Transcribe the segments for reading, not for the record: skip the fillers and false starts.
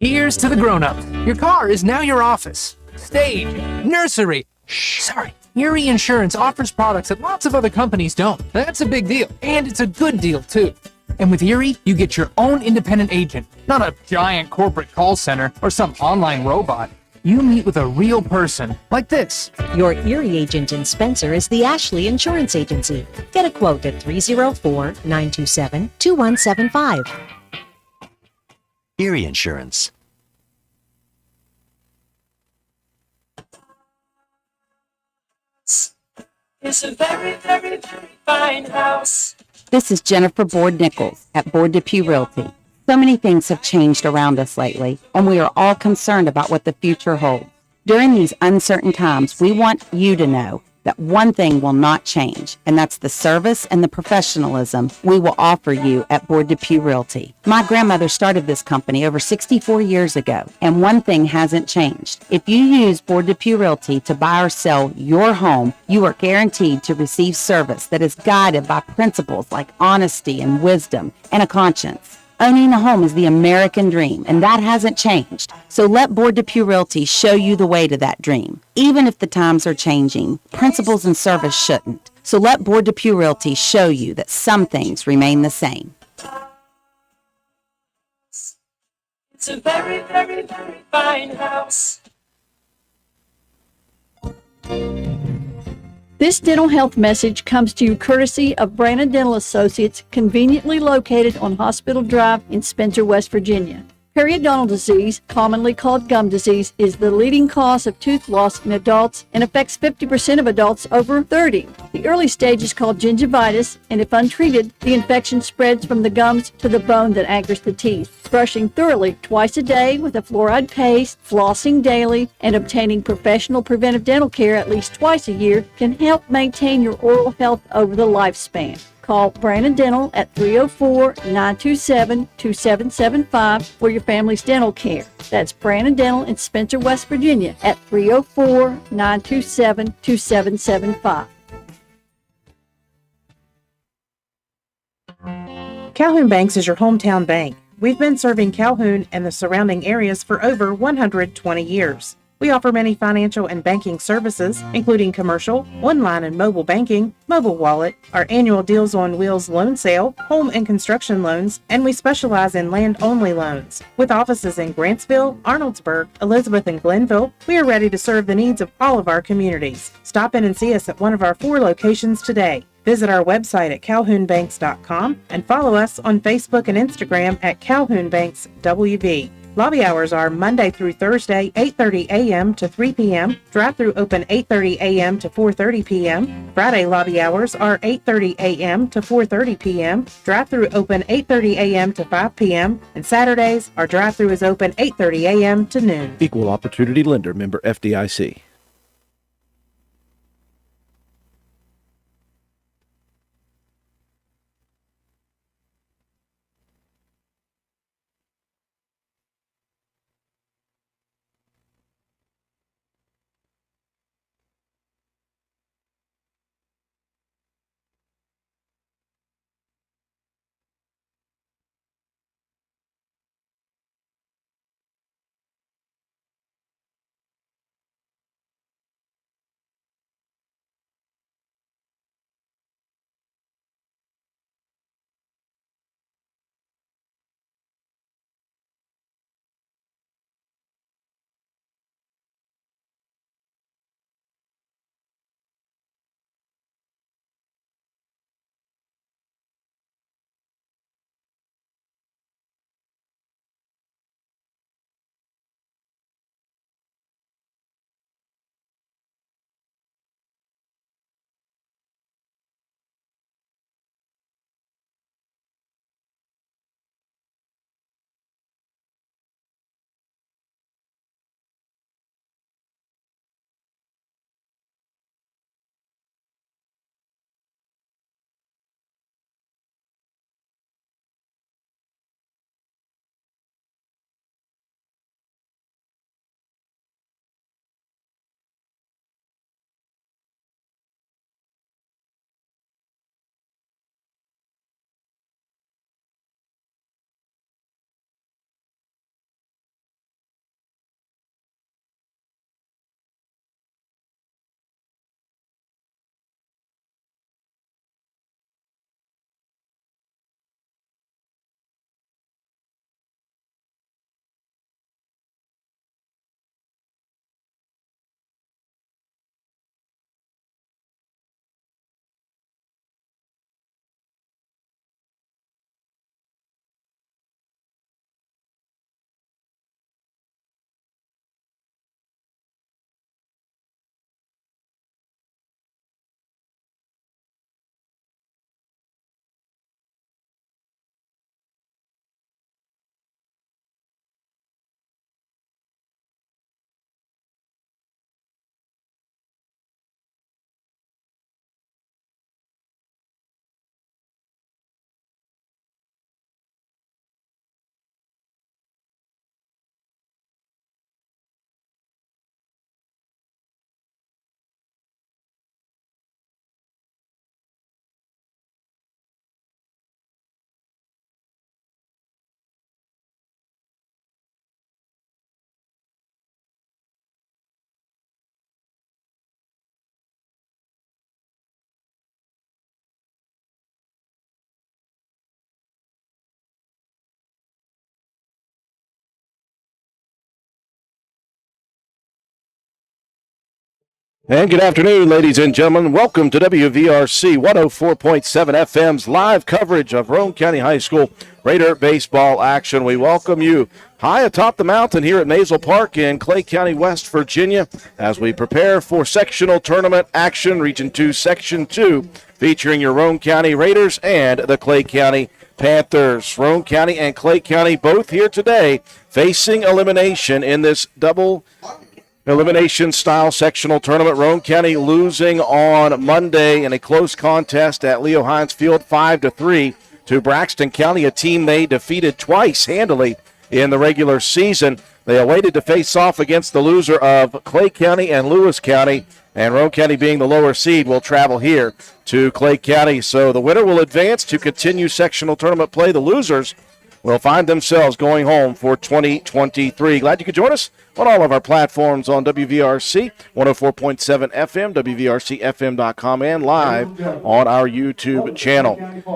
Here's to the grown-ups. Your car is now your office, stage, nursery. Sorry. Erie Insurance offers products that lots of other companies don't. That's a big deal, and it's a good deal, too. And with Erie, you get your own independent agent, not a giant corporate call center or some online robot. You meet with a real person, like this. Your Erie agent in Spencer is the Ashley Insurance Agency. Get a quote at 304-927-2175. Erie Insurance. It's a very, very, very fine house. This is Jennifer Board-Nichols at Board Depew Realty. So many things have changed around us lately, and we are all concerned about what the future holds. During these uncertain times, we want you to know that one thing will not change, and that's the service and the professionalism we will offer you at Board Depew Realty. My grandmother started this company over 64 years ago, and one thing hasn't changed. If you use Board Depew Realty to buy or sell your home, you are guaranteed to receive service that is guided by principles like honesty and wisdom and a conscience. Owning a home is the American dream, and that hasn't changed. So let Board Depew Realty show you the way to that dream. Even if the times are changing, principles and service shouldn't. So let Board Depew Realty show you that some things remain the same. It's a very, very, very fine house. This dental health message comes to you courtesy of Brandon Dental Associates, conveniently located on Hospital Drive in Spencer, West Virginia. Periodontal disease, commonly called gum disease, is the leading cause of tooth loss in adults and affects 50% of adults over 30. The early stage is called gingivitis, and if untreated, the infection spreads from the gums to the bone that anchors the teeth. Brushing thoroughly twice a day with a fluoride paste, flossing daily, and obtaining professional preventive dental care at least twice a year can help maintain your oral health over the lifespan. Call Brandon Dental at 304-927-2775 for your family's dental care. That's Brandon Dental in Spencer, West Virginia at 304-927-2775. Calhoun Banks is your hometown bank. We've been serving Calhoun and the surrounding areas for over 120 years. We offer many financial and banking services, including commercial, online and mobile banking, mobile wallet, our annual Deals on Wheels loan sale, home and construction loans, and we specialize in land-only loans. With offices in Grantsville, Arnoldsburg, Elizabeth, and Glenville, we are ready to serve the needs of all of our communities. Stop in and see us at one of our 4 locations today. Visit our website at calhounbanks.com and follow us on Facebook and Instagram at Calhoun Banks WV. Lobby hours are Monday through Thursday, 8:30 a.m. to 3 p.m. Drive-through open 8:30 a.m. to 4:30 p.m. Friday lobby hours are 8:30 a.m. to 4:30 p.m. Drive-through open 8:30 a.m. to 5 p.m. And Saturdays, our drive-through is open 8:30 a.m. to noon. Equal Opportunity Lender, member FDIC. And good afternoon, ladies and gentlemen. Welcome to WVRC 104.7 FM's live coverage of Roane County High School Raider baseball action. We welcome you high atop the mountain here at Maysel Park in Clay County, West Virginia, as we prepare for sectional tournament action, Region 2, Section 2, featuring your Roane County Raiders and the Clay County Panthers. Roane County and Clay County both here today facing elimination in this double elimination style sectional tournament. Roane County losing on Monday in a close contest at Leo Hines Field 5-3 to Braxton County, a team they defeated twice handily in the regular season. They awaited to face off against the loser of Clay County and Lewis County, and Roane County, being the lower seed, will travel here to Clay County. So the winner will advance to continue sectional tournament play. The losers will find themselves going home for 2023. Glad you could join us on all of our platforms on WVRC 104.7 FM, WVRCFM.com, and live on our YouTube channel.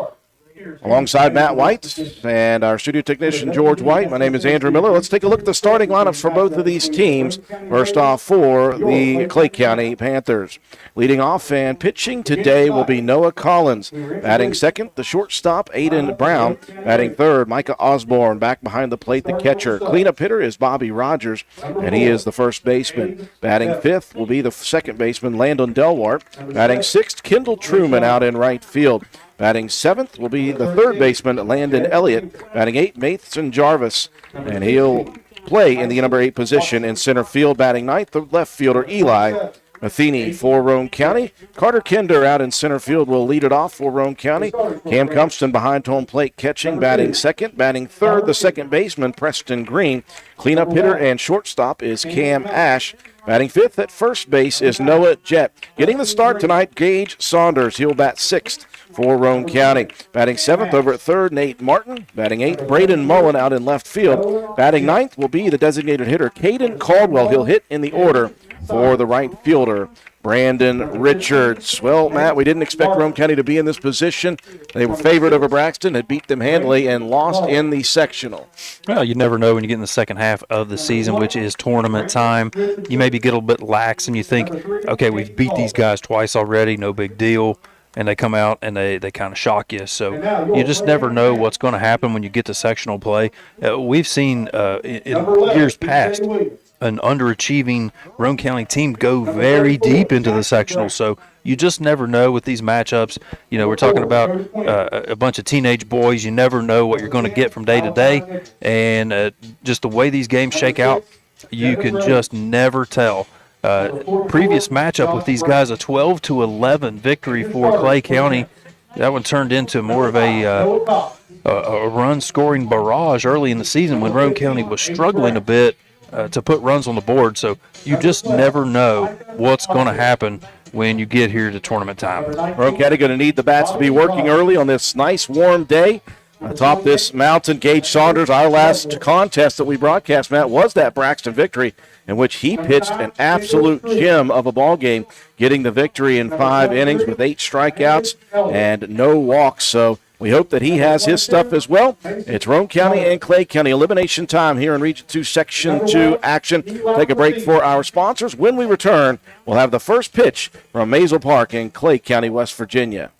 Alongside Matt White and our studio technician George White, my name is Andrew Miller. Let's take a look at the starting lineups for both of these teams. First off, for the Clay County Panthers. Leading off and pitching today will be Noah Collins. Batting second, the shortstop, Aiden Brown. Batting third, Micah Osborne. Back behind the plate, the catcher. Cleanup hitter is Bobby Rogers, and he is the first baseman. Batting fifth will be the second baseman, Landon Delwart. Batting sixth, Kendall Truman out in right field. Batting seventh will be the third baseman, Landon Elliott. Batting eighth, Mason Jarvis, and he'll play in the number 8 position in center field. Batting ninth, the left fielder, Eli Matheny for Roane County. Carter Kinder out in center field will lead it off for Roane County. Cam Cumpston behind home plate catching, batting second. Batting third, the second baseman, Preston Green. Cleanup hitter and shortstop is Cam Ash. Batting fifth at first base is Noah Jett. Getting the start tonight, Gage Saunders. He'll bat sixth for Roane County. Batting seventh over at third, Nate Martin. Batting eighth, Braden Mullen out in left field. Batting ninth will be the designated hitter, Caden Caldwell. He'll hit in the order for the right fielder, Brandon Richards. Well, Matt, we didn't expect Roane County to be in this position. They were favored over Braxton, had beat them handily, and lost in the sectional. Well, you never know when you get in the second half of the season, which is tournament time. You maybe get a little bit lax and you think, okay, we've beat these guys twice already, no big deal. And they come out and they kind of shock you. So you just never know what's going to happen when you get to sectional play. We've seen in years past an underachieving Roane County team go very deep into the sectional. So you just never know with these matchups. You know, we're talking about a bunch of teenage boys. You never know what you're going to get from day to day. And just the way these games shake out, you can just never tell. Previous matchup with these guys, a 12-11 victory for Clay County. That one turned into more of a run-scoring barrage early in the season when Roane County was struggling a bit to put runs on the board. So you just never know what's going to happen when you get here to tournament time. Roane County going to need the bats to be working early on this nice warm day. Atop this mountain, Gage Saunders, our last contest that we broadcast, Matt, was that Braxton victory in which he pitched an absolute gem of a ball game, getting the victory in 5 innings with 8 strikeouts and no walks. So we hope that he has his stuff as well. It's Roane County and Clay County elimination time here in Region 2, Section 2 action. Take a break for our sponsors. When we return, we'll have the first pitch from Maysel Park in Clay County, West Virginia.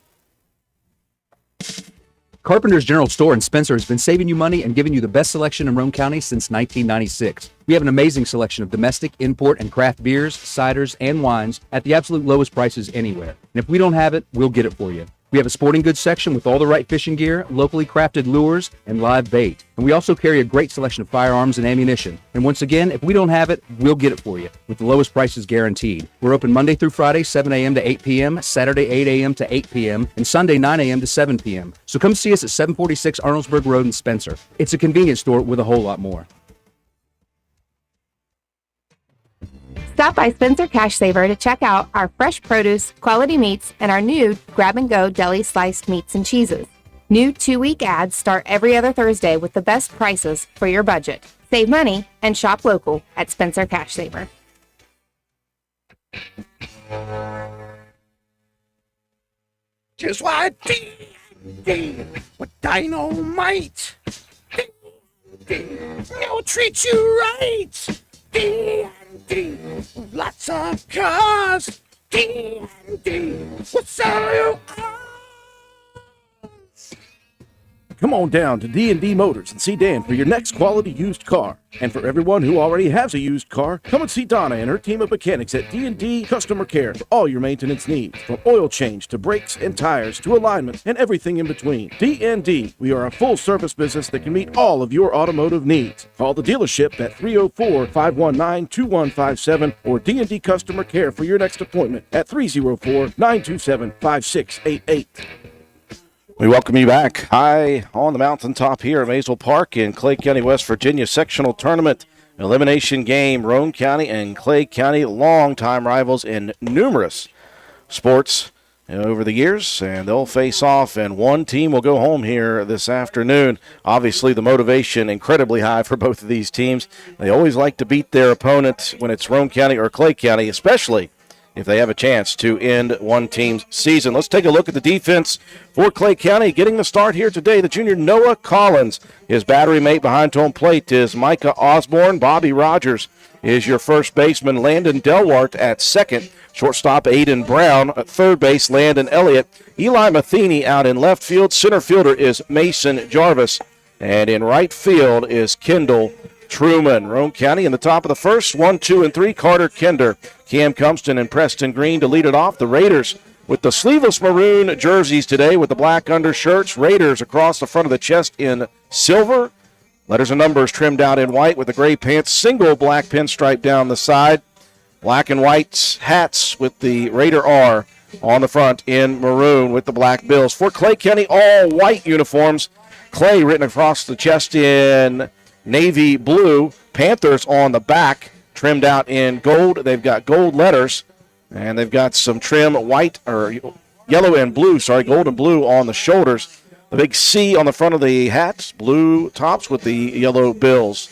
Carpenter's General Store in Spencer has been saving you money and giving you the best selection in Roane County since 1996. We have an amazing selection of domestic, import, and craft beers, ciders, and wines at the absolute lowest prices anywhere. And if we don't have it, we'll get it for you. We have a sporting goods section with all the right fishing gear, locally crafted lures, and live bait. And we also carry a great selection of firearms and ammunition. And once again, if we don't have it, we'll get it for you with the lowest prices guaranteed. We're open Monday through Friday, 7 a.m. to 8 p.m., Saturday, 8 a.m. to 8 p.m., and Sunday, 9 a.m. to 7 p.m. So come see us at 746 Arnoldesburg Road in Spencer. It's a convenience store with a whole lot more. Stop by Spencer Cash Saver to check out our fresh produce, quality meats, and our new grab-and-go deli sliced meats and cheeses. New 2-week ads start every other Thursday with the best prices for your budget. Save money and shop local at Spencer Cash Saver. Just what D with dynamite. They'll treat you right. D&D. Lots of cars. D&D. What's up? Come on down to D&D Motors and see Dan for your next quality used car. And for everyone who already has a used car, come and see Donna and her team of mechanics at D&D Customer Care for all your maintenance needs, from oil change to brakes and tires to alignment and everything in between. D&D, we are a full-service business that can meet all of your automotive needs. Call the dealership at 304-519-2157 or D&D Customer Care for your next appointment at 304-927-5688. We welcome you back high on the mountaintop here at Maysel Park in Clay County, West Virginia. Sectional Tournament elimination game. Roane County and Clay County, longtime rivals in numerous sports over the years, and they'll face off, and one team will go home here this afternoon. Obviously, the motivation incredibly high for both of these teams. They always like to beat their opponent when it's Roane County or Clay County, especially if they have a chance to end one team's season. Let's take a look at the defense for Clay County. Getting the start here today, the junior Noah Collins. His battery mate behind home plate is Micah Osborne. Bobby Rogers is your first baseman. Landon Delwart at second. Shortstop Aiden Brown. At third base, Landon Elliott. Eli Matheny out in left field. Center fielder is Mason Jarvis. And in right field is Kendall Truman. Roane County in the top of the first. 1, 2, and 3. Carter Kinder, Cam Cumston, and Preston Green to lead it off. The Raiders with the sleeveless maroon jerseys today with the black undershirts. Raiders across the front of the chest in silver. Letters and numbers trimmed out in white with the gray pants. Single black pinstripe down the side. Black and white hats with the Raider R on the front in maroon with the black bills. For Clay County, all white uniforms. Clay written across the chest in navy blue. Panthers on the back, trimmed out in gold. They've got gold letters, and they've got some trim white or yellow and blue, gold and blue on the shoulders. The big C on the front of the hats, blue tops with the yellow bills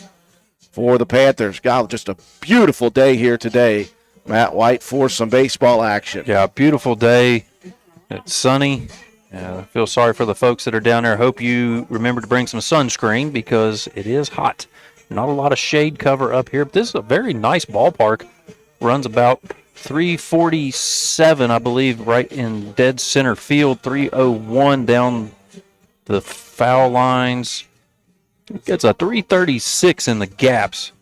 for the Panthers. God, just a beautiful day here today, Matt White, for some baseball action. Yeah, beautiful day. It's sunny. I feel sorry for the folks that are down there. I hope you remember to bring some sunscreen because it is hot. Not a lot of shade cover up here, but this is a very nice ballpark. Runs about 347, I believe, right in dead center field. 301 down the foul lines. It gets a 336 in the gaps.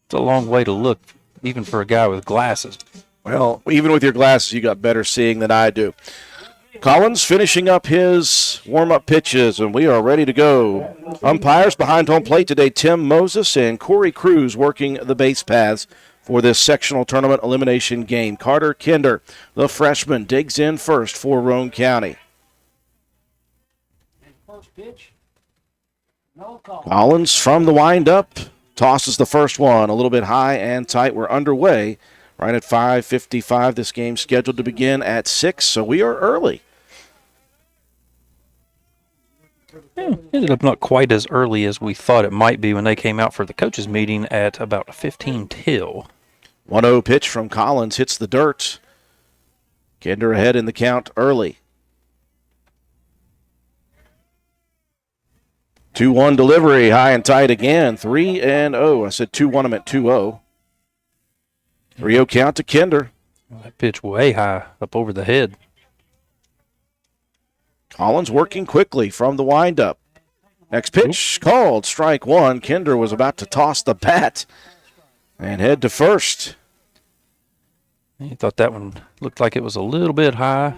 It's a long way to look, even for a guy with glasses. Well, even with your glasses, you got better seeing than I do. Collins finishing up his warm-up pitches, and we are ready to go. Umpires behind home plate today, Tim Moses and Corey Cruz working the base paths for this sectional tournament elimination game. Carter Kinder, the freshman, digs in first for Roane County. Collins from the windup tosses the first one a little bit high and tight. We're underway right at 5:55. This game scheduled to begin at 6, so we are early. Ended up not quite as early as we thought it might be when they came out for the coaches' meeting at about 15 till. 1-0 pitch from Collins hits the dirt. Kinder ahead in the count early. 2-1 delivery, high and tight again. 3-0. I said 2-1, I meant 2-0. 3-0 count to Kinder. That pitch way high up over the head. Collins working quickly from the windup. Next pitch called strike one. Kinder was about to toss the bat and head to first. He thought that one looked like it was a little bit high.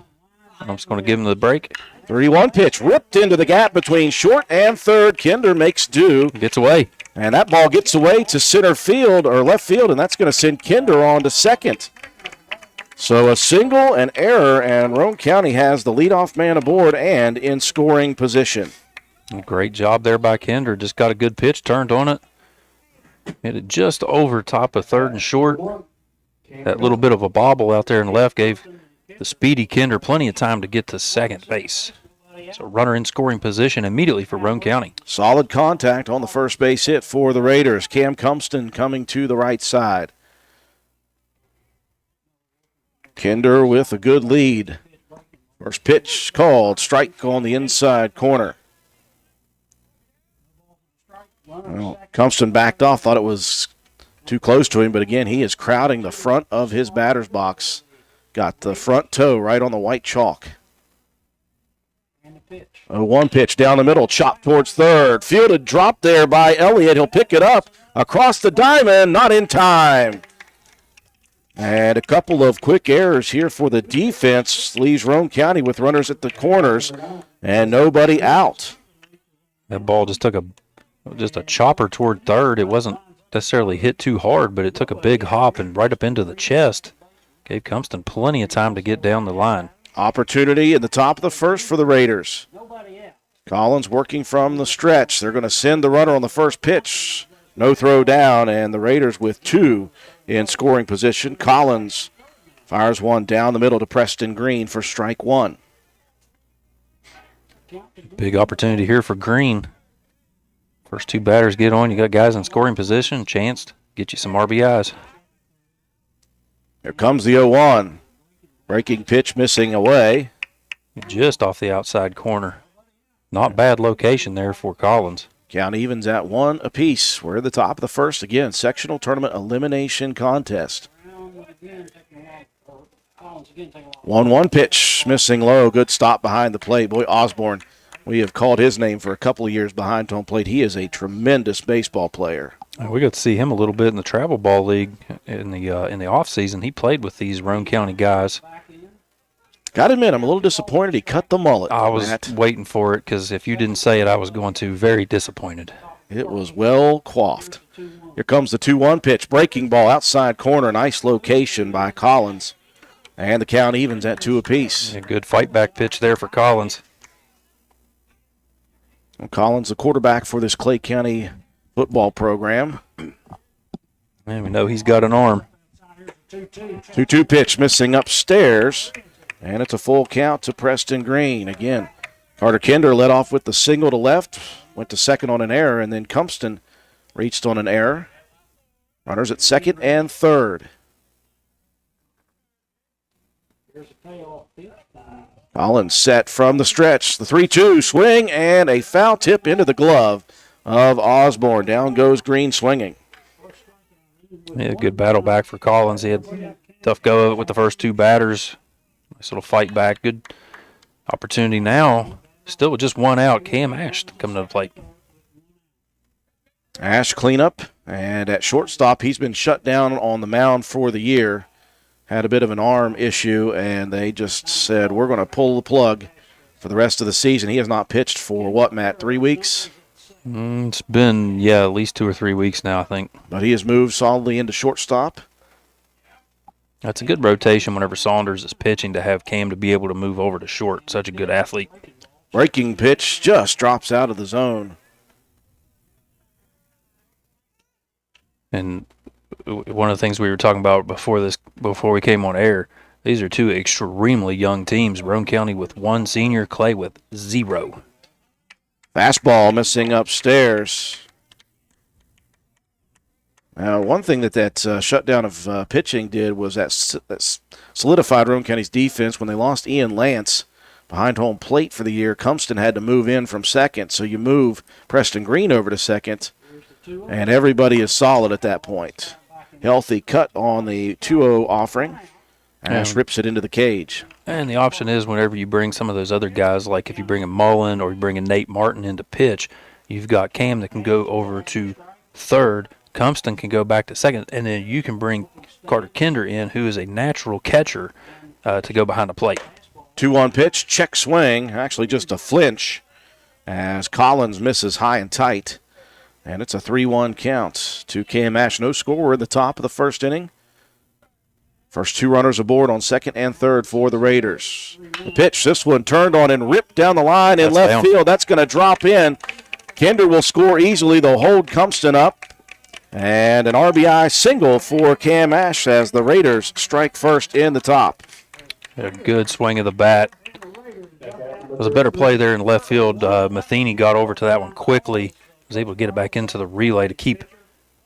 I'm just going to give him the break. 3-1 pitch ripped into the gap between short and third. Kinder makes do. Gets away. And that ball gets away to center field or left field, and that's going to send Kinder on to second. So a single, an error, and Roane County has the leadoff man aboard and in scoring position. Great job there by Kinder. Just got a good pitch, turned on it. Hit it just over top of third and short. That little bit of a bobble out there in left gave the speedy Kinder plenty of time to get to second base. So runner in scoring position immediately for Roane County. Solid contact on the first base hit for the Raiders. Cam Cumston coming to the right side. Kinder with a good lead. First pitch called, strike on the inside corner. Well, Cumston backed off, thought it was too close to him, but again, he is crowding the front of his batter's box. Got the front toe right on the white chalk. 0-1 pitch down the middle, chopped towards third. Fielded, dropped there by Elliott. He'll pick it up across the diamond, not in time. And a couple of quick errors here for the defense leaves Roane County with runners at the corners and nobody out. That ball just took a chopper toward third. It wasn't necessarily hit too hard, but it took a big hop and right up into the chest. Gave Compton plenty of time to get down the line. Opportunity in the top of the first for the Raiders. Collins working from the stretch. They're going to send the runner on the first pitch. No throw down, and the Raiders with two in scoring position. Collins fires one down the middle to Preston Green for strike one. Big opportunity here for Green. First two batters get on. You got guys in scoring position. Chance to get you some RBIs. Here comes the 0-1. Breaking pitch missing away. Just off the outside corner. Not bad location there for Collins. Count evens at 1 apiece. We're at the top of the first again. Sectional tournament elimination contest. 1-1 pitch missing low. Good stop behind the plate. Boy, Osborne, we have called his name for a couple of years behind home plate. He is a tremendous baseball player. We got to see him a little bit in the travel ball league in the off season. He played with these Roane County guys. Got to admit, I'm a little disappointed he cut the mullet. I was waiting for it because if you didn't say it, I was going to. Very disappointed. It was well coiffed. Here comes the 2-1 pitch. Breaking ball outside corner. Nice location by Collins. And the count evens at 2 apiece. A good fight back pitch there for Collins. Well, Collins, the quarterback for this Clay County football program. And we know he's got an arm. 2-2 pitch missing upstairs. And it's a full count to Preston Green. Again, Carter Kinder led off with the single to left, went to second on an error, and then Compton reached on an error. Runners at second and third. Collins set from the stretch. The 3-2 swing and a foul tip into the glove of Osborne. Down goes Green swinging. Yeah, good battle back for Collins. He had tough go of it with the first two batters. Nice little fight back. Good opportunity now. Still with just one out. Cam Ash coming to the plate. Ash cleanup. And at shortstop, he's been shut down on the mound for the year. Had a bit of an arm issue, and they just said, we're going to pull the plug for the rest of the season. He has not pitched for, what, Matt, 3 weeks? It's been, at least 2 or 3 weeks now, I think. But he has moved solidly into shortstop. That's a good rotation whenever Saunders is pitching to have Cam to be able to move over to short. Such a good athlete. Breaking pitch just drops out of the zone. And one of the things we were talking about before we came on air, these are two extremely young teams. Roane County with 1 senior, Clay with 0. Fastball missing upstairs. Now, one thing that shutdown of pitching did was that solidified Roane County's defense when they lost Ian Lance behind home plate for the year. Compton had to move in from second, so you move Preston Green over to second, and everybody is solid at that point. Healthy cut on the 2-0 offering. Ash rips it into the cage. And the option is whenever you bring some of those other guys, like if you bring a Mullen or you bring a Nate Martin into pitch, you've got Cam that can go over to third. Compton can go back to second, and then you can bring Carter Kinder in, who is a natural catcher, to go behind the plate. 2-1 pitch, check swing, actually just a flinch as Collins misses high and tight. And it's a 3-1 count to Cam Ash. No score. We're at the top of the first inning. First 2 runners aboard on second and third for the Raiders. The pitch, this one turned on and ripped down the line in left field. That's going to drop in. Kinder will score easily. They'll hold Compton up. And an RBI single for Cam Ash as the Raiders strike first in the top. A good swing of the bat. It was a better play there in left field. Matheny got over to that one quickly. Was able to get it back into the relay to keep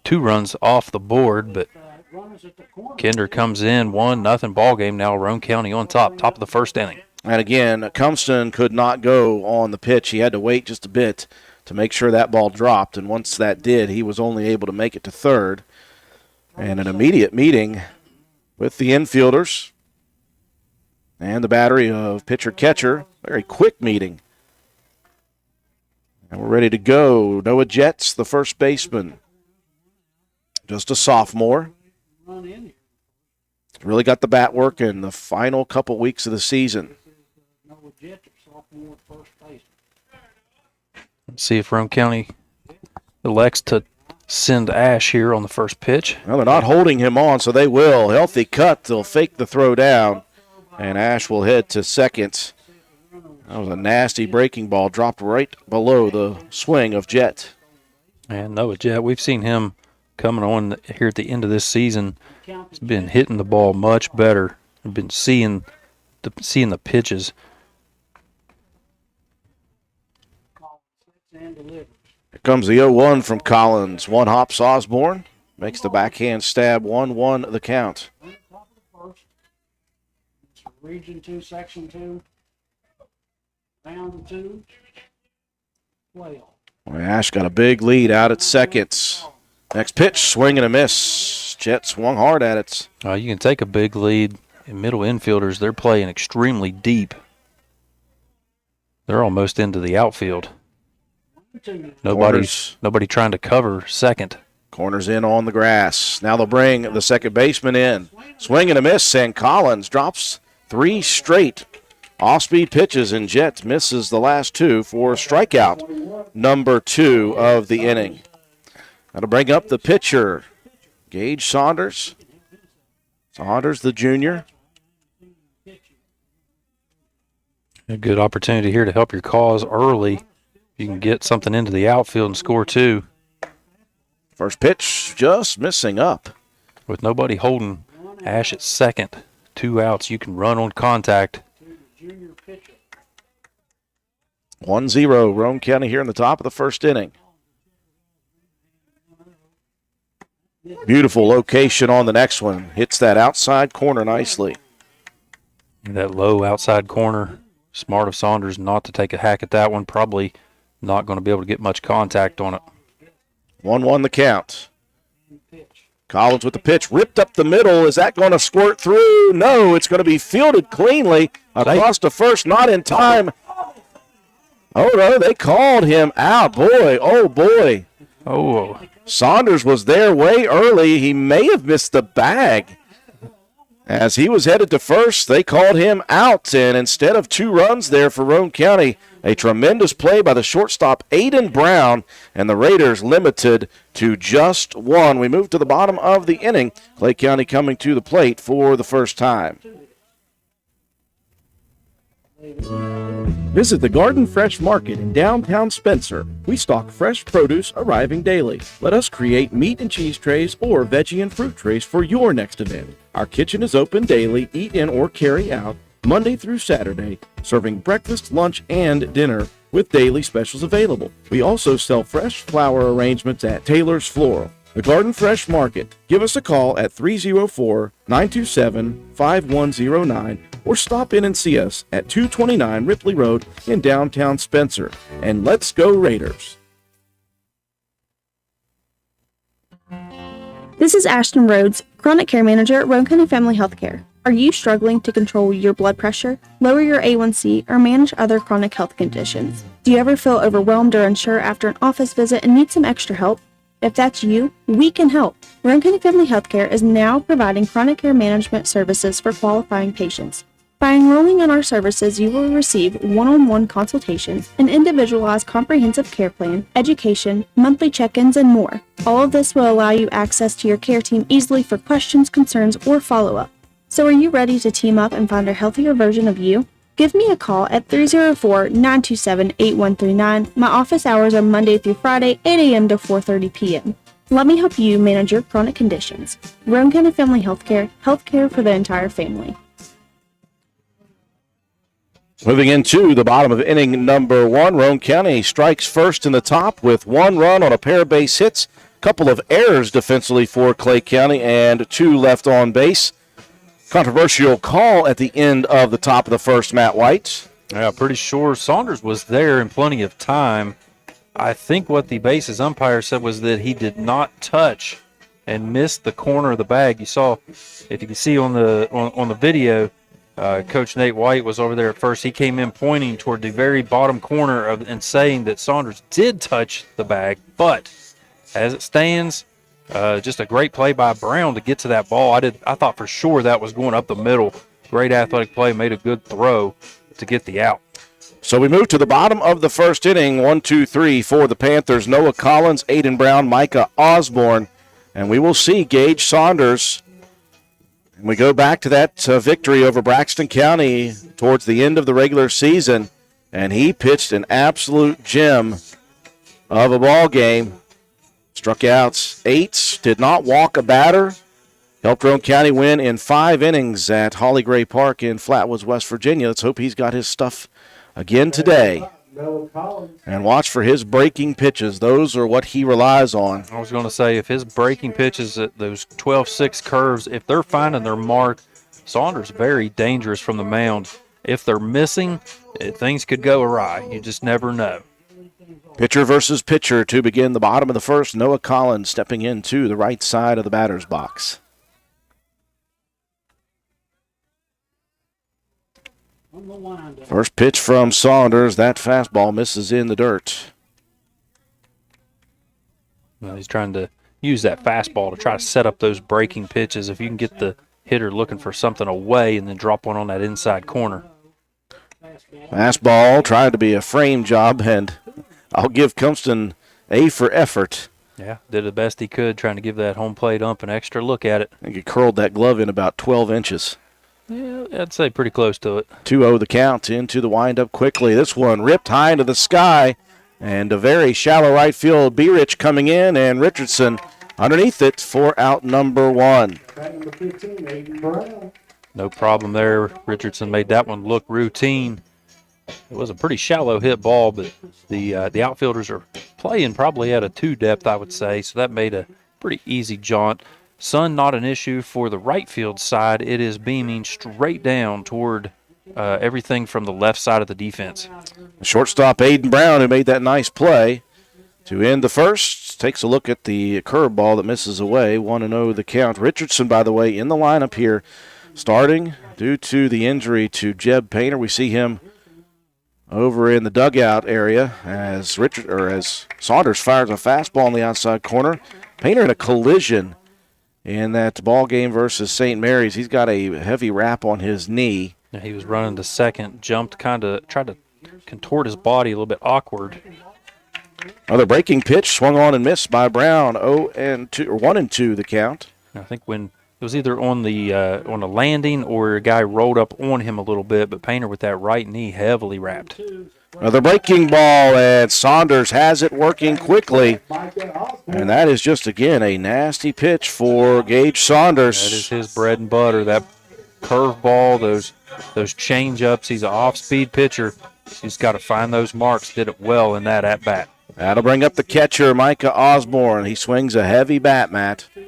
2 runs off the board, but Kinder comes in, 1-0 ball game now. Roane County on top of the first inning. And again, Compton could not go on the pitch. He had to wait just a bit to make sure that ball dropped, and once that did, he was only able to make it to third. And an immediate meeting with the infielders and the battery of pitcher-catcher. Very quick meeting. And we're ready to go. Noah Jets, the first baseman. Just a sophomore. Really got the bat work in the final couple weeks of the season. Let's see if Roane County elects to send Ash here on the first pitch. Well, they're not holding him on, so they will. Healthy cut. They'll fake the throw down, and Ash will head to second. That was a nasty breaking ball, dropped right below the swing of Jet. And Noah Jet, we've seen him coming on here at the end of this season. He's been hitting the ball much better. We've been seeing the pitches. Here comes the 0-1 from Collins. One hops Osborne. Makes the backhand stab. 1-1 the count. Region 2, Section 2. Round 2. Play on. Ash got a big lead out at second. Next pitch, swing and a miss. Jet swung hard at it. You can take a big lead. In middle infielders, they're playing extremely deep. They're almost into the outfield. Nobody trying to cover second. Corners in on the grass. Now they'll bring the second baseman in. Swing and a miss, and Collins drops 3 straight off-speed pitches, and Jet misses the last 2 for strikeout number 2 of the inning. That'll bring up the pitcher, Gage Saunders. Saunders, the junior. A good opportunity here to help your cause early. You can get something into the outfield and score 2. First pitch just missing up. With nobody holding Ash at second, 2 outs, you can run on contact. 1-0, Roane County here in the top of the first inning. Beautiful location on the next one. Hits that outside corner nicely. That low outside corner. Smart of Saunders not to take a hack at that one. Probably not going to be able to get much contact on it. 1-1 the count. Collins with the pitch, ripped up the middle. Is that going to squirt through? No, it's going to be fielded cleanly across to first, not in time. Oh, no, they called him out. Boy, oh, boy. Oh. Saunders was there way early. He may have missed the bag. As he was headed to first, they called him out, and instead of 2 runs there for Roane County, a tremendous play by the shortstop, Aiden Brown, and the Raiders limited to just 1. We move to the bottom of the inning. Clay County coming to the plate for the first time. Visit the Garden Fresh Market in downtown Spencer. We stock fresh produce arriving daily. Let us create meat and cheese trays or veggie and fruit trays for your next event. Our kitchen is open daily, eat in or carry out, Monday through Saturday, serving breakfast, lunch, and dinner with daily specials available. We also sell fresh flower arrangements at Taylor's Floral. The Garden Fresh Market. Give us a call at 304-927-5109 or stop in and see us at 229 Ripley Road in downtown Spencer. And let's go Raiders! This is Ashton Rhodes, Chronic Care Manager at Roane County Family Healthcare. Are you struggling to control your blood pressure, lower your A1C, or manage other chronic health conditions? Do you ever feel overwhelmed or unsure after an office visit and need some extra help? If that's you, we can help. Roane County Family Healthcare is now providing chronic care management services for qualifying patients. By enrolling in our services, you will receive one-on-one consultations, an individualized comprehensive care plan, education, monthly check-ins, and more. All of this will allow you access to your care team easily for questions, concerns, or follow-up. So are you ready to team up and find a healthier version of you? Give me a call at 304-927-8139. My office hours are Monday through Friday, 8 a.m. to 4:30 p.m. Let me help you manage your chronic conditions. Roane County Family Healthcare, healthcare for the entire family. Moving into the bottom of inning number 1, Roane County strikes first in the top with 1 run on a pair of base hits, couple of errors defensively for Clay County, and 2 left on base. Controversial call at the end of the top of the first, Matt White. Yeah, pretty sure Saunders was there in plenty of time. I think what the bases umpire said was that he did not touch and missed the corner of the bag. You saw, if you can see on the video, Coach Nate White was over there at first. He came in pointing toward the very bottom corner and saying that Saunders did touch the bag, but as it stands, just a great play by Brown to get to that ball. I thought for sure that was going up the middle. Great athletic play, made a good throw to get the out. So we move to the bottom of the first inning. 1, 2, 3 for the Panthers. Noah Collins, Aiden Brown, Micah Osborne. And we will see Gage Saunders. And we go back to that victory over Braxton County towards the end of the regular season. And he pitched an absolute gem of a ball game. Struck out 8, did not walk a batter. Helped Roane County win in 5 innings at Holly Gray Park in Flatwoods, West Virginia. Let's hope he's got his stuff again today. And watch for his breaking pitches. Those are what he relies on. I was going to say, if his breaking pitches, those 12-6 curves, if they're finding their mark, Saunders very dangerous from the mound. If they're missing, things could go awry. You just never know. Pitcher versus pitcher to begin the bottom of the first. Noah Collins stepping into the right side of the batter's box. First pitch from Saunders. That fastball misses in the dirt. Well, he's trying to use that fastball to try to set up those breaking pitches. If you can get the hitter looking for something away and then drop one on that inside corner. Fastball tried to be a frame job, and I'll give Compton A for effort. Yeah, did the best he could trying to give that home plate ump an extra look at it. I think he curled that glove in about 12 inches. Yeah, I'd say pretty close to it. 2-0 the count into the windup quickly. This one ripped high into the sky, and a very shallow right field. B-Rich coming in, and Richardson underneath it for out number 1. No problem there. Richardson made that one look routine. It was a pretty shallow hit ball, but the outfielders are playing probably at a 2 depth, I would say, so that made a pretty easy jaunt. Sun not an issue for the right field side. It is beaming straight down toward everything from the left side of the defense. Shortstop Aiden Brown, who made that nice play to end the first, takes a look at the curveball that misses away. 1-0 the count. Richardson, by the way, in the lineup here, starting due to the injury to Jeb Painter. We see him over in the dugout area as Saunders fires a fastball in the outside corner. Painter in a collision in that ball game versus St. Mary's. He's got a heavy wrap on his knee. Yeah, he was running to second, jumped, tried to contort his body a little bit awkward. Another breaking pitch swung on and missed by Brown. 1-2 the count. I think when it was either on the landing or a guy rolled up on him a little bit, but Painter with that right knee heavily wrapped. Another breaking ball, and Saunders has it working quickly. And that is just, again, a nasty pitch for Gage Saunders. That is his bread and butter, that curveball, those change-ups. He's an off-speed pitcher. He's got to find those marks. Did it well in that at-bat. That'll bring up the catcher, Micah Osborne. He swings a heavy bat, Matt. It's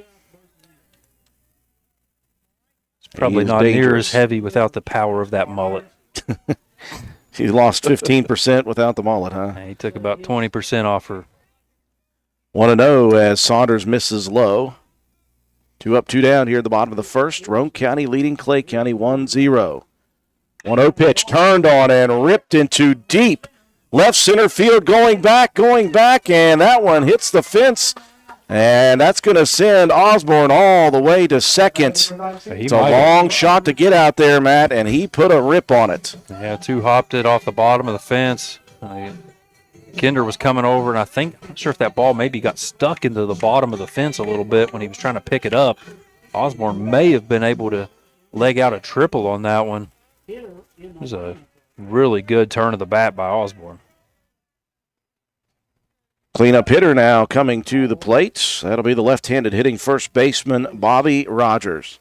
probably not near as heavy without the power of that mullet. He lost 15% without the mullet, huh? He took about 20% off her. 1-0 as Saunders misses low. 2 up, 2 down here at the bottom of the first. Roane County leading Clay County 1-0. 1-0 pitch turned on and ripped into deep left center field, going back, and that one hits the fence. And that's going to send Osborne all the way to second. It's a long shot to get out there, Matt, and he put a rip on it. Yeah, 2-hopped it off the bottom of the fence. Kinder was coming over, and I'm not sure if that ball maybe got stuck into the bottom of the fence a little bit when he was trying to pick it up. Osborne may have been able to leg out a triple on that one. It was a really good turn of the bat by Osborne. Cleanup hitter now coming to the plate. That'll be the left-handed hitting first baseman, Bobby Rogers.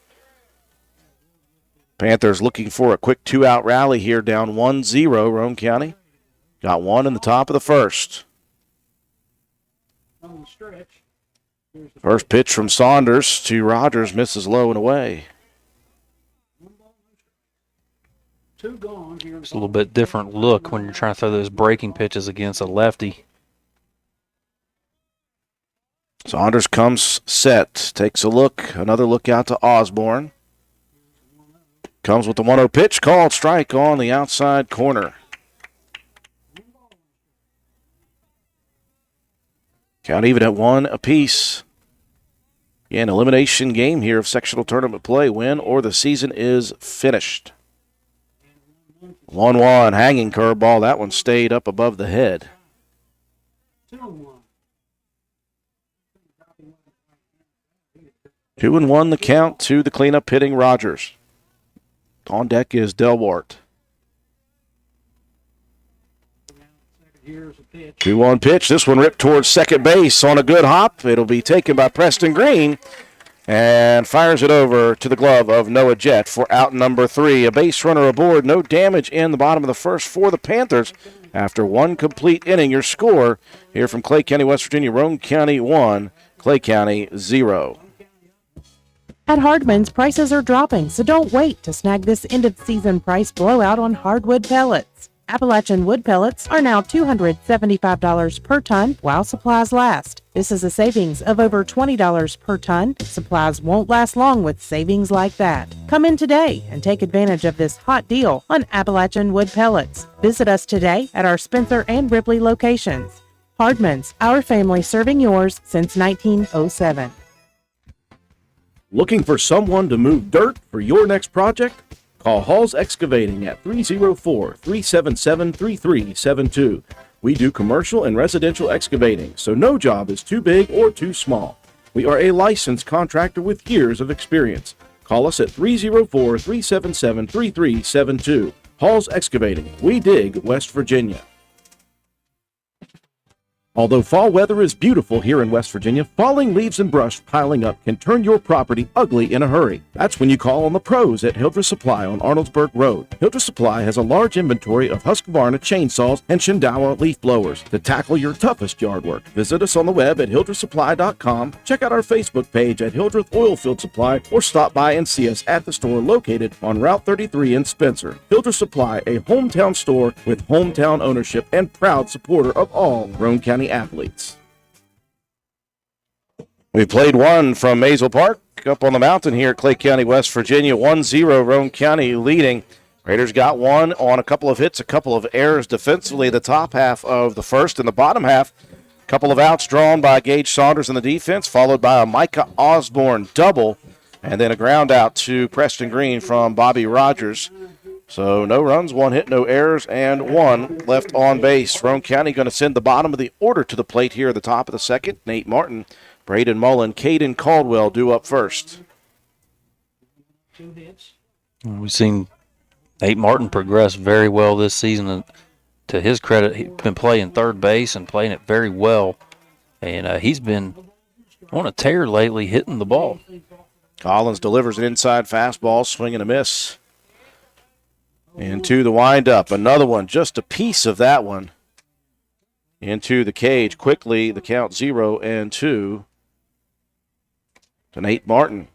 Panthers looking for a quick 2-out rally here, down 1-0, Roane County. Got one in the top of the first. First pitch from Saunders to Rogers, misses low and away. It's a little bit different look when you're trying to throw those breaking pitches against a lefty. Saunders comes set, takes a look, another look out to Osborne. Comes with the 1-0 pitch, called strike on the outside corner. Count even at 1 apiece. Again, elimination game here of sectional tournament play. Win or the season is finished. 1-1, hanging curveball. That one stayed up above the head. 2-1 the count to the cleanup hitting Rogers. On deck is Delwart. 2-1 pitch. This one ripped towards second base on a good hop. It'll be taken by Preston Green and fires it over to the glove of Noah Jett for out number 3. A base runner aboard. No damage in the bottom of the first for the Panthers. After 1 complete inning, your score here from Clay County, West Virginia, Roane County 1, Clay County 0. At Hardman's, prices are dropping, so don't wait to snag this end-of-season price blowout on hardwood pellets. Appalachian wood pellets are now $275 per ton while supplies last. This is a savings of over $20 per ton. Supplies won't last long with savings like that. Come in today and take advantage of this hot deal on Appalachian wood pellets. Visit us today at our Spencer and Ripley locations. Hardman's, our family serving yours since 1907. Looking for someone to move dirt for your next project? Call Halls Excavating at 304-377-3372. We do commercial and residential excavating, so no job is too big or too small. We are a licensed contractor with years of experience. Call us at 304-377-3372. Halls Excavating. We dig West Virginia. Although fall weather is beautiful here in West Virginia, falling leaves and brush piling up can turn your property ugly in a hurry. That's when you call on the pros at Hildreth Supply on Arnoldsburg Road. Hildreth Supply has a large inventory of Husqvarna chainsaws and Shindawa leaf blowers to tackle your toughest yard work. Visit us on the web at hildrethsupply.com, check out our Facebook page at Hildreth Oilfield Supply, or stop by and see us at the store located on Route 33 in Spencer. Hildreth Supply, a hometown store with hometown ownership and proud supporter of all Roane County athletes. We played one from Maysel Park up on the mountain here at Clay County, West Virginia. 1-0, Roane County leading. Raiders got one on a couple of hits, a couple of errors defensively the top half of the first. In the bottom half, a couple of outs drawn by Gage Saunders in the defense, followed by a Micah Osborne double, and then a ground out to Preston Green from Bobby Rogers. So no runs, 1 hit, no errors, and 1 left on base. Roane County going to send the bottom of the order to the plate here at the top of the second. Nate Martin, Braden Mullen, Caden Caldwell due up first. We've seen Nate Martin progress very well this season. And to his credit, he's been playing third base and playing it very well. And he's been on a tear lately hitting the ball. Collins delivers an inside fastball, swing and a miss. Into the windup. Another one, just a piece of that one. Into the cage. Quickly, the count 0-2 to Nate Martin.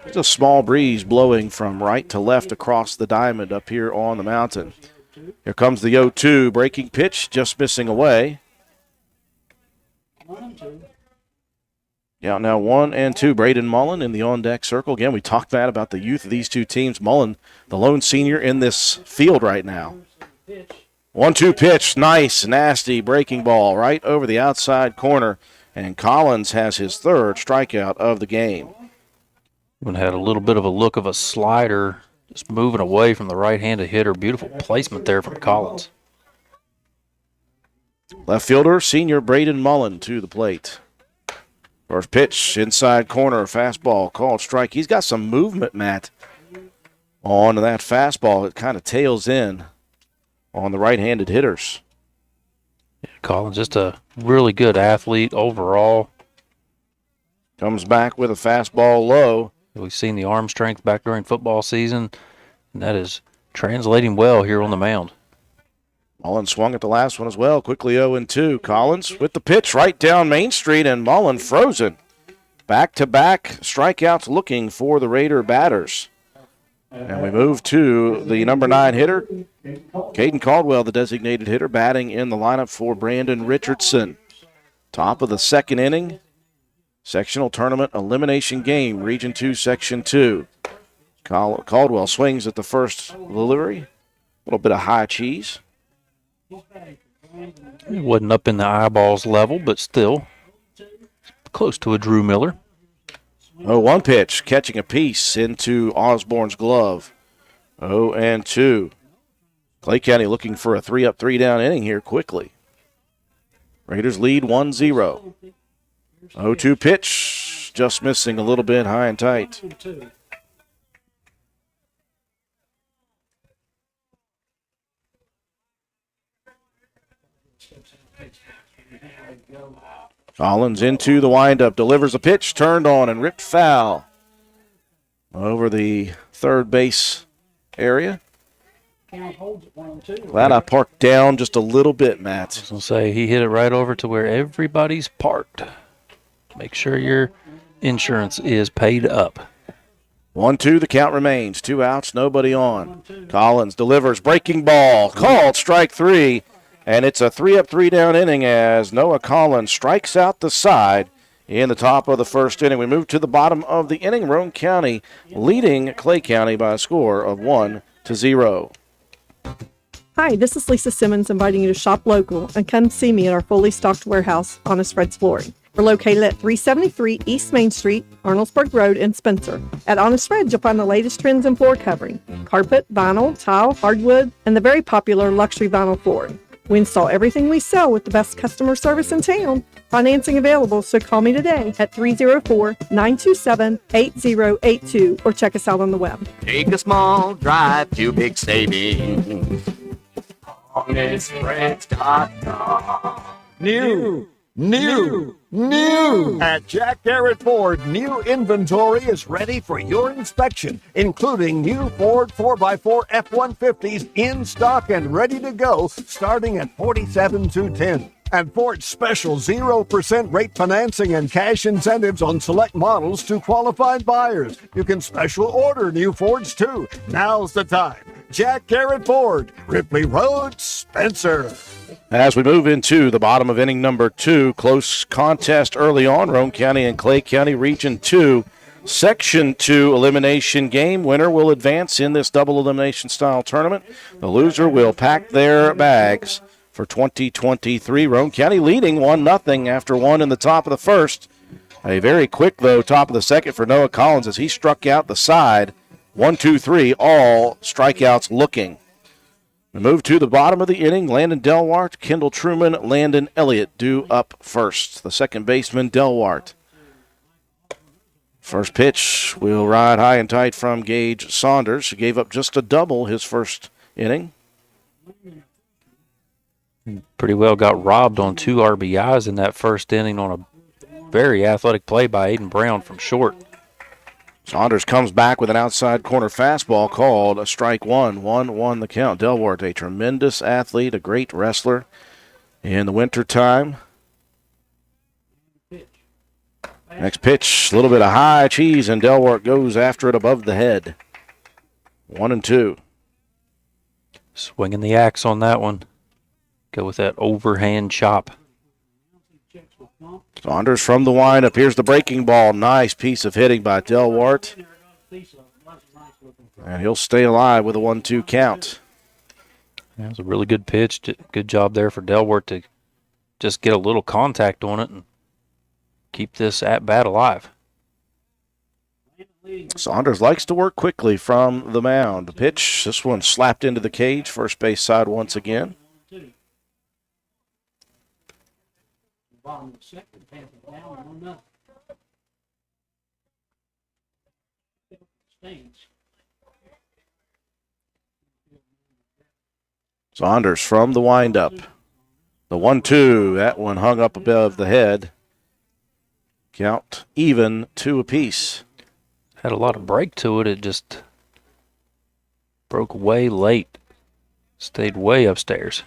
There's a small breeze blowing from right to left across the diamond up here on the mountain. Here comes the 0-2 breaking pitch, just missing away. Yeah, now 1-2. Braden Mullen in the on-deck circle. Again, we talked about the youth of these two teams. Mullen, the lone senior in this field right now. 1-2 pitch. Nice, nasty breaking ball right over the outside corner. And Collins has his third strikeout of the game. Even had a little bit of a look of a slider, just moving away from the right-handed hitter. Beautiful placement there from Collins. Left fielder, senior Braden Mullen to the plate. First pitch, inside corner, fastball, called strike. He's got some movement, Matt, on that fastball. It kind of tails in on the right-handed hitters. Yeah, Collins, just a really good athlete overall. Comes back with a fastball low. We've seen the arm strength back during football season, and that is translating well here on the mound. Mullen swung at the last one as well. Quickly 0-2. Collins with the pitch right down Main Street, and Mullen frozen. Back-to-back strikeouts looking for the Raider batters. And we move to the number 9 hitter, Caden Caldwell, the designated hitter, batting in the lineup for Brandon Richardson. Top of the second inning, sectional tournament elimination game, Region 2, Section 2. Caldwell swings at the first delivery. A little bit of high cheese. It wasn't up in the eyeballs level, but still close to a Drew Miller. 0-1 pitch, catching a piece into Osborne's glove. 0-2. Clay County looking for a 3-up, 3-down inning here quickly. Raiders lead 1-0. 0-2 pitch, just missing a little bit high and tight. Collins into the windup, delivers a pitch, turned on and ripped foul over the third base area. Glad I parked down just a little bit, Matt. I was going to say, he hit it right over to where everybody's parked. Make sure your insurance is paid up. 1-2, the count remains. 2 outs, nobody on. Collins delivers, breaking ball, called, strike 3. And it's a 3-up, 3-down inning as Noah Collins strikes out the side in the top of the first inning. We move to the bottom of the inning. Roane County leading Clay County by a score of 1-0. Hi, this is Lisa Simmons inviting you to shop local and come see me at our fully stocked warehouse, Honest Fred's Flooring. We're located at 373 East Main Street, Arnoldesburg Road in Spencer. At Honest Fred's, you'll find the latest trends in floor covering, carpet, vinyl, tile, hardwood, and the very popular luxury vinyl flooring. We install everything we sell with the best customer service in town. Financing available, so call me today at 304-927-8082 or check us out on the web. Take a small drive to big savings. HonestFriends.com. New! At Jack Garrett Ford, new inventory is ready for your inspection, including new Ford 4x4 F-150s in stock and ready to go, starting at $47,210. And Ford's special 0% rate financing and cash incentives on select models to qualified buyers. You can special order new Fords too. Now's the time. Jack Garrett Ford, Ripley Road, Spencer. As we move into the bottom of inning number 2, close contest early on, Roane County and Clay County Region 2, Section 2 elimination game. Winner will advance in this double elimination style tournament. The loser will pack their bags for 2023. Roane County leading 1-0 after 1 in the top of the first. A very quick, though, top of the second for Noah Collins as he struck out the side. 1, 2, 3, all strikeouts looking. We move to the bottom of the inning. Landon Delwart, Kendall Truman, Landon Elliott due up first. The second baseman, Delwart. First pitch will ride high and tight from Gage Saunders. He gave up just a double his first inning. Pretty well got robbed on 2 RBIs in that first inning on a very athletic play by Aiden Brown from short. Saunders comes back with an outside corner fastball called a strike 1. 1-1 the count. Delwart, a tremendous athlete, a great wrestler in the wintertime. Next pitch, a little bit of high cheese, and Delwart goes after it above the head. 1-2. Swinging the axe on that one. Go with that overhand chop. Saunders from the windup. Here's the breaking ball. Nice piece of hitting by Delwart. And he'll stay alive with a 1-2 count. That was a really good pitch. Good job there for Delwart to just get a little contact on it and keep this at-bat alive. Saunders likes to work quickly from the mound. The pitch, this one slapped into the cage. First base side once again. Bottom of the second, Panthers down 1-0. Stains. Saunders from the windup. The 1-2, that one hung up above the head. Count even, 2 apiece. Had a lot of break to it. It just broke way late. Stayed way upstairs.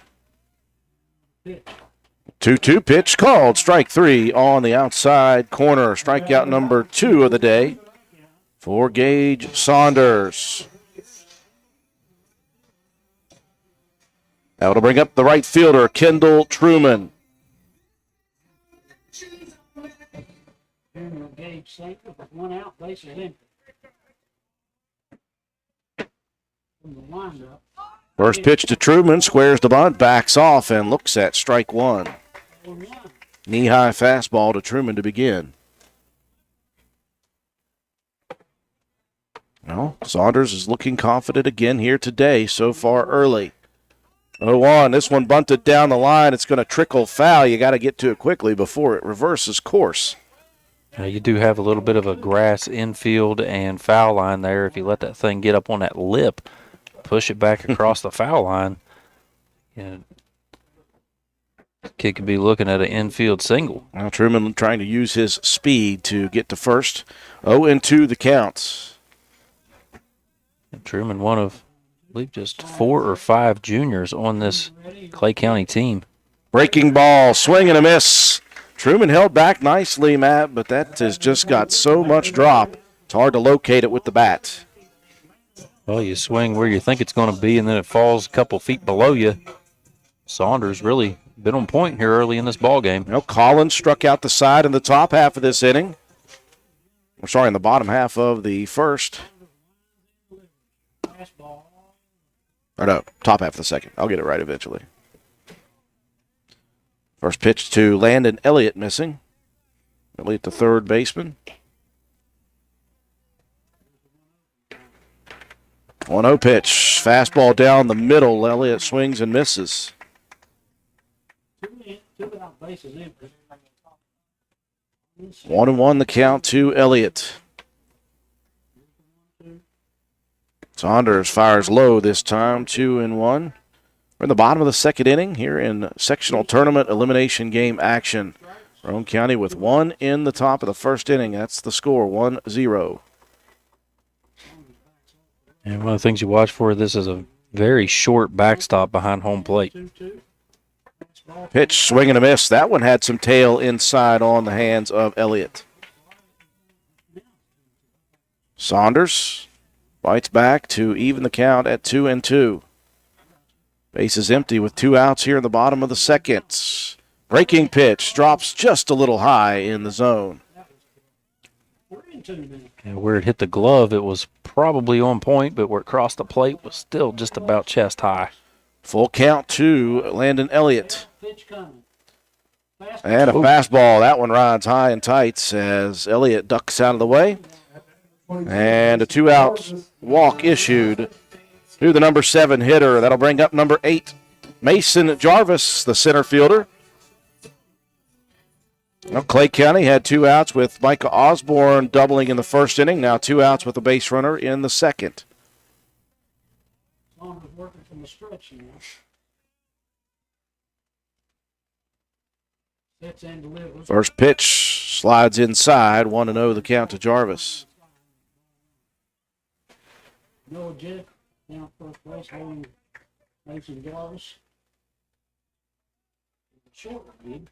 2-2 pitch called. Strike 3 on the outside corner. Strikeout number 2 of the day for Gage Saunders. That'll bring up the right fielder, Kendall Truman. Gage Slater with 1 out, bases empty. From the windup. First pitch to Truman, squares the bunt, backs off, and looks at strike one. Knee-high fastball to Truman to begin. Well, Saunders is looking confident again here today, so far early. 0-1, this one bunted down the line. It's going to trickle foul. You got to get to it quickly before it reverses course. You do have a little bit of a grass infield and foul line there. If you let that thing get up on that lip, push it back across the foul line, kid could be looking at an infield single. Now Truman trying to use his speed to get to first. 0-2 the counts. And Truman, one of, I believe, just 4 or 5 juniors on this Clay County team. Breaking ball, swing and a miss. Truman held back nicely, Matt, but that has just got so much drop. It's hard to locate it with the bat. Well, you swing where you think it's going to be, and then it falls a couple feet below you. Saunders really been on point here early in this ball game. Now Collins struck out the side in the top half of this inning. In the bottom half of the first. Or no, top half of the second. I'll get it right eventually. First pitch to Landon Elliott missing. Elliott, the third baseman. 1-0 pitch. Fastball down the middle. Elliott swings and misses. 1-1 the count to Elliott. Saunders fires low this time, 2-1. We're in the bottom of the second inning here in sectional tournament elimination game action. Roane County with 1 in the top of the first inning. That's the score, 1-0. And one of the things you watch for, this is a very short backstop behind home plate. Pitch, swing and a miss. That one had some tail inside on the hands of Elliott. Saunders fights back to even the count at 2-2. Base is empty with 2 outs here in the bottom of the second. Breaking pitch drops just a little high in the zone. And where it hit the glove, it was probably on point, but where it crossed the plate was still just about chest high. Full count to Landon Elliott. And a fastball. That one rides high and tight as Elliott ducks out of the way. And a 2-out walk issued to the number 7 hitter. That'll bring up number 8, Mason Jarvis, the center fielder. Well, Clay County had 2 outs with Micah Osborne doubling in the first inning. Now 2 outs with a base runner in the second. Working from the stretch now. Sets and delivers. First pitch slides inside, 1-0 the count to Jarvis. Noah Jeff down first base, holding Mason Jarvis. Short lead.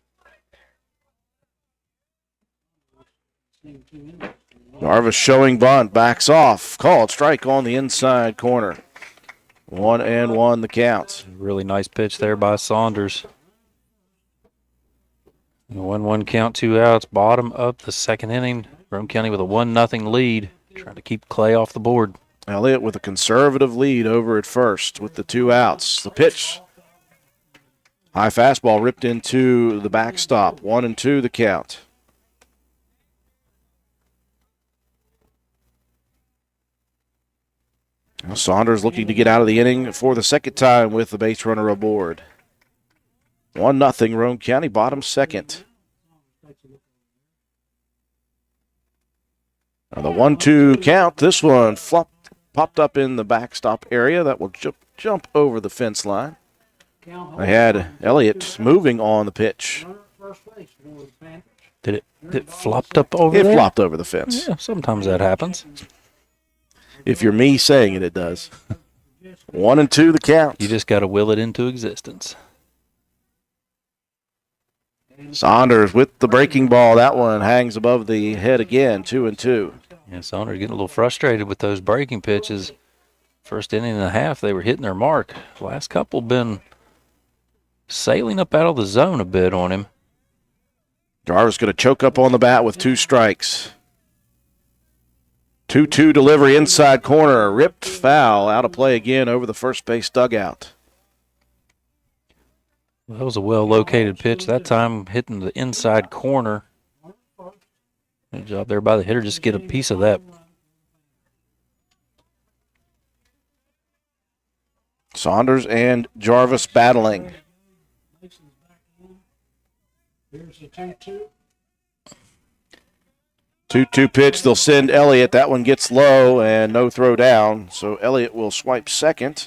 Jarvis showing bunt, backs off. Called strike on the inside corner. 1-1 the count. Really nice pitch there by Saunders. 1-1 count, 2 outs, bottom of the second inning. Roane County with a 1-0 lead, trying to keep Clay off the board. Elliott with a conservative lead over at first with the 2 outs. The pitch. High fastball ripped into the backstop. 1-2 the count. Now Saunders looking to get out of the inning for the second time with the base runner aboard. 1-0 Roane County, bottom second. Now the 1-2 count. This one popped up in the backstop area. That will jump over the fence line. They had Elliott moving on the pitch. Did it flopped up over there? It flopped over the fence. Yeah, sometimes that happens. If you're me saying it, it does. 1-2 the count. You just got to will it into existence. Saunders with the breaking ball. That one hangs above the head again. 2-2. Yeah, Saunders getting a little frustrated with those breaking pitches. First inning and a half, they were hitting their mark. The last couple been sailing up out of the zone a bit on him. Jarvis going to choke up on the bat with 2 strikes. 2-2 delivery inside corner. Ripped foul. Out of play again over the first base dugout. Well, that was a well-located pitch. That time hitting the inside corner. Good job there by the hitter. Just get a piece of that. Saunders and Jarvis battling. Here's the 2-2. 2-2 pitch. They'll send Elliott. That one gets low and no throw down. So Elliott will swipe second.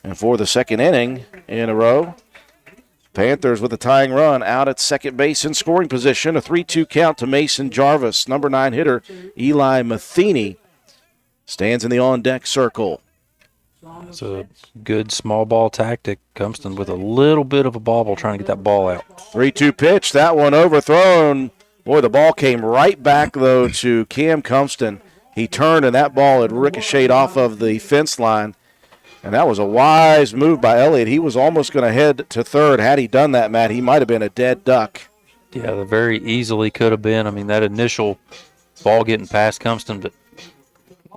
And for the second inning in a row, Panthers with a tying run out at second base in scoring position. A 3-2 count to Mason Jarvis. Number 9 hitter Eli Matheny stands in the on-deck circle. It's a good small ball tactic. Cumston with a little bit of a bobble trying to get that ball out. 3-2 pitch. That one overthrown. Boy, the ball came right back, though, to Cam Cumston. He turned, and that ball had ricocheted off of the fence line. And that was a wise move by Elliott. He was almost going to head to third. Had he done that, Matt, he might have been a dead duck. Yeah, that very easily could have been. I mean, that initial ball getting past Cumston, but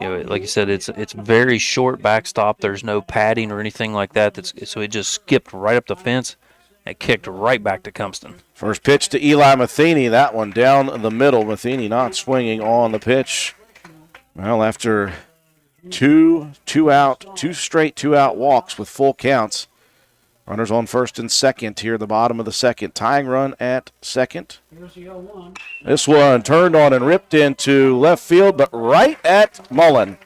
like you said, it's very short backstop. There's no padding or anything like that. So it just skipped right up the fence and kicked right back to Cumston. First pitch to Eli Matheny. That one down the middle. Matheny not swinging on the pitch. Well, after two straight two-out walks with full counts. Runners on first and second here at the bottom of the second. Tying run at second. Here's the 0-1. This one turned on and ripped into left field, but right at Mullen,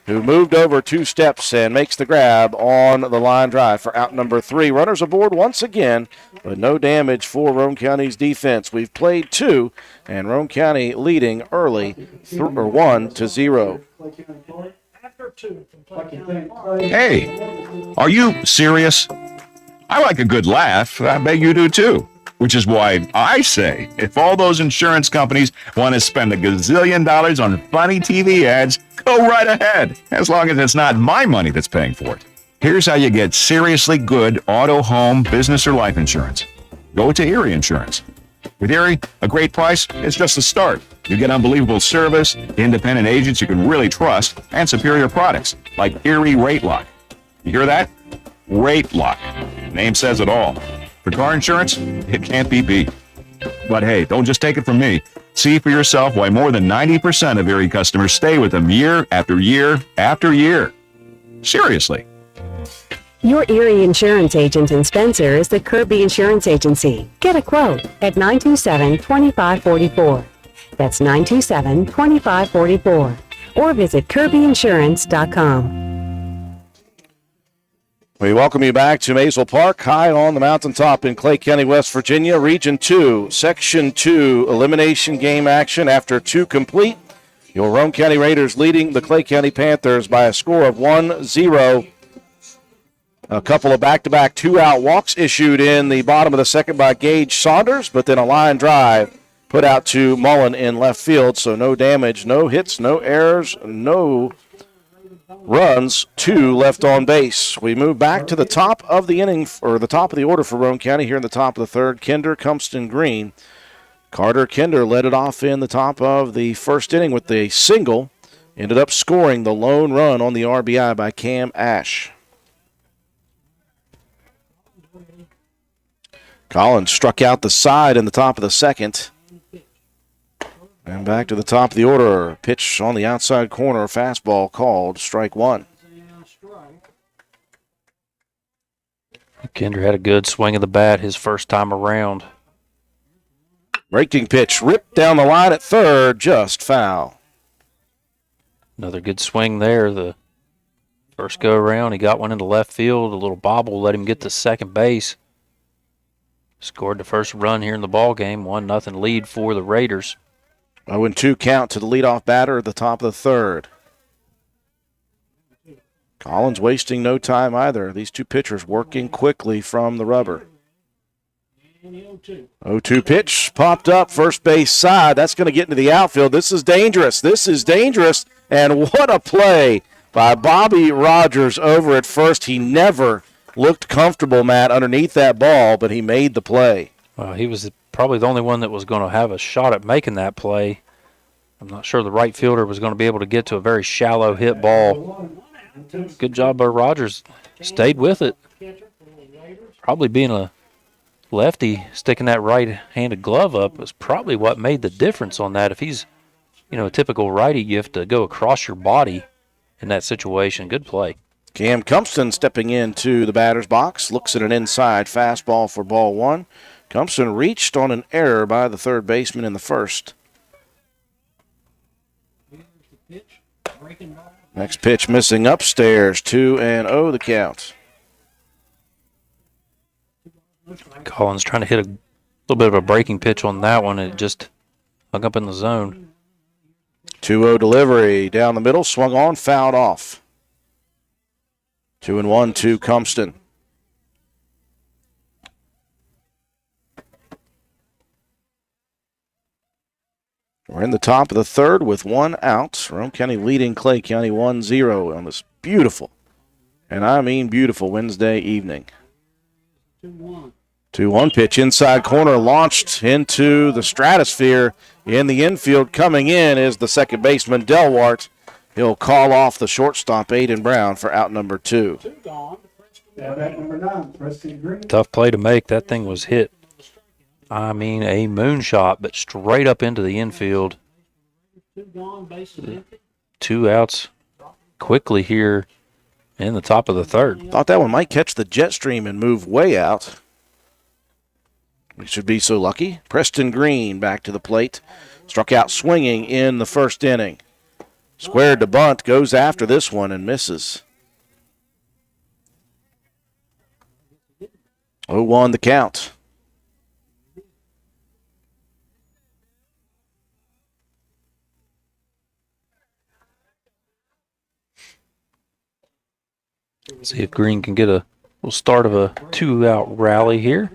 who moved over 2 steps and makes the grab on the line drive for out number 3. Runners aboard once again, but no damage for Roane County's defense. We've played 2, and Roane County leading early 1-0. Hey, are you serious? I like a good laugh. I bet you do too. Which is why I say, if all those insurance companies want to spend $1 gazillion on funny TV ads, go right ahead, as long as it's not my money that's paying for it. Here's how you get seriously good auto, home, business, or life insurance. Go to Erie Insurance. With Erie, a great price is just the start. You get unbelievable service, independent agents you can really trust, and superior products like Erie Rate Lock. You hear that? Rate Lock. Name says it all. For car insurance, it can't be beat. But hey, don't just take it from me. See for yourself why more than 90% of Erie customers stay with them year after year after year. Seriously. Your Erie insurance agent in Spencer is the Kirby Insurance Agency. Get a quote at 927-2544. That's 927-2544. Or visit kirbyinsurance.com. We welcome you back to Maysel Park, high on the mountaintop in Clay County, West Virginia. Region 2, Section 2 elimination game action after 2 complete. Your Roane County Raiders leading the Clay County Panthers by a score of 1-0. A couple of back-to-back 2-out walks issued in the bottom of the second by Gage Saunders, but then a line drive put out to Mullen in left field, so no damage, no hits, no errors, no runs, 2 left on base. We move back to the top of the inning, or the top of the order for Roane County here in the top of the third. Kinder, Cumston, Green. Carter Kinder led it off in the top of the first inning with a single. Ended up scoring the lone run on the RBI by Cam Ash. Collins struck out the side in the top of the second. And back to the top of the order. Pitch on the outside corner. Fastball called. Strike 1. Kinder had a good swing of the bat his first time around. Breaking pitch ripped down the line at third. Just foul. Another good swing there. The first go around, he got one into left field. A little bobble let him get to second base. Scored the first run here in the ball game. 1-0 lead for the Raiders. 0-2 count to the leadoff batter at the top of the third. Collins wasting no time either. These 2 pitchers working quickly from the rubber. 0-2 pitch popped up first base side. That's going to get into the outfield. This is dangerous. And what a play by Bobby Rogers over at first. He never looked comfortable, Matt, underneath that ball, but he made the play. Well, he was probably the only one that was going to have a shot at making that play. I'm not sure the right fielder was going to be able to get to a very shallow hit ball. Good job by Rogers. Stayed with it. Probably being a lefty, sticking that right-handed glove up was probably what made the difference on that. If he's, a typical righty, you have to go across your body in that situation. Good play. Cam Cumpston stepping into the batter's box, looks at an inside fastball for ball one. Cumpston reached on an error by the third baseman in the first. Next pitch missing upstairs, 2-0 the count. Collins trying to hit a little bit of a breaking pitch on that one, and it just hung up in the zone. 2-0 delivery down the middle, swung on, fouled off. 2-1 to Cumpston. We're in the top of the third with one out. Roane County leading Clay County 1-0 on this beautiful, and I mean beautiful, Wednesday evening. 2-1 pitch inside corner, launched into the stratosphere in the infield. Coming in is the second baseman, Delwart. He'll call off the shortstop, Aiden Brown, for out number 2. Tough play to make. That thing was hit. I mean, a moonshot, but straight up into the infield. 2 outs quickly here in the top of the third. Thought that one might catch the jet stream and move way out. We should be so lucky. Preston Green back to the plate. Struck out swinging in the first inning. Squared to bunt, goes after this one and misses. 0-1 the count. See if Green can get a little start of a 2-out rally here.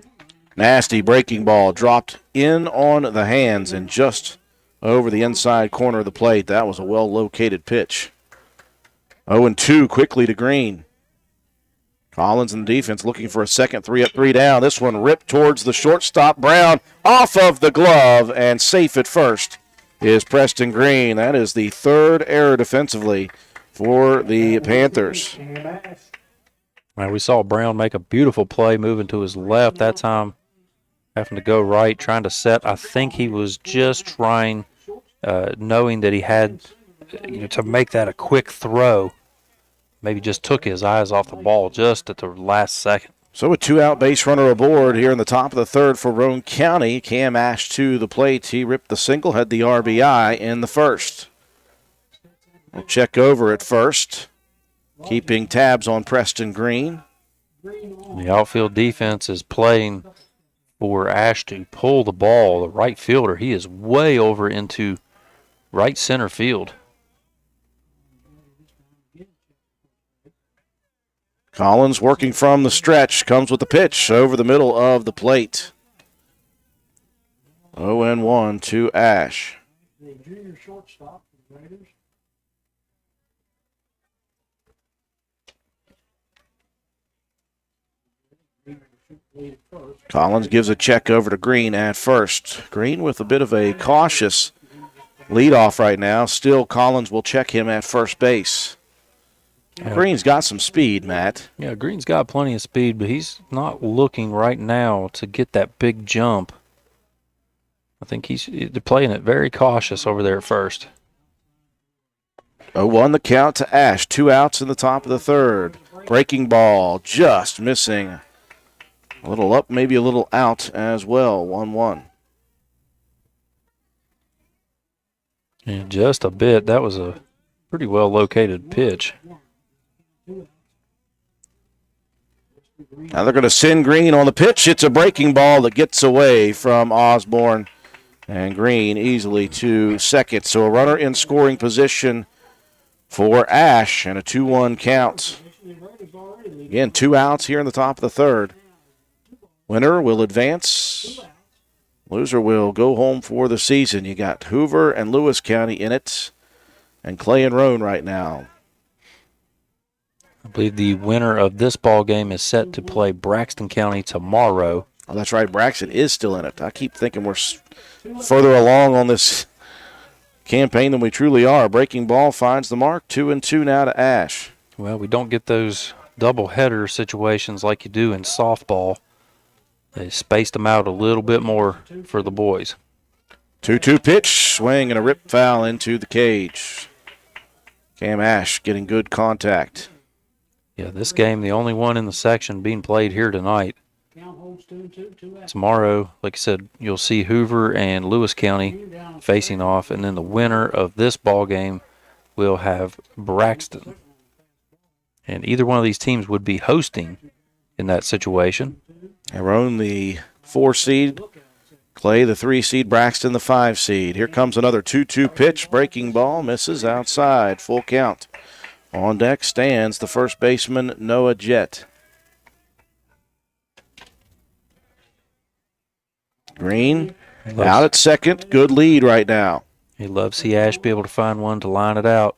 Nasty breaking ball dropped in on the hands and just over the inside corner of the plate. That was a well-located pitch. 0-2 quickly to Green. Collins and the defense looking for a second, 3 up, 3 down. This one ripped towards the shortstop. Brown off of the glove and safe at first is Preston Green. That is the third error defensively for the Panthers. Now we saw Brown make a beautiful play moving to his left. That time having to go right, trying to set. I think he was just trying, knowing that he had to make that a quick throw. Maybe just took his eyes off the ball just at the last second. So a 2-out base runner aboard here in the top of the third for Roane County. Cam Ash to the plate. He ripped the single, had the RBI in the first. We'll check over at first, keeping tabs on Preston Green. The outfield defense is playing for Ash to pull the ball. The right fielder, he is way over into right center field. Collins working from the stretch, comes with the pitch over the middle of the plate. 0-1 to Ash. Collins gives a check over to Green at first. Green with a bit of a cautious leadoff right now. Still, Collins will check him at first base. Yeah. Green's got some speed, Matt. Yeah, Green's got plenty of speed, but he's not looking right now to get that big jump. I think they're playing it very cautious over there at first. 0-1 the count to Ash. 2 outs in the top of the third. Breaking ball just missing. A little up, maybe a little out as well. 1-1. Yeah, just a bit. That was a pretty well located pitch. Now they're going to send Green on the pitch. It's a breaking ball that gets away from Osborne. And Green easily to second. So a runner in scoring position for Ash and a 2-1 count. Again, 2 outs here in the top of the third. Winner will advance. Loser will go home for the season. You got Hoover and Lewis County in it, and Clay and Roane right now. I believe the winner of this ball game is set to play Braxton County tomorrow. Oh, that's right. Braxton is still in it. I keep thinking we're further along on this campaign than we truly are. Breaking ball finds the mark. 2-2 now to Ash. Well, we don't get those double header situations like you do in softball. They spaced them out a little bit more for the boys. 2-2 pitch, swing and a rip foul into the cage. Cam Ash getting good contact. Yeah, this game, the only one in the section being played here tonight. Tomorrow, like I said, you'll see Hoover and Lewis County facing off, and then the winner of this ball game will have Braxton. And either one of these teams would be hosting in that situation. Roane, the 4 seed. Clay, the 3 seed. Braxton, the 5 seed. Here comes another 2-2 pitch. Breaking ball misses outside. Full count. On deck stands the first baseman, Noah Jett. Green out at second. Good lead right now. He'd love to see Ash be able to find one to line it out.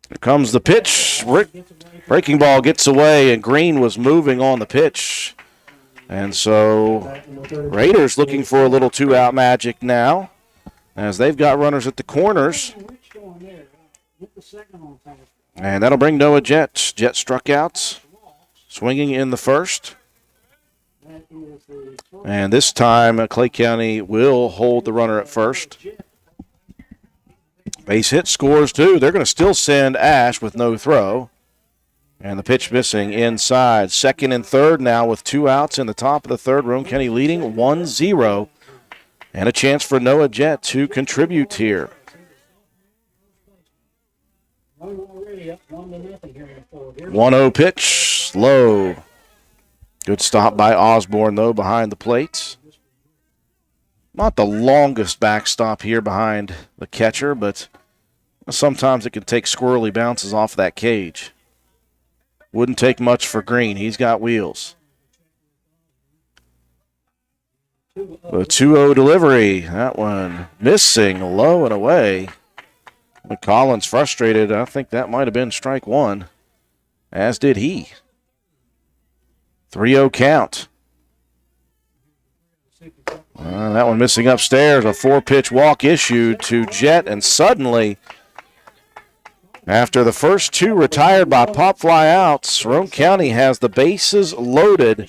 Here comes the pitch. Breaking ball gets away, and Green was moving on the pitch. And so Raiders looking for a little 2-out magic now, as they've got runners at the corners. And that'll bring Noah Jett. Jett struck out, swinging in the first. And this time, Clay County will hold the runner at first. Base hit scores, too. They're going to still send Ash with no throw. And the pitch missing inside. Second and third now with 2 outs in the top of the third. Roane County leading 1-0. And a chance for Noah Jett to contribute here. 1-0 pitch, low. Good stop by Osborne, though, behind the plate. Not the longest backstop here behind the catcher, but sometimes it can take squirrely bounces off that cage. Wouldn't take much for Green. He's got wheels. The 2-0 delivery. That one missing, low and away. Collins frustrated. I think that might have been strike one, as did he. 3-0 count. That one missing upstairs. A 4-pitch walk issued to Jett, and suddenly, after the first 2 retired by pop fly outs, Roane County has the bases loaded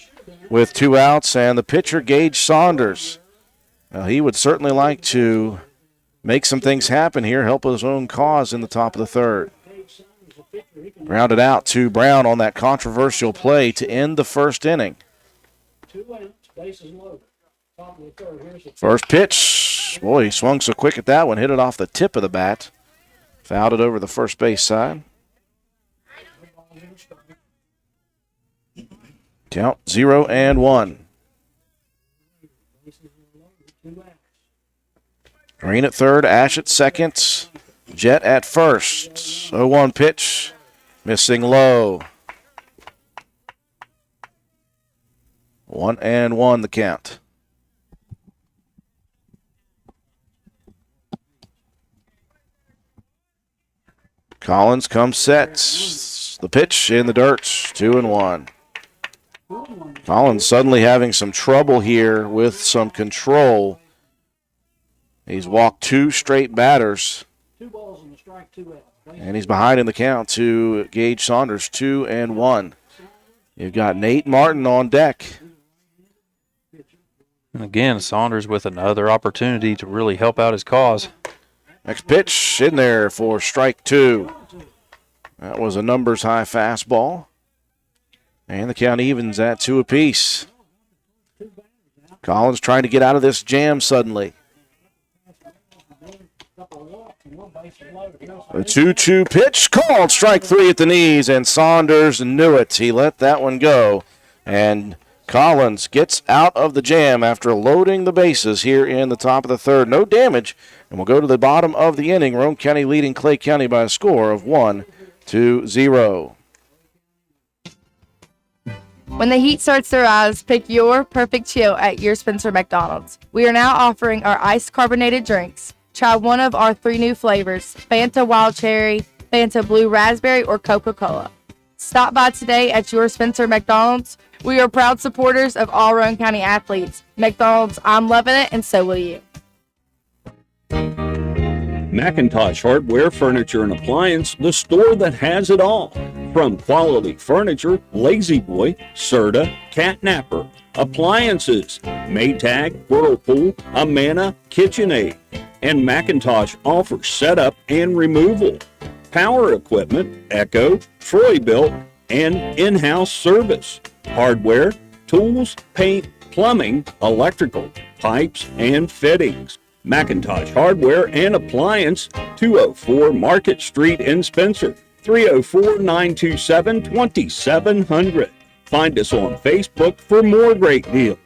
with 2 outs, and the pitcher, Gage Saunders. He would certainly like to make some things happen here, help his own cause in the top of the third. Grounded out to Brown on that controversial play to end the first inning. First pitch. Boy, he swung so quick at that one, hit it off the tip of the bat. Fouled it over the first base side. Count 0-1. Green at third, Ash at second, Jett at first. 0-1 pitch, missing low. 1-1 the count. Collins comes set. The pitch in the dirt, 2-1. Collins suddenly having some trouble here with some control. He's walked 2 straight batters. 2 balls and a strike, 2 outs. And he's behind in the count to Gage Saunders, 2-1. You've got Nate Martin on deck. And again, Saunders with another opportunity to really help out his cause. Next pitch in there for strike 2. That was a numbers high fastball. And the count evens at 2 apiece. Collins trying to get out of this jam suddenly. A 2-2 pitch called, strike 3 at the knees, and Saunders knew it. He let that one go. And Collins gets out of the jam after loading the bases here in the top of the third. No damage, and we'll go to the bottom of the inning. Roane County leading Clay County by a score of 1-0. When the heat starts to rise, pick your perfect chill at your Spencer McDonald's. We are now offering our iced carbonated drinks. Try one of our 3 new flavors, Fanta Wild Cherry, Fanta Blue Raspberry, or Coca-Cola. Stop by today at your Spencer McDonald's. We are proud supporters of all Roane County athletes. McDonald's, I'm loving it, and so will you. Macintosh Hardware, Furniture, and Appliance, the store that has it all. From quality furniture, Lazy Boy, Serta, Catnapper, appliances, Maytag, Whirlpool, Amana, KitchenAid, and Macintosh offers setup and removal, power equipment, Echo, Troy-Built, and in-house service, hardware, tools, paint, plumbing, electrical, pipes, and fittings. Macintosh Hardware and Appliance, 204 Market Street in Spencer, 304-927-2700. Find us on Facebook for more great deals.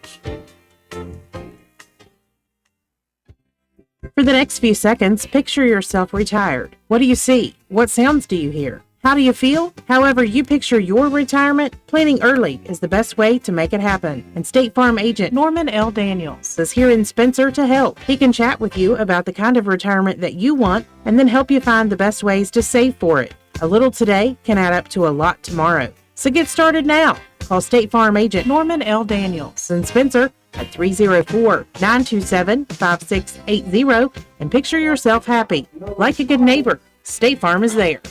For the next few seconds, picture yourself retired. What do you see? What sounds do you hear? How do you feel? However you picture your retirement, planning early is the best way to make it happen. And State Farm agent Norman L. Daniels is here in Spencer to help. He can chat with you about the kind of retirement that you want and then help you find the best ways to save for it. A little today can add up to a lot tomorrow. So get started now. Call State Farm agent Norman L. Daniels in Spencer at 304-927-5680 and picture yourself happy. Like a good neighbor, State Farm is there.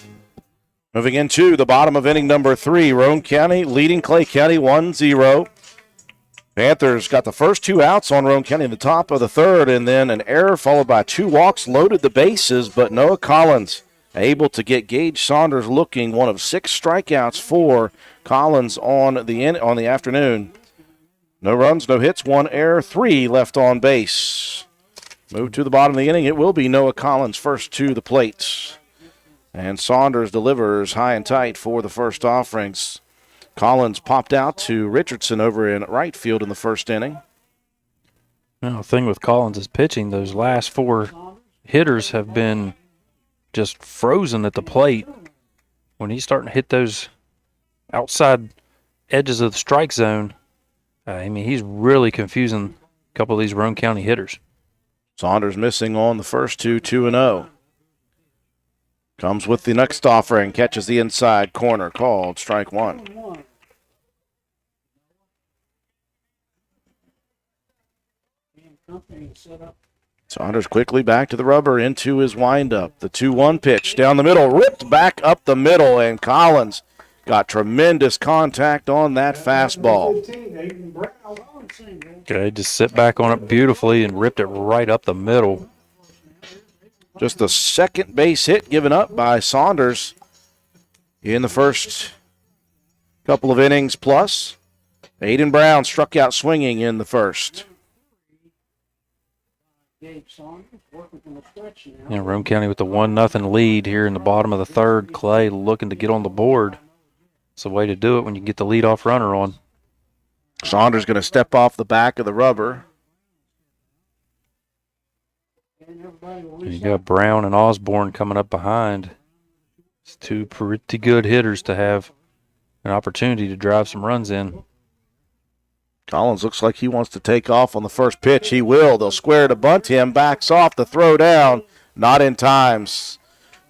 Moving into the bottom of inning number 3, Roane County leading Clay County 1-0. Panthers got the first 2 outs on Roane County in the top of the third, and then an error followed by 2 walks loaded the bases, but Noah Collins able to get Gage Saunders looking, one of 6 strikeouts for Collins on the afternoon. No runs, no hits, 1 error, 3 left on base. Move to the bottom of the inning. It will be Noah Collins first to the plate. And Saunders delivers high and tight for the first offerings. Collins popped out to Richardson over in right field in the first inning. Now, the thing with Collins is pitching. Those last 4 hitters have been just frozen at the plate. When he's starting to hit those outside edges of the strike zone, he's really confusing a couple of these Roane County hitters. Saunders missing on the first 2-0. Comes with the next offering, catches the inside corner, called strike 1. Saunders quickly back to the rubber into his windup. The 2-1 pitch down the middle, ripped back up the middle, and Collins got tremendous contact on that fastball. Okay, just sit back on it beautifully and ripped it right up the middle. Just the second base hit given up by Saunders in the first couple of innings plus. Aiden Brown struck out swinging in the first. Yeah, Roane County with the 1-0 lead here in the bottom of the third. Clay looking to get on the board. It's a way to do it when you get the leadoff runner on. Saunders going to step off the back of the rubber. And you got Brown and Osborne coming up behind. It's 2 pretty good hitters to have an opportunity to drive some runs in. Collins looks like he wants to take off on the first pitch. He will. They'll square to bunt him. Backs off the throw down. Not in time.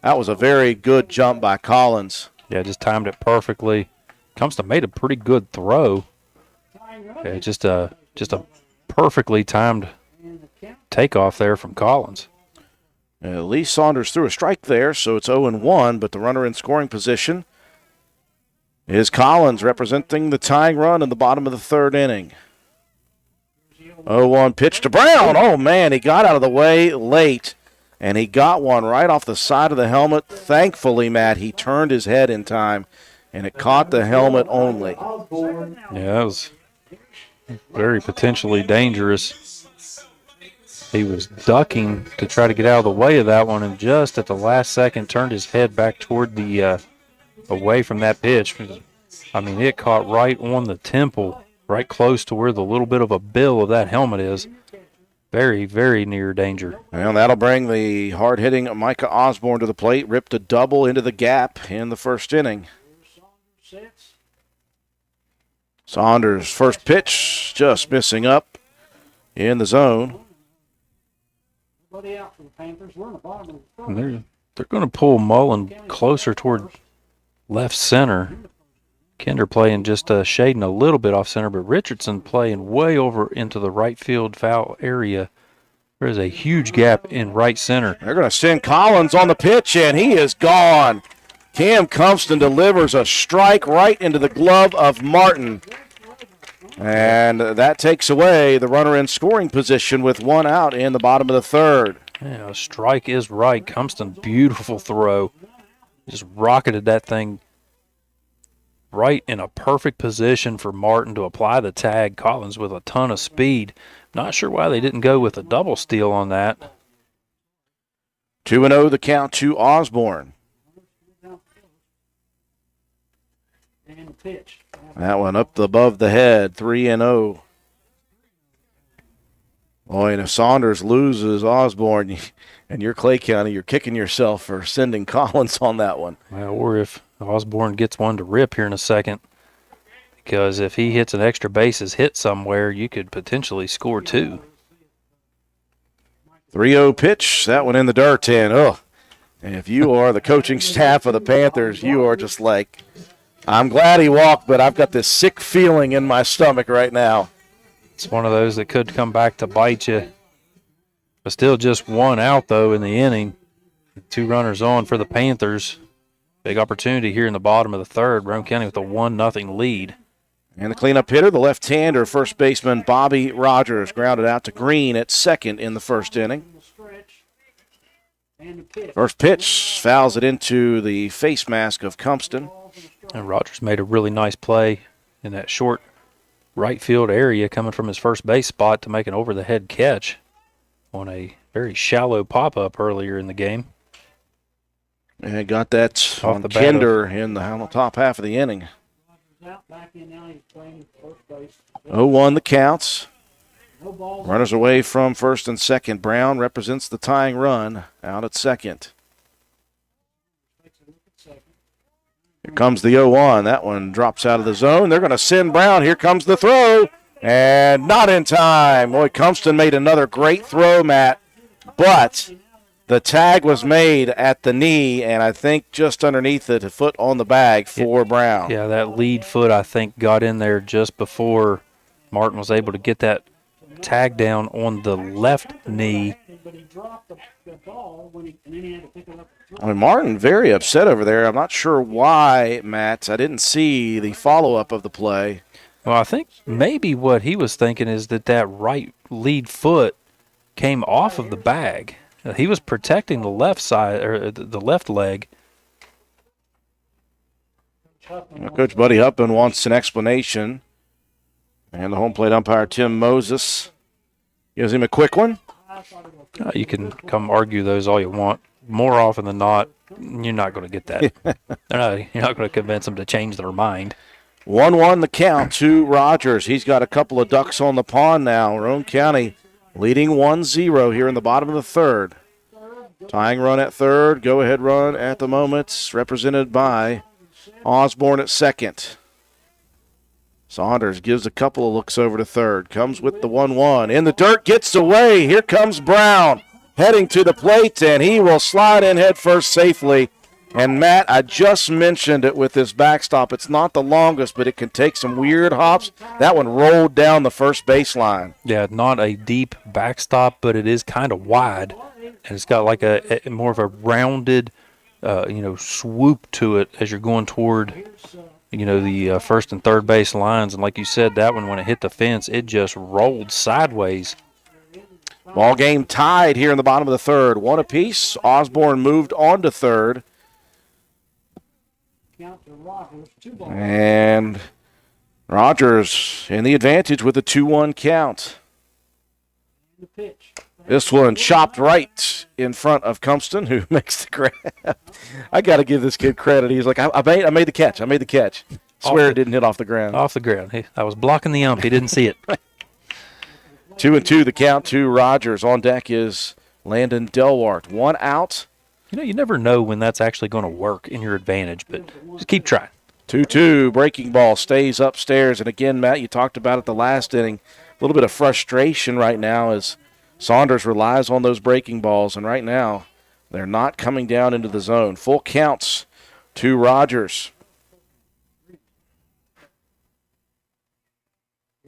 That was a very good jump by Collins. Yeah, just timed it perfectly. Comes to made a pretty good throw. Okay, just a perfectly timed takeoff there from Collins. Lee Saunders threw a strike there, so it's 0-1, but the runner in scoring position is Collins, representing the tying run in the bottom of the third inning. 0-1 pitch to Brown. Oh, man, he got out of the way late, and he got one right off the side of the helmet. Thankfully, Matt, he turned his head in time, and it caught the helmet only. Yeah, that was very potentially dangerous. He was ducking to try to get out of the way of that one, and just at the last second turned his head back toward the away from that pitch. It caught right on the temple, right close to where the little bit of a bill of that helmet is. Very, very near danger. And that'll bring the hard-hitting Micah Osborne to the plate. Ripped a double into the gap in the first inning. Saunders' first pitch just missing up in the zone. And They're going to pull Mullen closer toward left center. Kinder playing just shading a little bit off center, but Richardson playing way over into the right field foul area. There is a huge gap in right center. They're going to send Collins on the pitch, and he is gone. Cam Compston delivers a strike right into the glove of Martin. And that takes away the runner in scoring position with one out in the bottom of the third. Yeah, a strike is right. Compston, beautiful throw. Just rocketed that thing right in a perfect position for Martin to apply the tag. Collins with a ton of speed. Not sure why they didn't go with a double steal on that. 2-0 the count to Osborne. And pitch. That one up above the head, 3-0. Boy, and if Saunders loses Osborne and you're Clay County, you're kicking yourself for sending Collins on that one. Well, or if Osborne gets one to rip here in a second, because if he hits an extra bases hit somewhere, you could potentially score two. 3-0 pitch, that one in the dirt, and and if you are the coaching staff of the Panthers, you are just like, I'm glad he walked, but I've got this sick feeling in my stomach right now. It's one of those that could come back to bite you. But still just one out, though, in the inning. 2 runners on for the Panthers. Big opportunity here in the bottom of the third. Roane County with a 1-0 lead. And the cleanup hitter, the left-hander, first baseman Bobby Rogers, grounded out to Green at second in the first inning. First pitch fouls it into the face mask of Compston. And Rogers made a really nice play in that short right field area coming from his first base spot to make an over-the-head catch on a very shallow pop-up earlier in the game. And got that on the Kinder in the top half of the inning. 0-1 the counts. Runners away from first and second. Brown represents the tying run out at second. Here comes the 0-1. That one drops out of the zone. They're going to send Brown. Here comes the throw. And not in time. Boy, Compston made another great throw, Matt. But the tag was made at the knee, and I think just underneath it, a foot on the bag for Brown. Yeah, that lead foot, I think, got in there just before Martin was able to get that tag down on the left knee. I mean, Martin very upset over there. I'm not sure why, Matt. I didn't see the follow-up of the play. Well, I think maybe what he was thinking is that right lead foot came off of the bag. He was protecting the left side, or the left leg. Well, Coach Buddy Huppin wants an explanation. And the home plate umpire, Tim Moses, gives him a quick one. You can come argue those all you want. More often than not, you're not going to get that. You're not going to convince them to change their mind. 1-1 the count to Rogers. He's got a couple of ducks on the pond now. Roane County leading 1-0 here in the bottom of the third. Tying run at third, go-ahead run at the moment, represented by Osborne at second. Saunders gives a couple of looks over to third, comes with the 1-1. In the dirt, gets away. Here comes Brown heading to the plate, and he will slide in head first safely. And, Matt, I just mentioned it with this backstop. It's not the longest, but it can take some weird hops. That one rolled down the first baseline. Yeah, not a deep backstop, but it is kind of wide. And it's got like a more of a rounded, swoop to it as you're going toward, the first and third base lines. And like you said, that one, when it hit the fence, it just rolled sideways. Ball game tied here in the bottom of the third. 1 apiece. Osborne moved on to third. And Rogers in the advantage with a 2-1 count. This one chopped right in front of Compston, who makes the grab. I got to give this kid credit. He's like, I made the catch. I made the catch. Swear it didn't hit off the ground. Off the ground. I was blocking the ump. He didn't see it. 2-2 the count to Rogers. On deck is Landon Delwart. 1 out. You never know when that's actually going to work in your advantage, but just keep trying. 2-2, breaking ball stays upstairs. And again, Matt, you talked about it the last inning. A little bit of frustration right now as Saunders relies on those breaking balls. And right now, They're not coming down into the zone. Full counts to Rogers.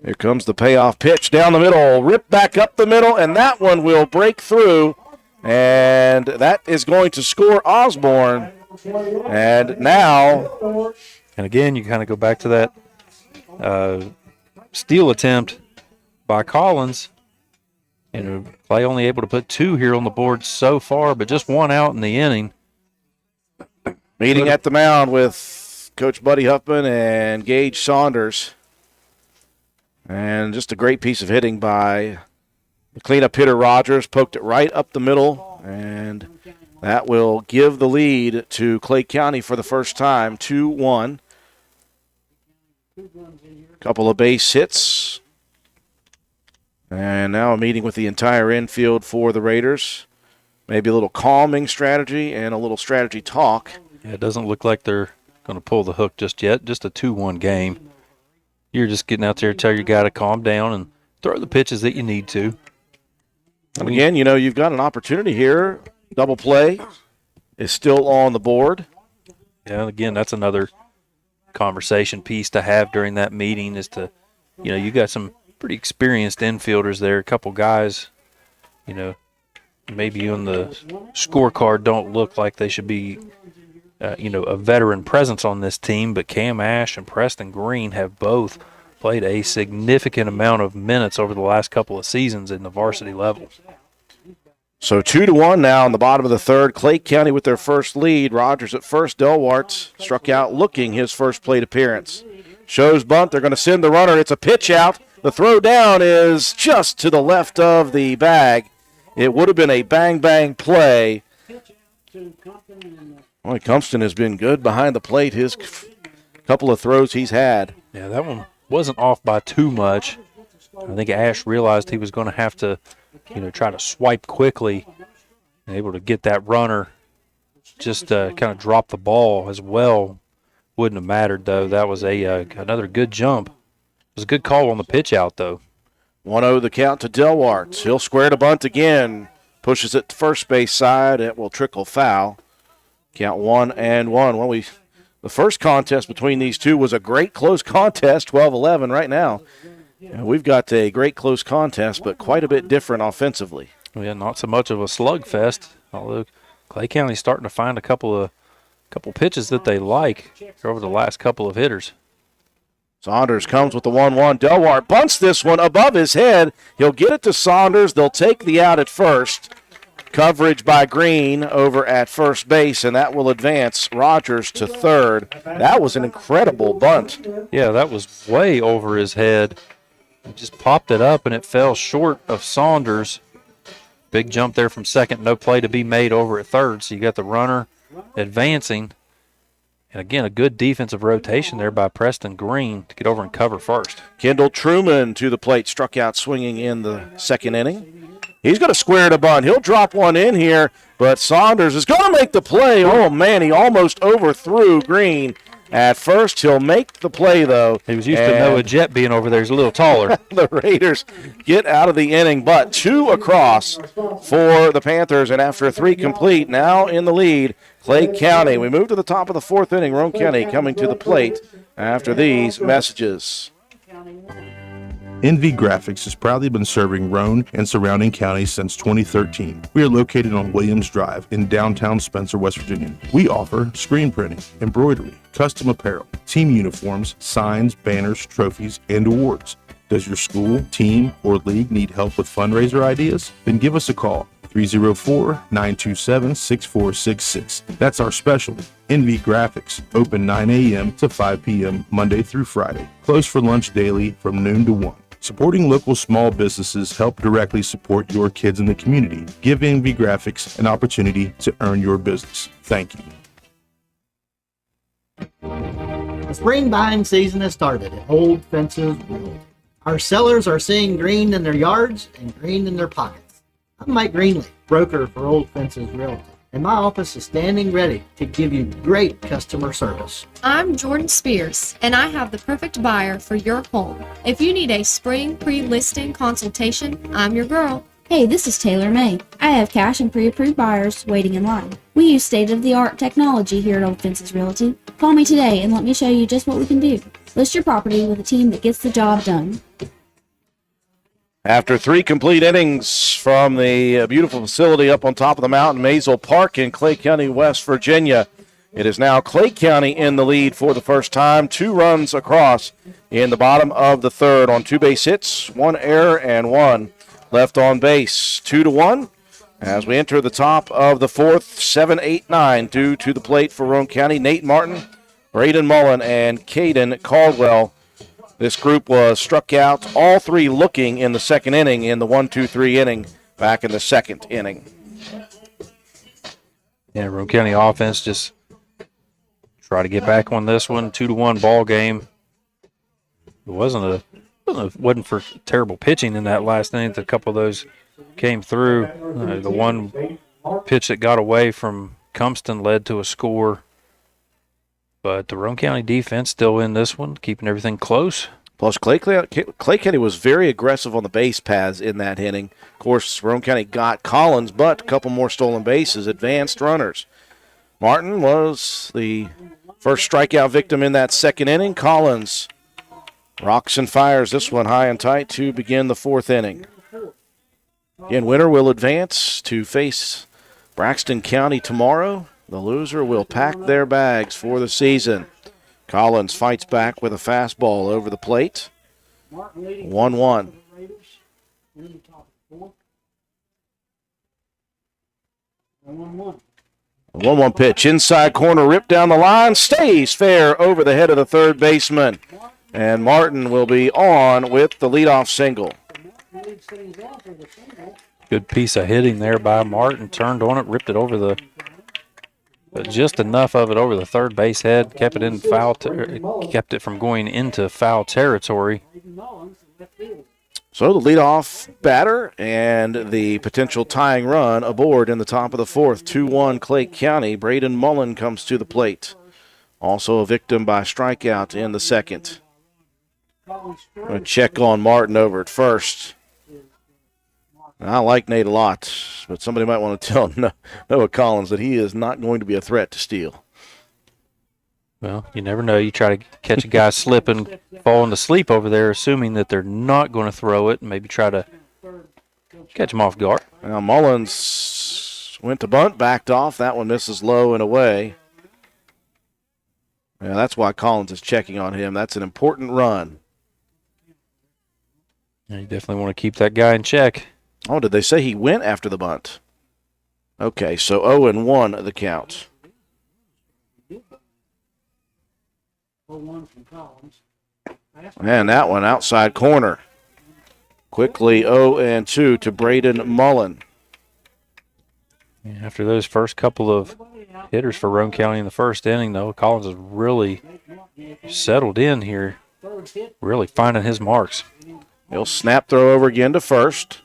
Here comes the payoff pitch down the middle. Rip back up the middle, and that one will break through. And that is going to score Osborne. And now. And again, you kind of go back to that steal attempt by Collins. And Clay only able to put 2 here on the board so far, but just 1 out in the inning. Meeting at the mound with Coach Buddy Huffman and Gage Saunders. And just a great piece of hitting by the cleanup hitter Rogers. Poked it right up the middle, and that will give the lead to Clay County for the first time, 2-1. Couple of base hits. And now a meeting with the entire infield for the Raiders. Maybe a little calming strategy and a little strategy talk. Yeah, it doesn't look like they're going to pull the hook just yet. Just a 2-1 game. You're just getting out there to tell your guy to calm down and throw the pitches that you need to. And again, you've got an opportunity here. Double play is still on the board. Yeah, again, that's another conversation piece to have during that meeting is to, you got some pretty experienced infielders there, a couple guys, maybe on the scorecard don't look like they should be, a veteran presence on this team, but Cam Ash and Preston Green have both played a significant amount of minutes over the last couple of seasons in the varsity level. So 2-1 now in the bottom of the third. Clay County with their first lead. Rogers at first. Delwart struck out looking his first plate appearance. Shows bunt. They're going to send the runner. It's a pitch out. The throw down is just to the left of the bag. It would have been a bang-bang play. Boy, Compton has been good behind the plate. His couple of throws he's had. Yeah, that one wasn't off by too much. I think Ash realized he was going to have to, try to swipe quickly and able to get that runner. Just kind of drop the ball as well. Wouldn't have mattered, though. That was another good jump. It was a good call on the pitch out, though. 1-0 the count to Delwart. He'll square to bunt again. Pushes it to first base side. It will trickle foul. Count 1-1. Well, the first contest between these two was a great close contest, 12-11 right now. We've got a great close contest, but quite a bit different offensively. Yeah, not so much of a slugfest, although Clay County's starting to find a couple pitches that they like over the last couple of hitters. Saunders comes with the 1-1. Delwart bunts this one above his head. He'll get it to Saunders. They'll take the out at first. Coverage by Green over at first base, and that will advance Rogers to third. That was an incredible bunt. Yeah, that was way over his head. He just popped it up, and it fell short of Saunders. Big jump there from second. No play to be made over at third, so you got the runner advancing. And again, a good defensive rotation there by Preston Green to get over and cover first. Kendall Truman to the plate, struck out swinging in the second inning. He's going to square to bunt. He'll drop one in here, but Saunders is going to make the play. Oh, man, he almost overthrew Green at first. He'll make the play, though. He was used to Noah Jett being over there. He's a little taller. The Raiders get out of the inning, but 2 across for the Panthers, and after 3 complete, now in the lead, Clay County. We move to the top of the 4th inning. Roane County coming to the plate after these messages. NV Graphics has proudly been serving Roane and surrounding counties since 2013. We are located on Williams Drive in downtown Spencer, West Virginia. We offer screen printing, embroidery, custom apparel, team uniforms, signs, banners, trophies, and awards. Does your school, team, or league need help with fundraiser ideas? Then give us a call. 304-927-6466. That's our specialty. NV Graphics, open 9 a.m. to 5 p.m. Monday through Friday. Closed for lunch daily from noon to 1. Supporting local small businesses help directly support your kids in the community. Give NV Graphics an opportunity to earn your business. Thank you. The spring buying season has started at Old Fences Realty. Our sellers are seeing green in their yards and green in their pockets. I'm Mike Greenlee, broker for Old Fences Realty, and my office is standing ready to give you great customer service. I'm Jordan Spears, and I have the perfect buyer for your home. If you need a spring pre-listing consultation, I'm your girl. Hey, this is Taylor May. I have cash and pre-approved buyers waiting in line. We use state-of-the-art technology here at Old Fences Realty. Call me today and let me show you just what we can do. List your property with a team that gets the job done. After 3 complete innings from the beautiful facility up on top of the mountain, Maysel Park in Clay County, West Virginia, it is now Clay County in the lead for the first time. 2 runs across in the bottom of the third on 2 base hits, 1 error, and 1 left on base. 2-1 as we enter the top of the fourth. 7-8-9 due to the plate for Roane County. Nate Martin, Braden Mullen, and Caden Caldwell. This group was struck out, all 3 looking in the second inning in the 1-2-3 inning back in the second inning. Yeah, Roane County offense just try to get back on this one. 2-1 ball game. It wasn't for terrible pitching in that last inning. A couple of those came through. The one pitch that got away from Cumston led to a score. But the Roane County defense still in this one, keeping everything close. Plus, Clay County was very aggressive on the base paths in that inning. Of course, Roane County got Collins, but a couple more stolen bases, advanced runners. Martin was the first strikeout victim in that second inning. Collins rocks and fires this one high and tight to begin the fourth inning. Again, winner will advance to face Braxton County tomorrow. The loser will pack their bags for the season. Collins fights back with a fastball over the plate. 1-1. 1-1 pitch. Inside corner, ripped down the line. Stays fair over the head of the third baseman. And Martin will be on with the leadoff single. Good piece of hitting there by Martin. Turned on it, ripped it over but just enough of it over the third base head. Kept it in kept it from going into foul territory. So the leadoff batter and the potential tying run aboard in the top of the fourth. 2-1 Clay County. Braden Mullen comes to the plate. Also a victim by strikeout in the second. I'm going to check on Martin over at first. I like Nate a lot, but somebody might want to tell Noah Collins that he is not going to be a threat to steal. Well, you never know. You try to catch a guy slipping, falling to sleep over there, assuming that they're not going to throw it, and maybe try to catch him off guard. Now Mullins went to bunt, backed off. That one misses low and away. Yeah, that's why Collins is checking on him. That's an important run. Yeah, you definitely want to keep that guy in check. Oh, did they say he went after the bunt? Okay, so 0-1 the count. And that one outside corner. Quickly 0-2 to Braden Mullen. After those first couple of hitters for Roane County in the first inning, though, Collins has really settled in here, really finding his marks. He'll snap throw over again to first.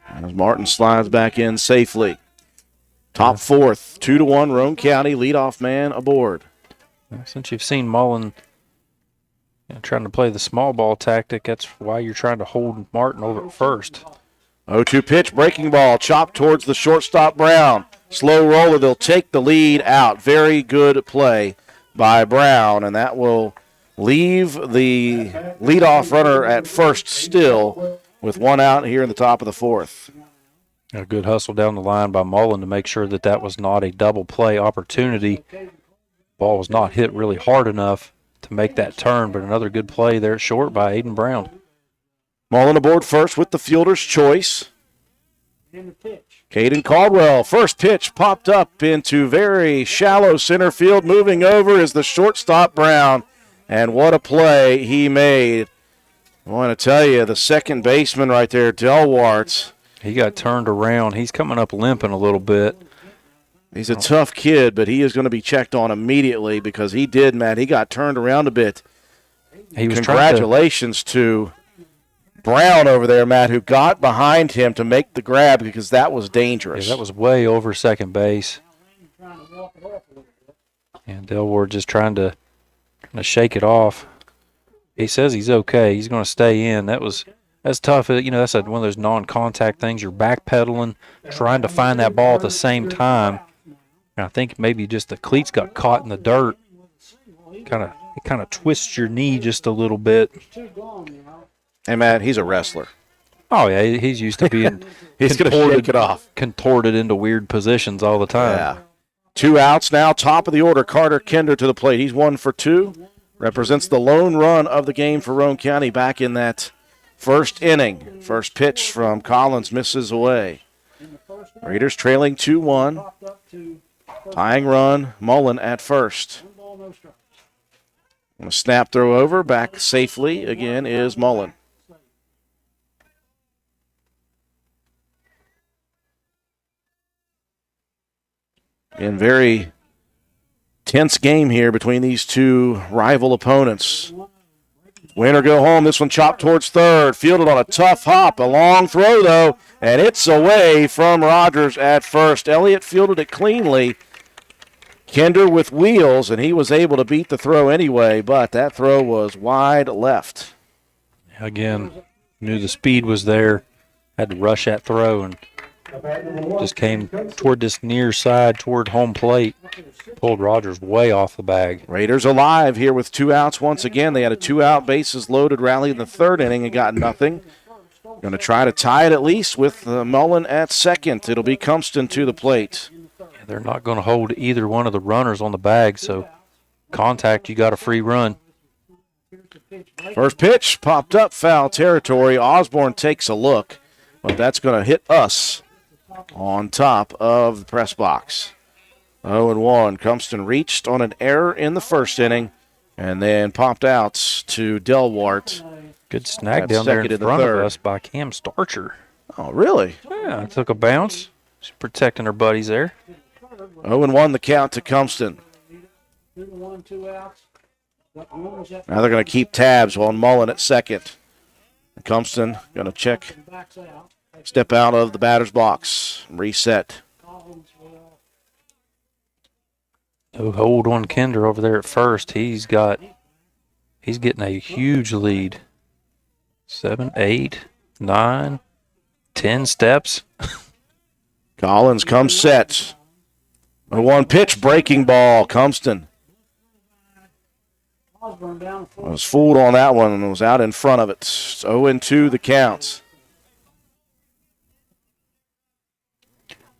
As Martin slides back in safely. Top fourth, 2-1 Roane County, leadoff man aboard. Since you've seen Mullen trying to play the small ball tactic, that's why you're trying to hold Martin over at first. 0-2 pitch, breaking ball, chopped towards the shortstop Brown. Slow roller, they'll take the lead out. Very good play by Brown, and that will leave the leadoff runner at first still with one out here in the top of the fourth. A good hustle down the line by Mullen to make sure that was not a double play opportunity. Ball was not hit really hard enough to make that turn, but another good play there at short by Aiden Brown. Mullen aboard first with the fielder's choice. Caden Caldwell, first pitch popped up into very shallow center field. Moving over is the shortstop Brown, and what a play he made. I want to tell you, the second baseman right there, Delwarts. He got turned around. He's coming up limping a little bit. He's a tough kid, but he is going to be checked on immediately because he did, Matt. He got turned around a bit. Congratulations to Brown over there, Matt, who got behind him to make the grab because that was dangerous. Yeah, that was way over second base. And Delward just trying to shake it off. He says he's okay. He's going to stay in. That was That's tough. That's one of those non-contact things. You're backpedaling, trying to find that ball at the same time. And I think maybe just the cleats got caught in the dirt. It kind of twists your knee just a little bit. Hey, Matt, he's a wrestler. Oh, yeah, he's used to being he's going to shake it off. Contorted into weird positions all the time. Yeah. 2 outs now, top of the order. Carter Kinder to the plate. He's 1 for 2. Represents the lone run of the game for Roane County back in that first inning. First pitch from Collins misses away. Raiders trailing 2-1. Tying run, Mullen at first. A snap throw over, back safely again is Mullen. And very tense game here between these two rival opponents. Win or go home. This one chopped towards third. Fielded on a tough hop. A long throw, though, and it's away from Rogers at first. Elliott fielded it cleanly. Kinder with wheels, and he was able to beat the throw anyway, but that throw was wide left. Again, knew the speed was there. Had to rush that throw and just came toward this near side, toward home plate. Pulled Rogers way off the bag. Raiders alive here with 2 outs once again. They had a 2-out bases loaded rally in the third inning and got nothing. Going to try to tie it at least with Mullen at second. It'll be Cumston to the plate. Yeah, they're not going to hold either one of the runners on the bag, so contact, you got a free run. First pitch popped up, foul territory. Osborne takes a look, but that's going to hit us on top of the press box. 0-1. Cumston reached on an error in the first inning and then popped out to Delwart. Good snag down there in front of us by Cam Starcher. Oh, really? Yeah, took a bounce. She's protecting her buddies there. 0-1 the count to Cumston. Now they're going to keep tabs on Mullen at second. Cumston going to check, step out of the batter's box, reset. No hold on Kinder over there at first. He's getting a huge lead. 7, 8, 9, 10 steps. Collins comes set. 0-1 pitch, breaking ball. Cumston was fooled on that one and was out in front of it. 0-2 the counts.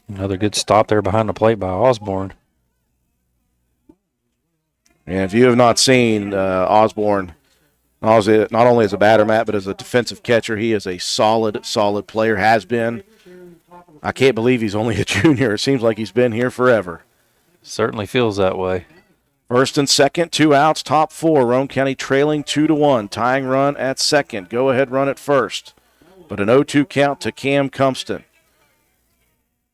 Another good stop there behind the plate by Osborne. And if you have not seen Osborne, not only as a batter, Matt, but as a defensive catcher, he is a solid player, has been. I can't believe he's only a junior. It seems like he's been here forever. Certainly feels that way. First and second, 2 outs, top 4. Roane County trailing 2-1. Tying run at second. Go-ahead run at first. But an 0-2 count to Cam Cumston.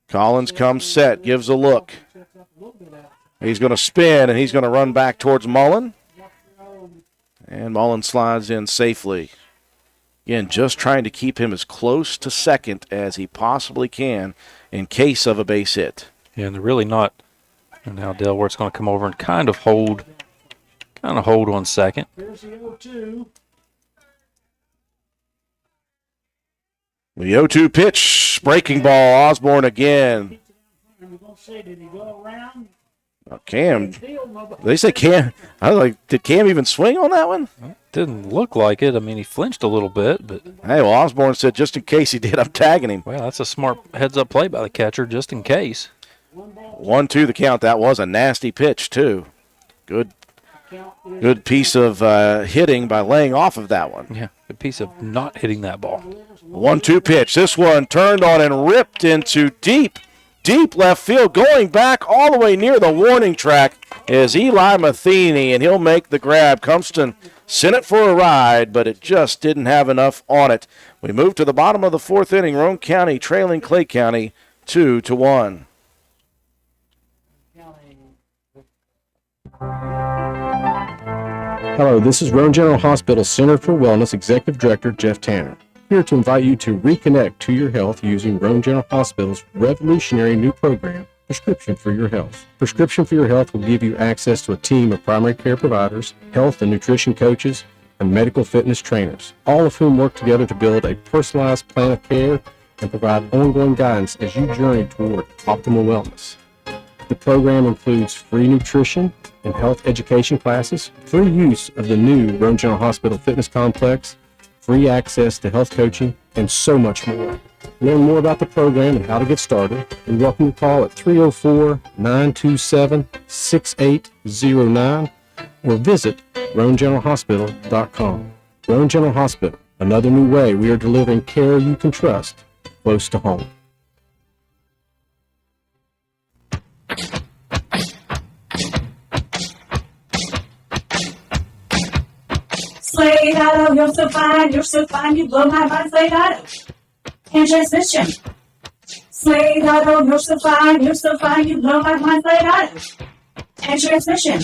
Collins comes set, gives a look. He's going to spin, and he's going to run back towards Mullen. And Mullen slides in safely. Again, just trying to keep him as close to second as he possibly can in case of a base hit. Yeah, and they're really not. And now Delwart's going to come over and kind of hold on second. Here's the 0-2 pitch, breaking ball. Osborne again. Cam, they say Cam. I was like, did Cam even swing on that one? Didn't look like it. I mean, he flinched a little bit, but hey, well, Osborne said just in case he did, I'm tagging him. Well, that's a smart heads-up play by the catcher, just in case. 1-2 the count. That was a nasty pitch too. Good piece of hitting by laying off of that one. Yeah, good piece of not hitting that ball. 1-2 pitch. This one turned on and ripped into deep left field. Going back all the way near the warning track is Eli Matheny, and he'll make the grab. Cumston sent it for a ride, but it just didn't have enough on it. We move to the bottom of the fourth inning. Roane County trailing Clay County 2-1. Hello, this is Roane General Hospital Center for Wellness Executive Director Jeff Tanner, here to invite you to reconnect to your health using Roane General Hospital's revolutionary new program, Prescription for Your Health. Prescription for Your Health will give you access to a team of primary care providers, health and nutrition coaches, and medical fitness trainers, all of whom work together to build a personalized plan of care and provide ongoing guidance as you journey toward optimal wellness. The program includes free nutrition and health education classes, free use of the new Roane General Hospital Fitness Complex, free access to health coaching, and so much more. Learn more about the program and how to get started. We welcome your call at 304-927-6809 or visit RoaneGeneralHospital.com. Roane General Hospital, another new way we are delivering care you can trust close to home. Slade Auto, you're so fine, you blow my mind, Slade Auto. And transmission. Slade Auto, you're so fine, you blow my mind, Slade Auto. And transmission.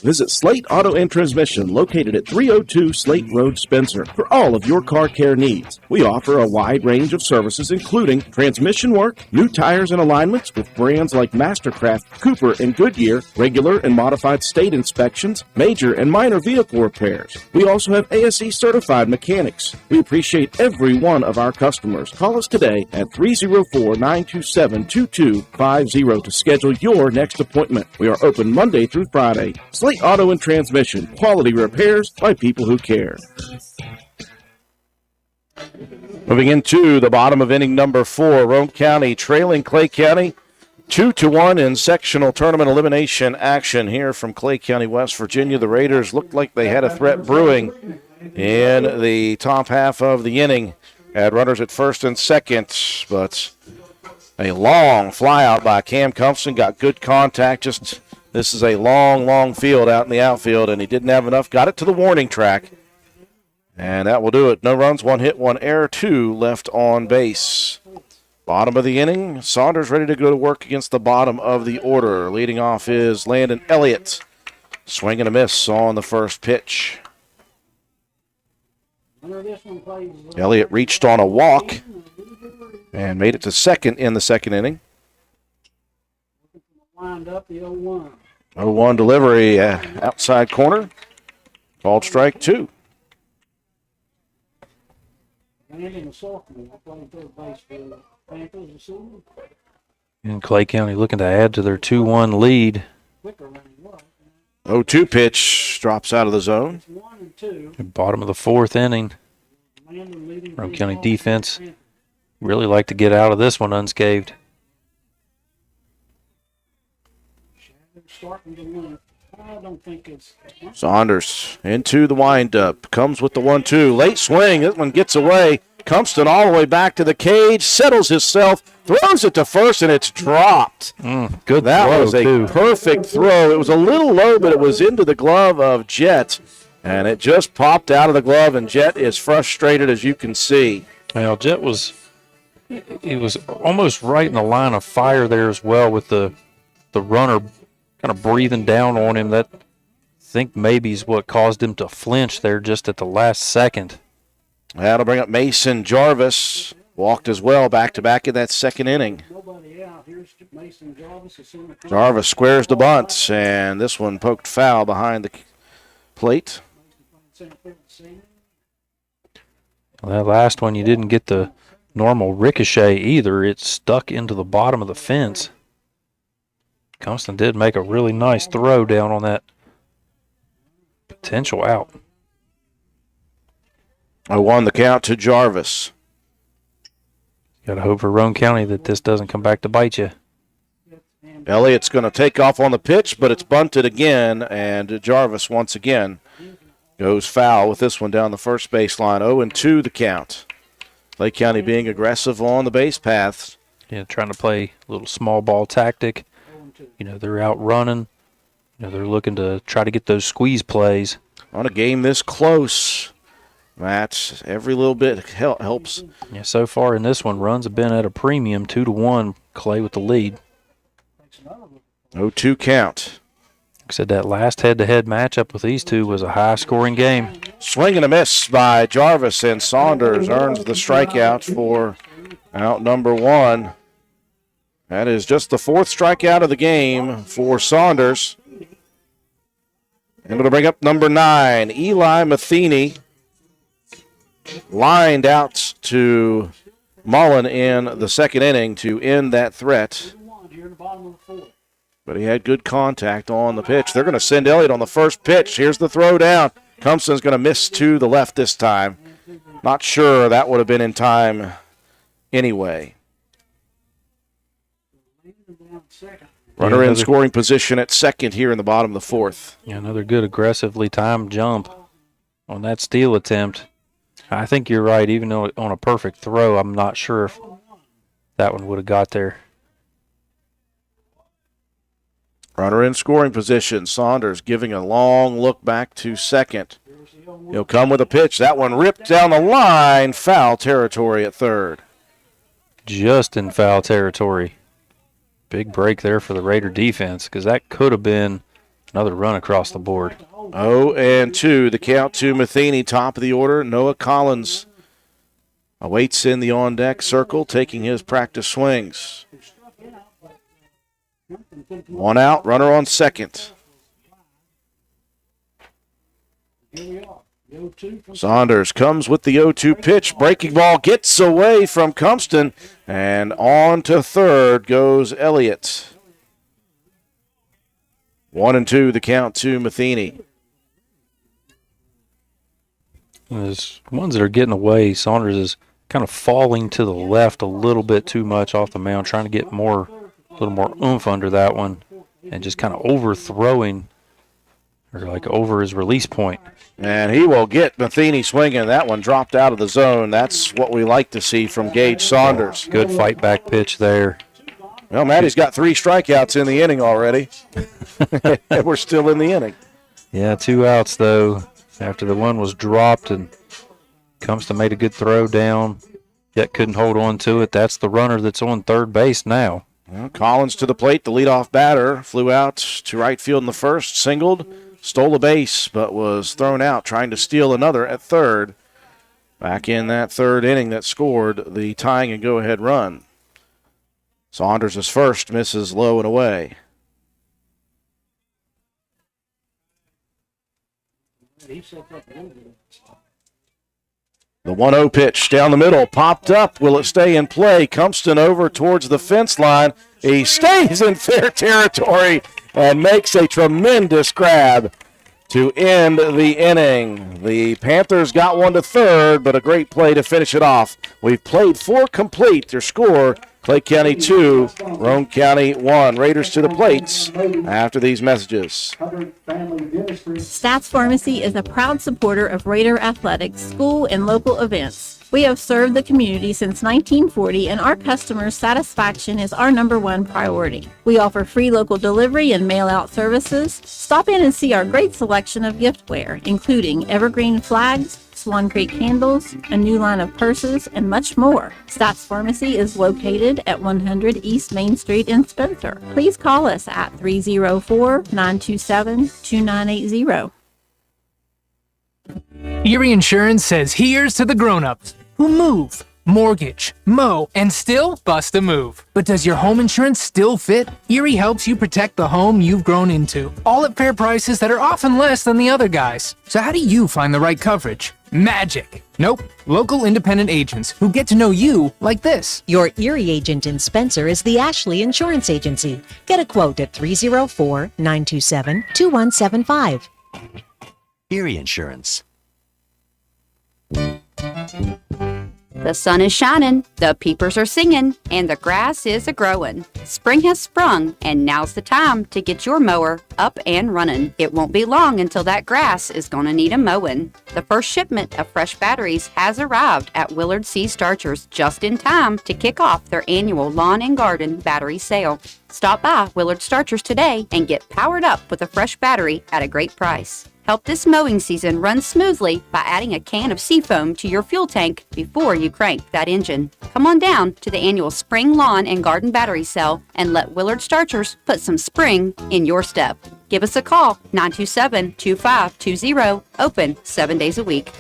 Visit Slate Auto and Transmission, located at 302 Slate Road, Spencer, for all of your car care needs. We offer a wide range of services, including transmission work, new tires and alignments with brands like Mastercraft, Cooper, and Goodyear, regular and modified state inspections, major and minor vehicle repairs. We also have ASE certified mechanics. We appreciate every one of our customers. Call us today at 304-927-2250 to schedule your next appointment. We are open Monday through Friday. Slate Auto and Transmission, quality repairs by people who care. Moving into the bottom of inning number 4, Roane County trailing Clay County 2-1 in sectional tournament elimination action here from Clay County, West Virginia. The Raiders looked like they had a threat brewing in the top half of the inning. Had runners at first and second, but a long fly out by Cam Cumpson got good contact. This is a long field out in the outfield, and he didn't have enough. Got it to the warning track, and that will do it. No runs, 1 hit, 1 error, 2 left on base. Bottom of the inning, Saunders ready to go to work against the bottom of the order. Leading off is Landon Elliott. Swing and a miss on the first pitch. Elliott reached on a walk and made it to second in the second inning. Lined up the 0-1. 0-1 delivery, outside corner. Called strike 2. Landon, a sophomore, playing third base for the Panthers this season. And Clay County looking to add to their 2-1 lead. 0-2 pitch drops out of the zone. Bottom of the 4th inning. Roane County defense really like to get out of this one unscathed. I don't think it's. Saunders into the windup. Comes with the 1-2. Late swing. This one gets away. Compston all the way back to the cage. Settles himself. Throws it to first, and it's dropped. Good That throw, was a too. perfect throw. It was a little low, but it was into the glove of Jet. And it just popped out of the glove, and Jet is frustrated, as you can see. Well, Jet was almost right in the line of fire there as well, with the runner kind of breathing down on him. That, I think, maybe is what caused him to flinch there just at the last second. That'll bring up Mason Jarvis. Walked as well back-to-back in that second inning. Nobody out. Here's Mason Jarvis. Jarvis squares the bunt, and this one poked foul behind the plate. That last one, you didn't get the normal ricochet either. It stuck into the bottom of the fence. Compston did make a really nice throw down on that potential out. 0-1 the count to Jarvis. Got to hope for Roane County that this doesn't come back to bite you. Elliott's going to take off on the pitch, but it's bunted again, and Jarvis once again goes foul with this one down the first baseline. 0-2 the count. Clay County being aggressive on the base paths. Yeah, trying to play a little small ball tactic. They're out running. They're looking to try to get those squeeze plays. On a game this close, Matt, every little bit helps. Yeah, so far in this one, runs have been at a premium, 2-1. Clay with the lead. 0-2 count. Like I said, that last head-to-head matchup with these two was a high-scoring game. Swing and a miss by Jarvis, and Saunders earns the strikeout for out number 1. That is just the 4th strikeout of the game for Saunders. And it'll bring up number 9, Eli Matheny. Lined out to Mullen in the second inning to end that threat. But he had good contact on the pitch. They're going to send Elliott on the first pitch. Here's the throw down. Cumpson's going to miss to the left this time. Not sure that would have been in time anyway. Runner in scoring position at second here in the bottom of the fourth. Yeah, another good aggressively timed jump on that steal attempt. I think you're right. Even though on a perfect throw, I'm not sure if that one would have got there. Runner in scoring position. Saunders giving a long look back to second. He'll come with a pitch. That one ripped down the line. Foul territory at third. Just in foul territory. Big break there for the Raider defense because that could have been another run across the board. 0-2, the count to Matheny, top of the order. Noah Collins awaits in the on-deck circle, taking his practice swings. One out, runner on second. Saunders comes with the 0-2 pitch. Breaking ball gets away from Cumpston, and on to third goes Elliott. 1-2, the count to Matheny. There's ones that are getting away. Saunders is kind of falling to the left a little bit too much off the mound, trying to get a little more oomph under that one, and just kind of overthrowing or like over his release point. And he will get Matheny swinging. That one dropped out of the zone. That's what we like to see from Gage Saunders. Good fight back pitch there. Well, Matty's got 3 strikeouts in the inning already. And we're still in the inning. Yeah, 2 outs, though, after the one was dropped, and Cumpston made a good throw down, yet couldn't hold on to it. That's the runner that's on third base now. Well, Collins to the plate, the leadoff batter, flew out to right field in the first, singled, stole a base, but was thrown out, trying to steal another at third. Back in that third inning that scored the tying and go-ahead run. Saunders is first, misses low and away. The 1-0 pitch down the middle, popped up. Will it stay in play? Cumpston over towards the fence line. He stays in fair territory and makes a tremendous grab to end the inning. The Panthers got one to third, but a great play to finish it off. We've played 4 complete. Their score, Clay County 2, Roane County 1. Raiders to the plates after these messages. Stats Pharmacy is a proud supporter of Raider athletics, school, and local events. We have served the community since 1940, and our customers' satisfaction is our #1 priority. We offer free local delivery and mail-out services. Stop in and see our great selection of giftware, including evergreen flags, Swan Creek candles, a new line of purses, and much more. Stats Pharmacy is located at 100 East Main Street in Spencer. Please call us at 304-927-2980. Erie Insurance says here's to the grown-ups who move, mortgage, mow, and still bust a move. But does your home insurance still fit? Erie helps you protect the home you've grown into, all at fair prices that are often less than the other guys. So how do you find the right coverage? Magic. Nope. Local independent agents who get to know you like this. Your Erie agent in Spencer is the Ashley Insurance Agency. Get a quote at 304-927-2175. Erie Insurance. The sun is shining, the peepers are singing, and the grass is a-growing. Spring has sprung, and now's the time to get your mower up and running. It won't be long until that grass is gonna need a mowing. The first shipment of fresh batteries has arrived at Willard C. Starchers just in time to kick off their annual lawn and garden battery sale. Stop by Willard Starchers today and get powered up with a fresh battery at a great price. Help this mowing season run smoothly by adding a can of Seafoam to your fuel tank before you crank that engine. Come on down to the annual Spring Lawn and Garden Battery Sale and let Willard Starchers put some spring in your step. Give us a call, 927-2520, open 7 days a week.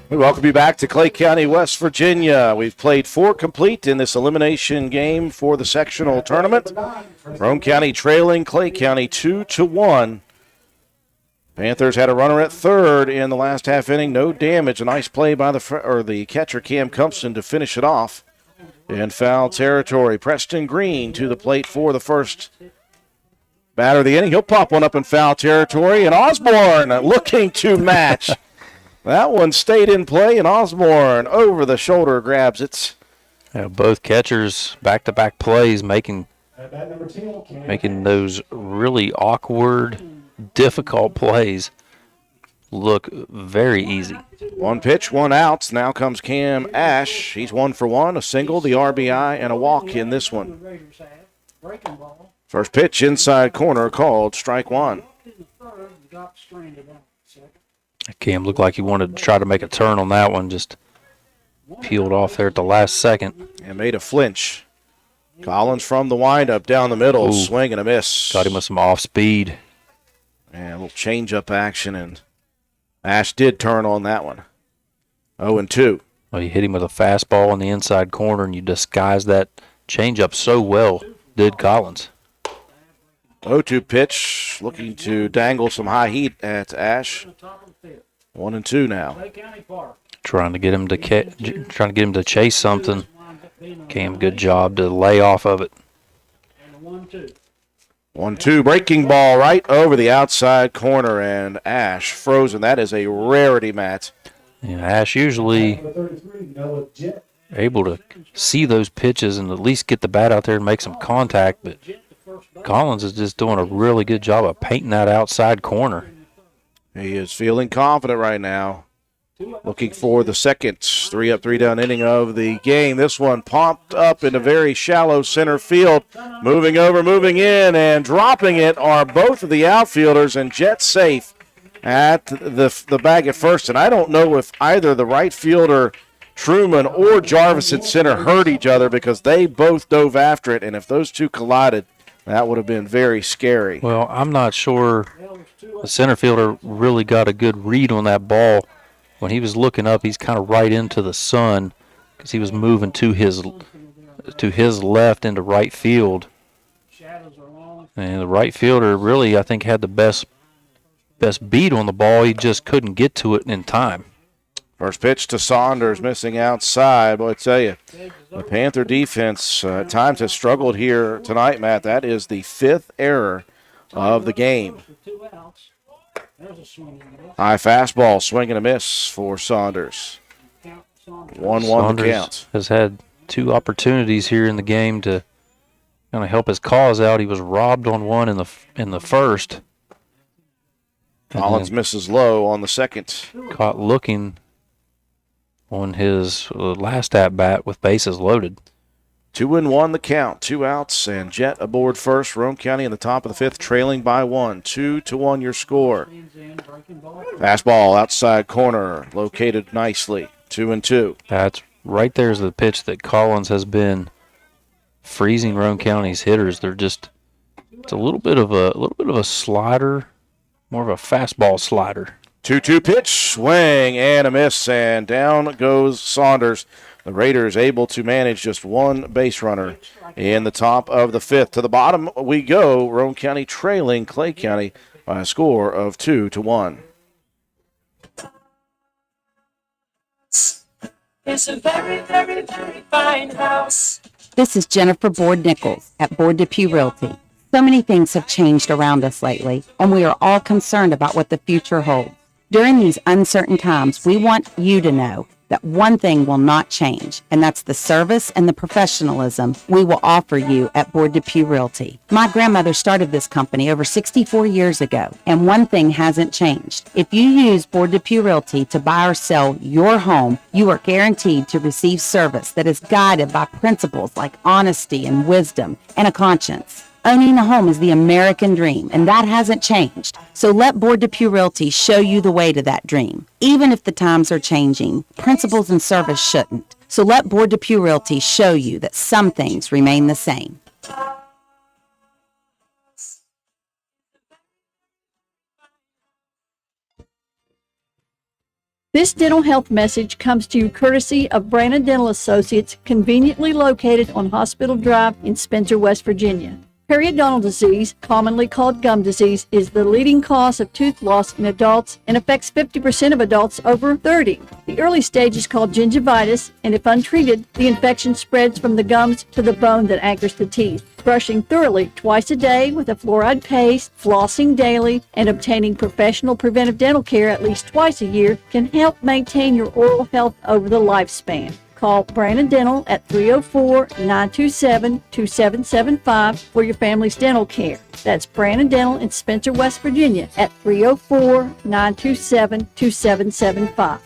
We welcome you back to Clay County, West Virginia. We've played 4 complete in this elimination game for the sectional tournament. Roane County trailing Clay County 2-1. Panthers had a runner at third in the last half inning. No damage. A nice play by the catcher, Cam Cumpson, to finish it off. In foul territory, Preston Green to the plate for the first batter of the inning. He'll pop one up in foul territory, and Osborne looking to match. That one stayed in play, and Osborne over the shoulder grabs it. Yeah, both catchers back-to-back plays making those really awkward, difficult plays look very easy. One pitch, one out. Now comes Cam Ash. He's 1 for 1, a single, the RBI, and a walk in this one. First pitch inside corner called strike one. Cam looked like he wanted to try to make a turn on that one, just peeled off there at the last second. And made a flinch. Collins from the windup down the middle, swing and a miss. Got him with some off speed. And a little change-up action, and Ash did turn on that one. 0-2. Well, you hit him with a fastball in the inside corner, and you disguised that change-up so well, did Collins. 0-2 pitch, looking to dangle some high heat at Ash. 1-2 now. Trying to get him to chase something. Cam, good job to lay off of it. 1-2, breaking ball right over the outside corner, and Ash frozen. That is a rarity, Matt. Yeah, Ash usually able to see those pitches and at least get the bat out there and make some contact, but Collins is just doing a really good job of painting that outside corner. He is feeling confident right now. Looking for the second 3-up, 3-down inning of the game. This one popped up into very shallow center field. Moving over, moving in, and dropping it are both of the outfielders, and Jet safe at the bag at first. And I don't know if either the right fielder, Truman, or Jarvis at center heard each other, because they both dove after it, and if those two collided, that would have been very scary. Well, I'm not sure the center fielder really got a good read on that ball. When he was looking up, he's kind of right into the sun because he was moving to his left into right field. And the right fielder really, I think, had the best beat on the ball. He just couldn't get to it in time. First pitch to Saunders, missing outside. Boy, I tell you, the Panther defense at times has struggled here tonight, Matt. That is the 5th error of the game. High fastball, swing and a miss for Saunders. 1-1 the count. Has had 2 opportunities here in the game to kind of help his cause out. He was robbed on one in the first. Collins misses low on the second. Caught looking on his last at-bat with bases loaded. 2-1 the count. 2 outs, and Jet aboard first. Roane County in the top of the 5th, trailing by 1. 2-1 your score. Fastball outside corner, located nicely. 2-2. That's right. There's the pitch that Collins has been freezing Roane County's hitters. They're just it's a little bit of a slider, more of a fastball slider. 2-2 pitch, swing and a miss, and down goes Saunders. The Raiders able to manage just one base runner in the top of the 5th. To the bottom we go. Roane County trailing Clay County by a score of 2-1. It's a very, very, very fine house. This is Jennifer Board-Nichols at Board Depew Realty. So many things have changed around us lately, and we are all concerned about what the future holds. During these uncertain times, we want you to know that one thing will not change, and that's the service and the professionalism we will offer you at Board Depew Realty. My grandmother started this company over 64 years ago, and one thing hasn't changed. If you use Board Depew Realty to buy or sell your home, you are guaranteed to receive service that is guided by principles like honesty and wisdom and a conscience. Owning a home is the American dream, and that hasn't changed. So let Board Depew Realty show you the way to that dream. Even if the times are changing, principles and service shouldn't. So let Board Depew Realty show you that some things remain the same. This dental health message comes to you courtesy of Brandon Dental Associates, conveniently located on Hospital Drive in Spencer, West Virginia. Periodontal disease, commonly called gum disease, is the leading cause of tooth loss in adults and affects 50% of adults over 30. The early stage is called gingivitis, and if untreated, the infection spreads from the gums to the bone that anchors the teeth. Brushing thoroughly twice a day with a fluoride paste, flossing daily, and obtaining professional preventive dental care at least twice a year can help maintain your oral health over the lifespan. Call Brandon Dental at 304-927-2775 for your family's dental care. That's Brandon Dental in Spencer, West Virginia at 304-927-2775.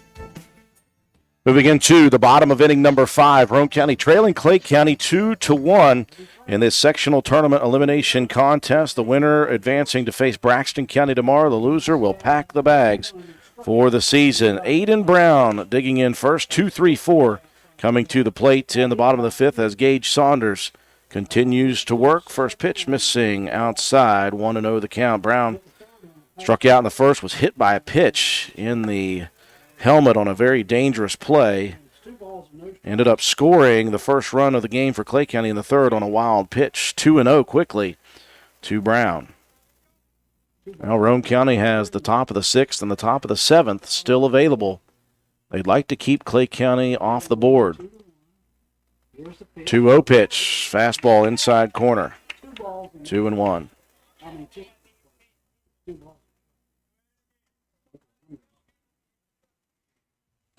Moving into the bottom of inning number 5, Roane County trailing Clay County 2-1 in this sectional tournament elimination contest. The winner advancing to face Braxton County tomorrow. The loser will pack the bags for the season. Aiden Brown digging in first, 2-3-4. Coming to the plate in the bottom of the 5th as Gage Saunders continues to work. First pitch missing outside, 1-0 the count. Brown struck out in the first, was hit by a pitch in the helmet on a very dangerous play. Ended up scoring the first run of the game for Clay County in the 3rd on a wild pitch. 2-0 quickly to Brown. Now Roane County has the top of the 6th and the top of the 7th still available. They'd like to keep Clay County off the board. 2-0 pitch. Fastball inside corner. 2-1.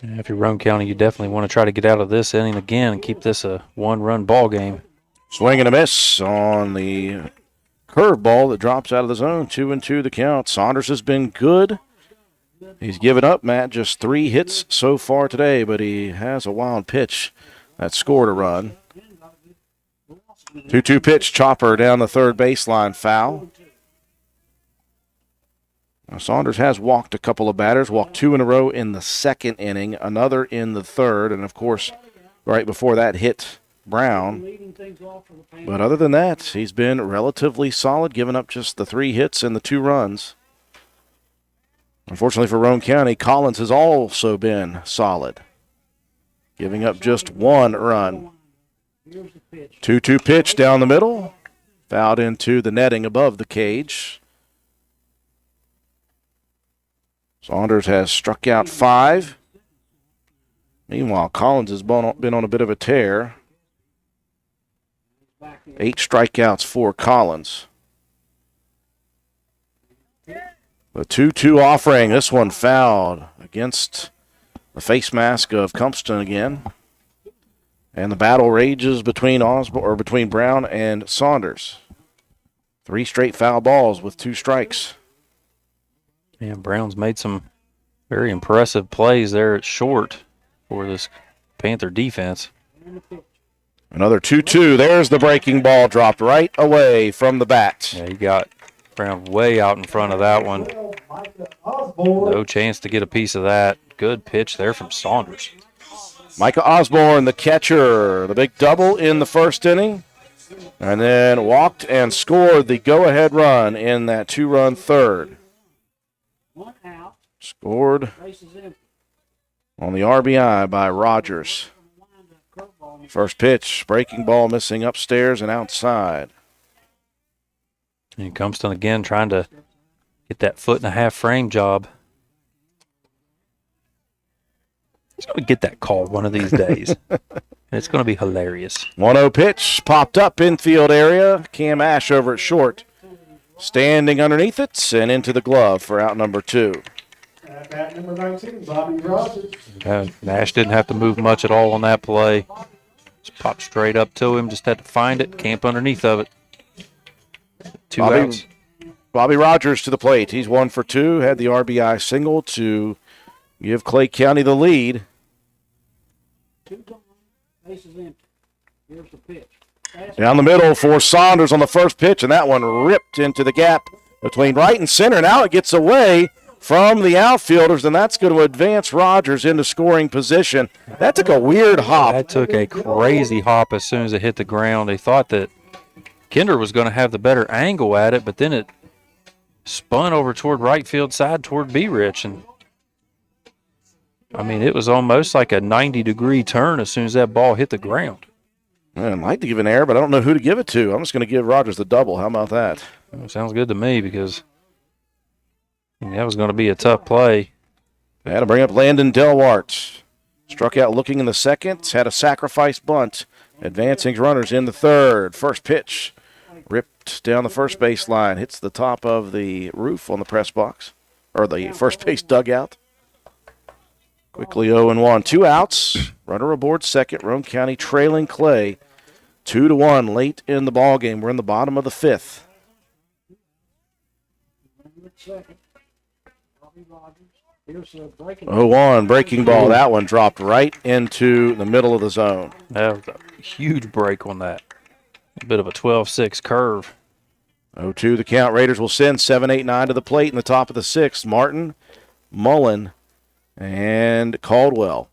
Yeah, if you're Roane County, you definitely want to try to get out of this inning again and keep this a one-run ball game. Swing and a miss on the curveball that drops out of the zone. 2-2 the count. Saunders has been good. He's given up, Matt, just 3 hits so far today, but he has a wild pitch that scored a run. 2-2 pitch, chopper down the third baseline, foul. Now, Saunders has walked a couple of batters, walked 2 in a row in the 2nd inning, another in the 3rd, and of course, right before that hit Brown. But other than that, he's been relatively solid, giving up just the 3 hits and the 2 runs. Unfortunately for Roane County, Collins has also been solid, giving up just 1 run. 2-2 pitch down the middle, fouled into the netting above the cage. Saunders has struck out 5. Meanwhile, Collins has been on a bit of a tear. 8 strikeouts for Collins. The 2-2 offering, this one fouled against the face mask of Compston again. And the battle rages between Brown and Saunders. 3 straight foul balls with 2 strikes. Yeah, Brown's made some very impressive plays there at short for this Panther defense. Another 2-2. There's the breaking ball dropped right away from the bat. Yeah, he got Brown way out in front of that one. No chance to get a piece of that. Good pitch there from Saunders. Micah Osborne, the catcher, the big double in the 1st inning, and then walked and scored the go-ahead run in that 2-run 3rd. Scored on the RBI by Rogers. First pitch, breaking ball missing upstairs and outside. And Compston again trying to get that 1.5-foot frame job. He's going to get that call one of these days. And it's going to be hilarious. 1-0 pitch popped up infield area. Cam Ash over at short. Standing underneath it and into the glove for out number 2. At number 19, Bobby Rogers. Nash didn't have to move much at all on that play. Just popped straight up to him. Just had to find it, camp underneath of it. 2 outs. Bobby Rogers to the plate. He's 1 for 2. Had the RBI single to give Clay County the lead. 2 gone. Base is empty. Here's the pitch. Down the middle for Saunders on the first pitch, and that one ripped into the gap between right and center. Now it gets away from the outfielders, and that's going to advance Rogers into scoring position. That took a weird hop. That took a crazy hop as soon as it hit the ground. They thought that Kinder was going to have the better angle at it, but then it spun over toward right field side toward B-Rich. And I mean, it was almost like a 90-degree turn as soon as that ball hit the ground. I'd like to give an error, but I don't know who to give it to. I'm just going to give Rogers the double. How about that? Sounds good to me because that was going to be a tough play. They had to bring up Landon Delwart. Struck out looking in the second, had a sacrifice bunt. Advancing runners in the third. First pitch ripped down the first baseline, hits the top of the roof on the press box, or the first base dugout. Quickly 0-1. 2 outs. Runner aboard second. Roane County trailing Clay 2-1 late in the ball game. We're in the bottom of the fifth. 0-1 breaking ball. That one dropped right into the middle of the zone. That was a huge break on that. A bit of a 12-6 curve. 0-2 the count. Raiders will send 7-8-9 to the plate in the top of the sixth. Martin, Mullen, and Caldwell.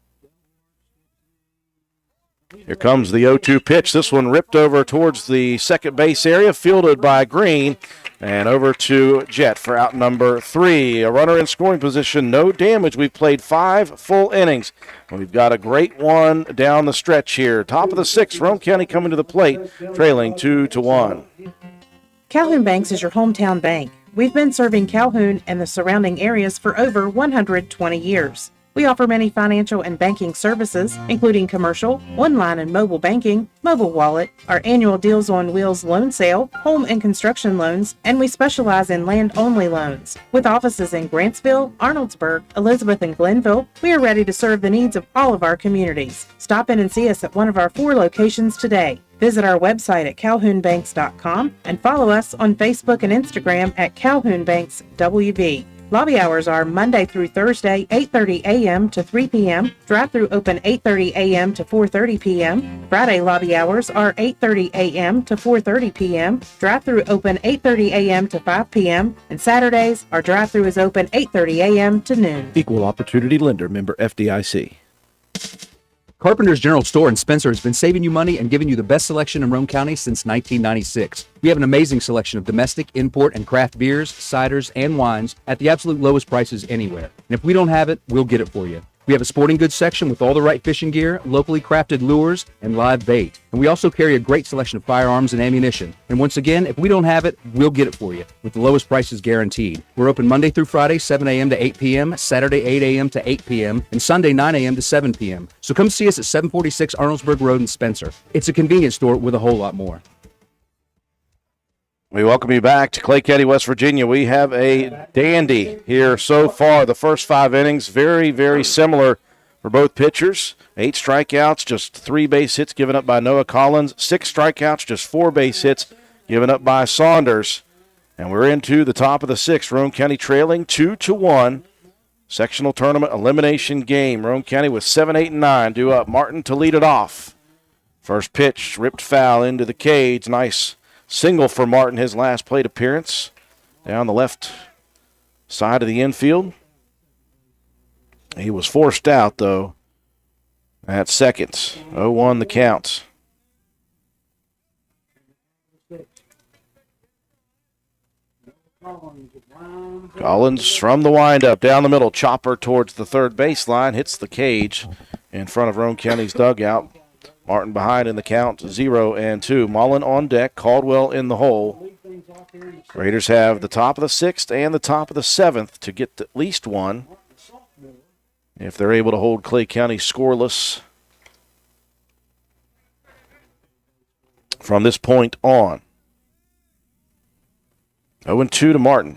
Here comes the 0-2 pitch. This one ripped over towards the second base area, fielded by Green, and over to Jet for out number 3. A runner in scoring position, no damage. We've played 5 full innings. We've got a great one down the stretch here. Top of the sixth, Roane County coming to the plate, trailing 2-1. Calhoun Banks is your hometown bank. We've been serving Calhoun and the surrounding areas for over 120 years. We offer many financial and banking services, including commercial, online and mobile banking, mobile wallet, our annual Deals on Wheels loan sale, home and construction loans, and we specialize in land-only loans. With offices in Grantsville, Arnoldsburg, Elizabeth, and Glenville, we are ready to serve the needs of all of our communities. Stop in and see us at one of our 4 locations today. Visit our website at calhounbanks.com and follow us on Facebook and Instagram at calhounbankswv. Lobby hours are Monday through Thursday, 8:30 a.m. to 3 p.m. Drive-through open 8:30 a.m. to 4:30 p.m. Friday lobby hours are 8:30 a.m. to 4:30 p.m. Drive-through open 8:30 a.m. to 5 p.m. And Saturdays, our drive-through is open 8:30 a.m. to noon. Equal Opportunity Lender, member FDIC. Carpenter's General Store in Spencer has been saving you money and giving you the best selection in Roane County since 1996. We have an amazing selection of domestic, import, and craft beers, ciders, and wines at the absolute lowest prices anywhere. And if we don't have it, we'll get it for you. We have a sporting goods section with all the right fishing gear, locally crafted lures, and live bait. And we also carry a great selection of firearms and ammunition. And once again, if we don't have it, we'll get it for you with the lowest prices guaranteed. We're open Monday through Friday, 7 a.m. to 8 p.m., Saturday, 8 a.m. to 8 p.m., and Sunday, 9 a.m. to 7 p.m. So come see us at 746 Arnoldsburg Road in Spencer. It's a convenience store with a whole lot more. We welcome you back to Clay County, West Virginia. We have a dandy here so far. The first 5 innings, very, very similar for both pitchers. 8 strikeouts, just 3 base hits given up by Noah Collins. 6 strikeouts, just 4 base hits given up by Saunders. And we're into the top of the 6th. Roane County trailing 2-1. Sectional Tournament elimination game. Roane County with 7, 8, and 9 due up. Martin to lead it off. First pitch, ripped foul into the cage. Nice single for Martin, his last plate appearance. Down the left side of the infield. He was forced out, though, at second. 0-1 the count. Collins from the windup, down the middle, chopper towards the third baseline, hits the cage in front of Roane County's dugout. Martin behind in the count, 0-2. Mullen on deck, Caldwell in the hole. Raiders have the top of the 6th and the top of the 7th to get at least one, if they're able to hold Clay County scoreless from this point on. 0-2 to Martin.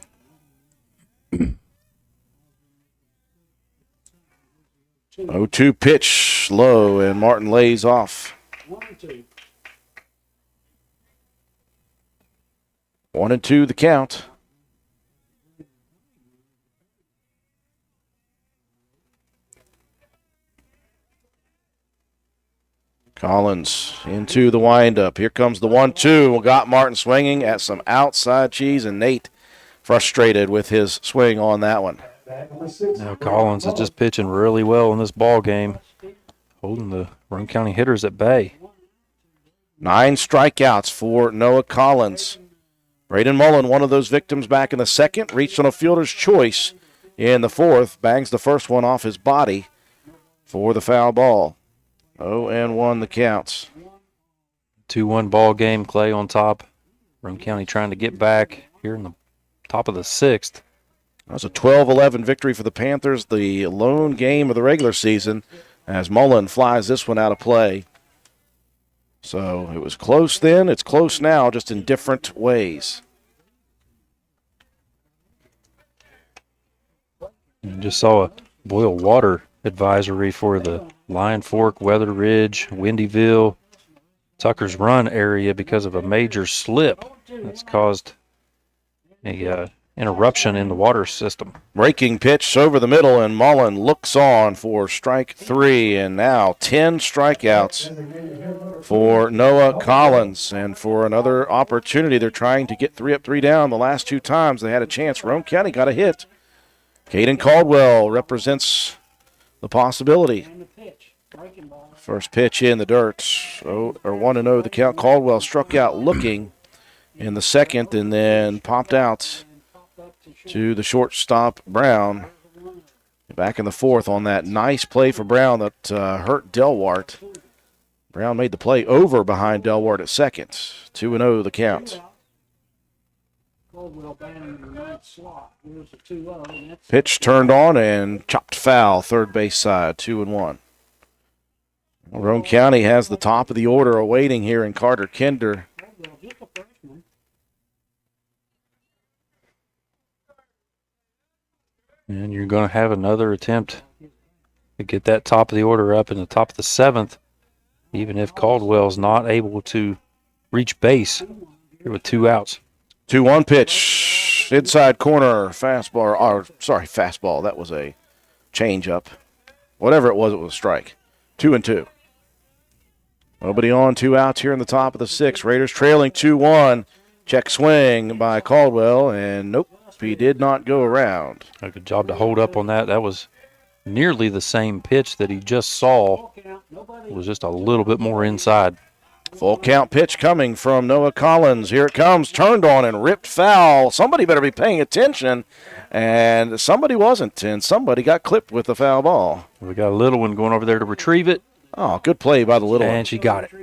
0-2 pitch, low, and Martin lays off. 1-2 the count. Collins into the windup. Here comes the 1-2. We got Martin swinging at some outside cheese, and Nate frustrated with his swing on that one. Now Collins is just pitching really well in this ball game, holding the Roane County hitters at bay. 9 strikeouts for Noah Collins. Braden Mullen, one of those victims back in the second, reached on a fielder's choice in the fourth, bangs the first one off his body for the foul ball. 0-1 the counts. 2-1 ball game. Clay on top. Roane County trying to get back here in the top of the 6th. That was a 12-11 victory for the Panthers, the lone game of the regular season, as Mullen flies this one out of play. So it was close then, it's close now, just in different ways. Just saw a boil water advisory for the Lion Fork, Weather Ridge, Windyville, Tucker's Run area because of a major slip that's caused a interruption in the water system. Breaking pitch over the middle, and Mullen looks on for strike 3, and now 10 strikeouts for Noah Collins. And for another opportunity, they're trying to get 3 up, 3 down. The last 2 times they had a chance, Roane County got a hit. Caden Caldwell represents the possibility. First pitch in the dirt, 1-0 the count. Caldwell struck out looking in the second and then popped out to the shortstop, Brown. Back in the 4th on that nice play for Brown that hurt Delwart. Brown made the play over behind Delwart at second. 2-0 the count. Pitch turned on and chopped foul, third base side, 2-1. Roane County has the top of the order awaiting here in Carter Kinder. And you're going to have another attempt to get that top of the order up in the top of the 7th, even if Caldwell's not able to reach base here with 2 outs. 2-1 pitch, inside corner, fastball. That was a changeup. Whatever it was a strike. 2-2. Nobody on, 2 outs here in the top of the 6th. Raiders trailing 2-1. Check swing by Caldwell, and nope, he did not go around. A good job to hold up on that. That was nearly the same pitch that he just saw. It was just a little bit more inside. Full count pitch coming from Noah Collins. Here it comes, turned on and ripped foul. Somebody better be paying attention, and somebody wasn't, and somebody got clipped with the foul ball. We got a little one going over there to retrieve it. Oh, good play by the little one. And she got it.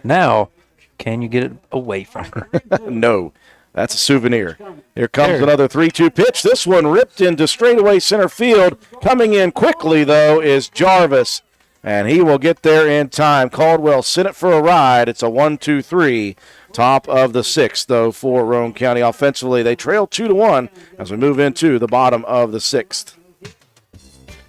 Now, can you get it away from her? No, that's a souvenir. Here comes another 3-2 pitch. This one ripped into straightaway center field. Coming in quickly, though, is Jarvis, and he will get there in time. Caldwell sent it for a ride. It's a 1-2-3. Top of the 6th, though, for Roane County offensively. They trail 2-1 as we move into the bottom of the 6th.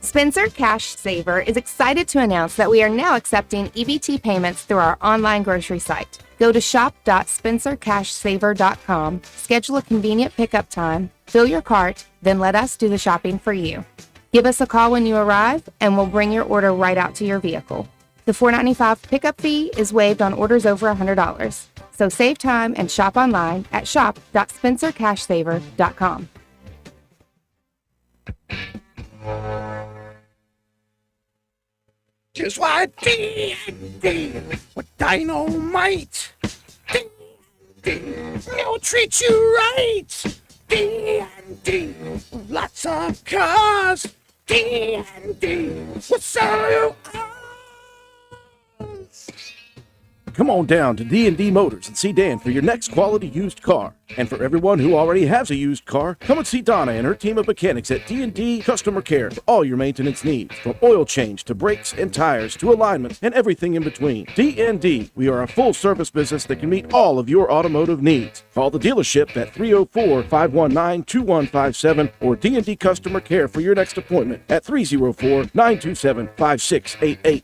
Spencer Cash Saver is excited to announce that we are now accepting EBT payments through our online grocery site. Go to shop.spencercashsaver.com, schedule a convenient pickup time, fill your cart, then let us do the shopping for you. Give us a call when you arrive, and we'll bring your order right out to your vehicle. The $4.95 pickup fee is waived on orders over $100. So save time and shop online at shop.spencercashsaver.com. Just like D&D with dynamite. D&D will treat you right. D&D, lots of cars. D&D will sell you cars. Come on down to D&D Motors and see Dan for your next quality used car. And for everyone who already has a used car, come and see Donna and her team of mechanics at D&D Customer Care for all your maintenance needs, from oil change to brakes and tires to alignment and everything in between. D&D, we are a full-service business that can meet all of your automotive needs. Call the dealership at 304-519-2157 or D&D Customer Care for your next appointment at 304-927-5688.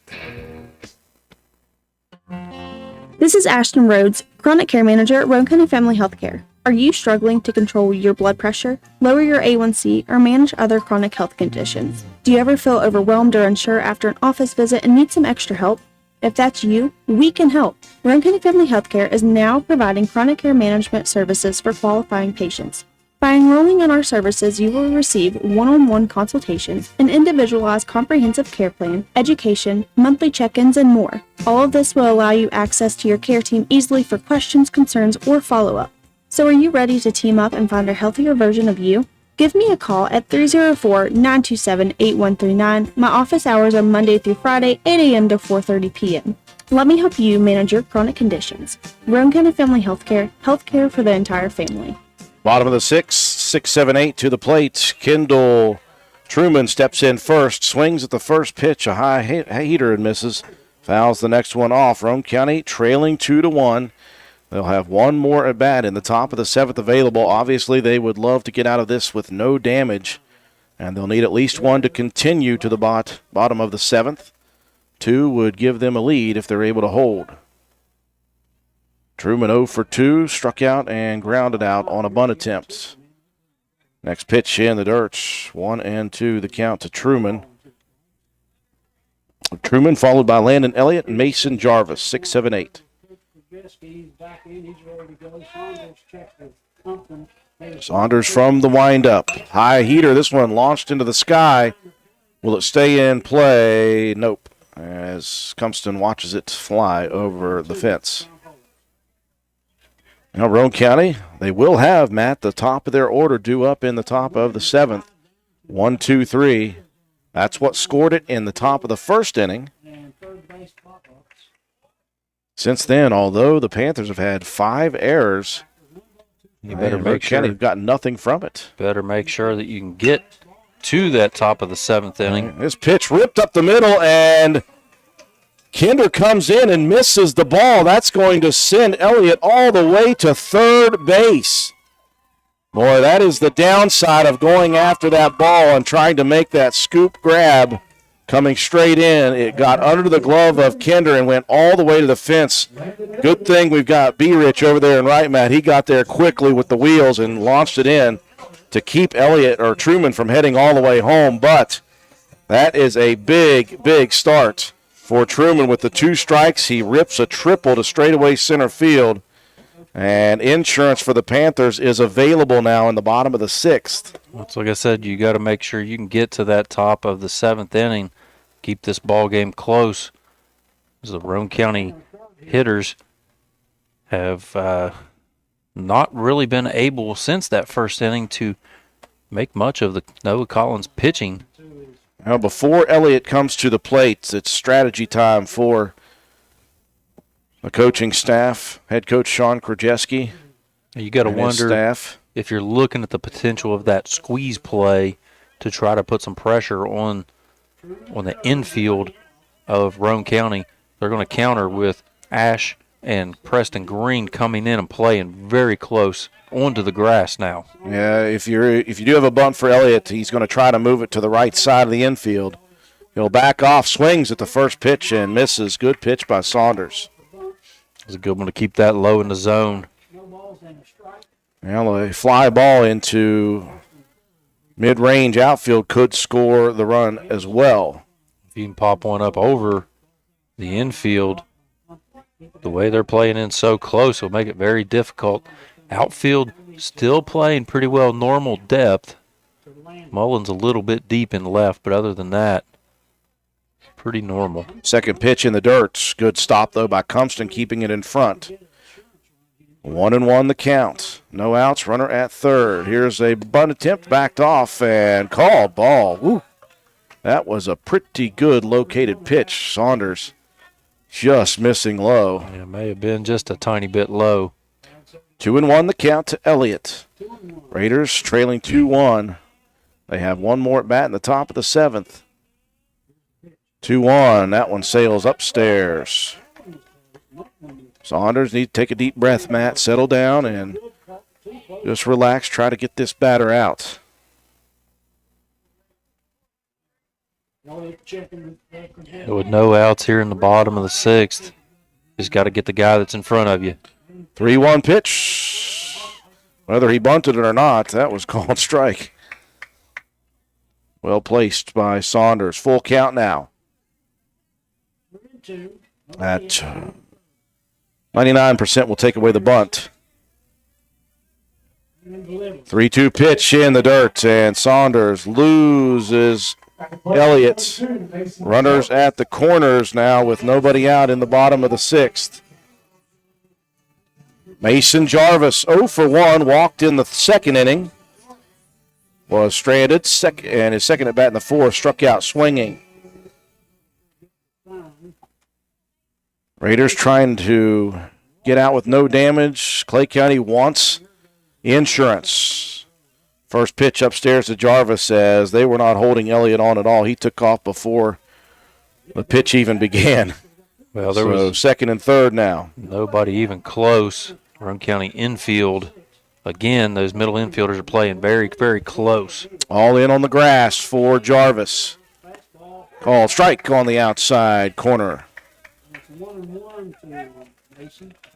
This is Ashton Rhodes, Chronic Care Manager at Roane County Family Healthcare. Are you struggling to control your blood pressure, lower your A1C, or manage other chronic health conditions? Do you ever feel overwhelmed or unsure after an office visit and need some extra help? If that's you, we can help. Roane County Family Healthcare is now providing chronic care management services for qualifying patients. By enrolling in our services, you will receive one-on-one consultations, an individualized comprehensive care plan, education, monthly check-ins, and more. All of this will allow you access to your care team easily for questions, concerns, or follow-up. So are you ready to team up and find a healthier version of you? Give me a call at 304-927-8139. My office hours are Monday through Friday, 8 a.m. to 4:30 p.m. Let me help you manage your chronic conditions. Roane County Family Healthcare, healthcare for the entire family. Bottom of the 6, 6, 7, 8 to the plate. Kendall Truman steps in first, swings at the first pitch, a high heater and misses. Fouls the next one off. Roane County trailing 2-1. They'll have one more at bat in the top of the 7th available. Obviously, they would love to get out of this with no damage, and they'll need at least one to continue to the bottom of the 7th. 2 would give them a lead if they're able to hold. Truman 0 for 2, struck out and grounded out on a bunt attempt. Next pitch in the dirt, 1-2 the count to Truman. Truman followed by Landon Elliott and Mason Jarvis, 6, 7, 8. Saunders from the windup. High heater, this one launched into the sky. Will it stay in play? Nope. As Cumston watches it fly over the fence. Now Roane County, they will have, Matt, the top of their order due up in the top of the 7th. 1, 2, 3. That's what scored it in the top of the first inning. Since then, although the Panthers have had 5 errors, you better make sure County have gotten nothing from it. Better make sure that you can get to that top of the 7th inning. This pitch ripped up the middle, and Kinder comes in and misses the ball. That's going to send Elliott all the way to third base. Boy, that is the downside of going after that ball and trying to make that scoop grab. Coming straight in, it got under the glove of Kinder and went all the way to the fence. Good thing we've got B-Rich over there in right, Matt. He got there quickly with the wheels and launched it in to keep Elliott or Truman from heading all the way home. But that is a big, big start for Truman with the 2 strikes. He rips a triple to straightaway center field. And insurance for the Panthers is available now in the bottom of the 6th. It's like I said, you got to make sure you can get to that top of the 7th inning. Keep this ball game close. The Roane County hitters have not really been able since that first inning to make much of the Noah Collins pitching. Now, before Elliott comes to the plate, it's strategy time for the coaching staff, head coach Sean Krajewski. You got to wonder if you're looking at the potential of that squeeze play to try to put some pressure on the infield of Roane County. They're going to counter with Ash and Preston Green coming in and playing very close onto the grass now. Yeah, if you do have a bunt for Elliott, he's going to try to move it to the right side of the infield. He'll back off, swings at the first pitch and misses. Good pitch by Saunders. It's a good one to keep that low in the zone. Well, a fly ball into mid-range outfield could score the run as well. If you can pop one up over the infield, the way they're playing in so close will make it very difficult. Outfield still playing pretty well normal depth. Mullins a little bit deep in left, but other than that, pretty normal. Second pitch in the dirt. Good stop, though, by Cumston, keeping it in front. 1-1 the count. No outs, runner at third. Here's a bunt attempt, backed off and called ball. Woo. That was a pretty good located pitch. Saunders just missing low. Yeah, it may have been just a tiny bit low. 2-1 the count to Elliott. Raiders trailing 2-1. They have one more at bat in the top of the 7th. 2-1. That one sails upstairs. Saunders need to take a deep breath, Matt. Settle down and just relax. Try to get this batter out. With no outs here in the bottom of the 6th, just got to get the guy that's in front of you. 3-1 pitch. Whether he bunted it or not, that was called strike. Well placed by Saunders. Full count now. At 99% will take away the bunt. 3-2 pitch in the dirt, and Saunders loses Elliott. Runners at the corners now with nobody out in the bottom of the 6th. Mason Jarvis 0 for 1, walked in the second inning. was stranded, and his second at bat in the fourth, struck out swinging. Raiders trying to get out with no damage. Clay County wants insurance. First pitch upstairs to Jarvis as they were not holding Elliott on at all. He took off before the pitch even began. Well, there was second and third now. Nobody even close. Roane County infield. Again, those middle infielders are playing very, very close. All in on the grass for Jarvis. Call strike on the outside corner.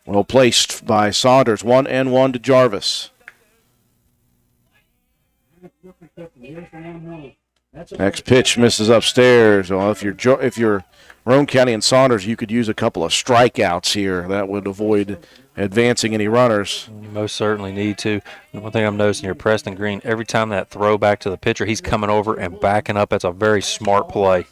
Well placed by Saunders. 1-1 to Jarvis. Next pitch misses upstairs. Well, if you're Roane County and Saunders, you could use a couple of strikeouts here. That would avoid advancing any runners. You most certainly need to. And one thing I'm noticing here, Preston Green, every time that throw back to the pitcher, he's coming over and backing up. That's a very smart play.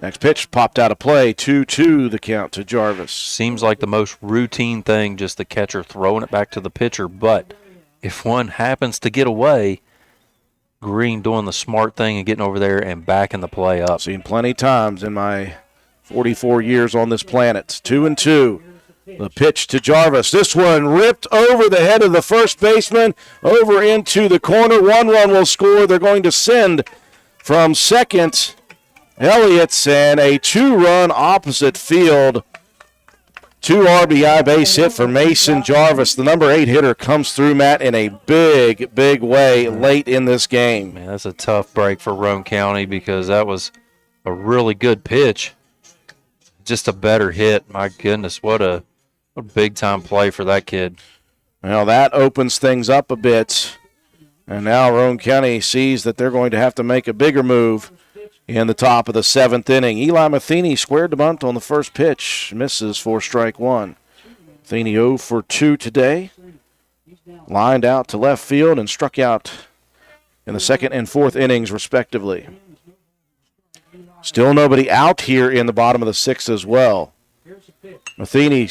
Next pitch popped out of play. 2-2 the count to Jarvis. Seems like the most routine thing, just the catcher throwing it back to the pitcher. But if one happens to get away, Green doing the smart thing and getting over there and backing the play up. Seen plenty of times in my 44 years on this planet. 2-2. The pitch to Jarvis. This one ripped over the head of the first baseman, over into the corner. One run will score. They're going to send from second Elliott's, and a 2-run opposite field. 2 RBI base hit for Mason Jarvis. The number 8 hitter comes through, Matt, in a big, big way late in this game. Man, that's a tough break for Roane County because that was a really good pitch. Just a better hit. My goodness, what a big-time play for that kid. Well, that opens things up a bit. And now Roane County sees that they're going to have to make a bigger move in the top of the 7th inning. Eli Matheny squared the bunt on the first pitch. Misses for strike one. Matheny 0 for 2 today. Lined out to left field and struck out in the 2nd and 4th innings, respectively. Still nobody out here in the bottom of the 6th as well. Matheny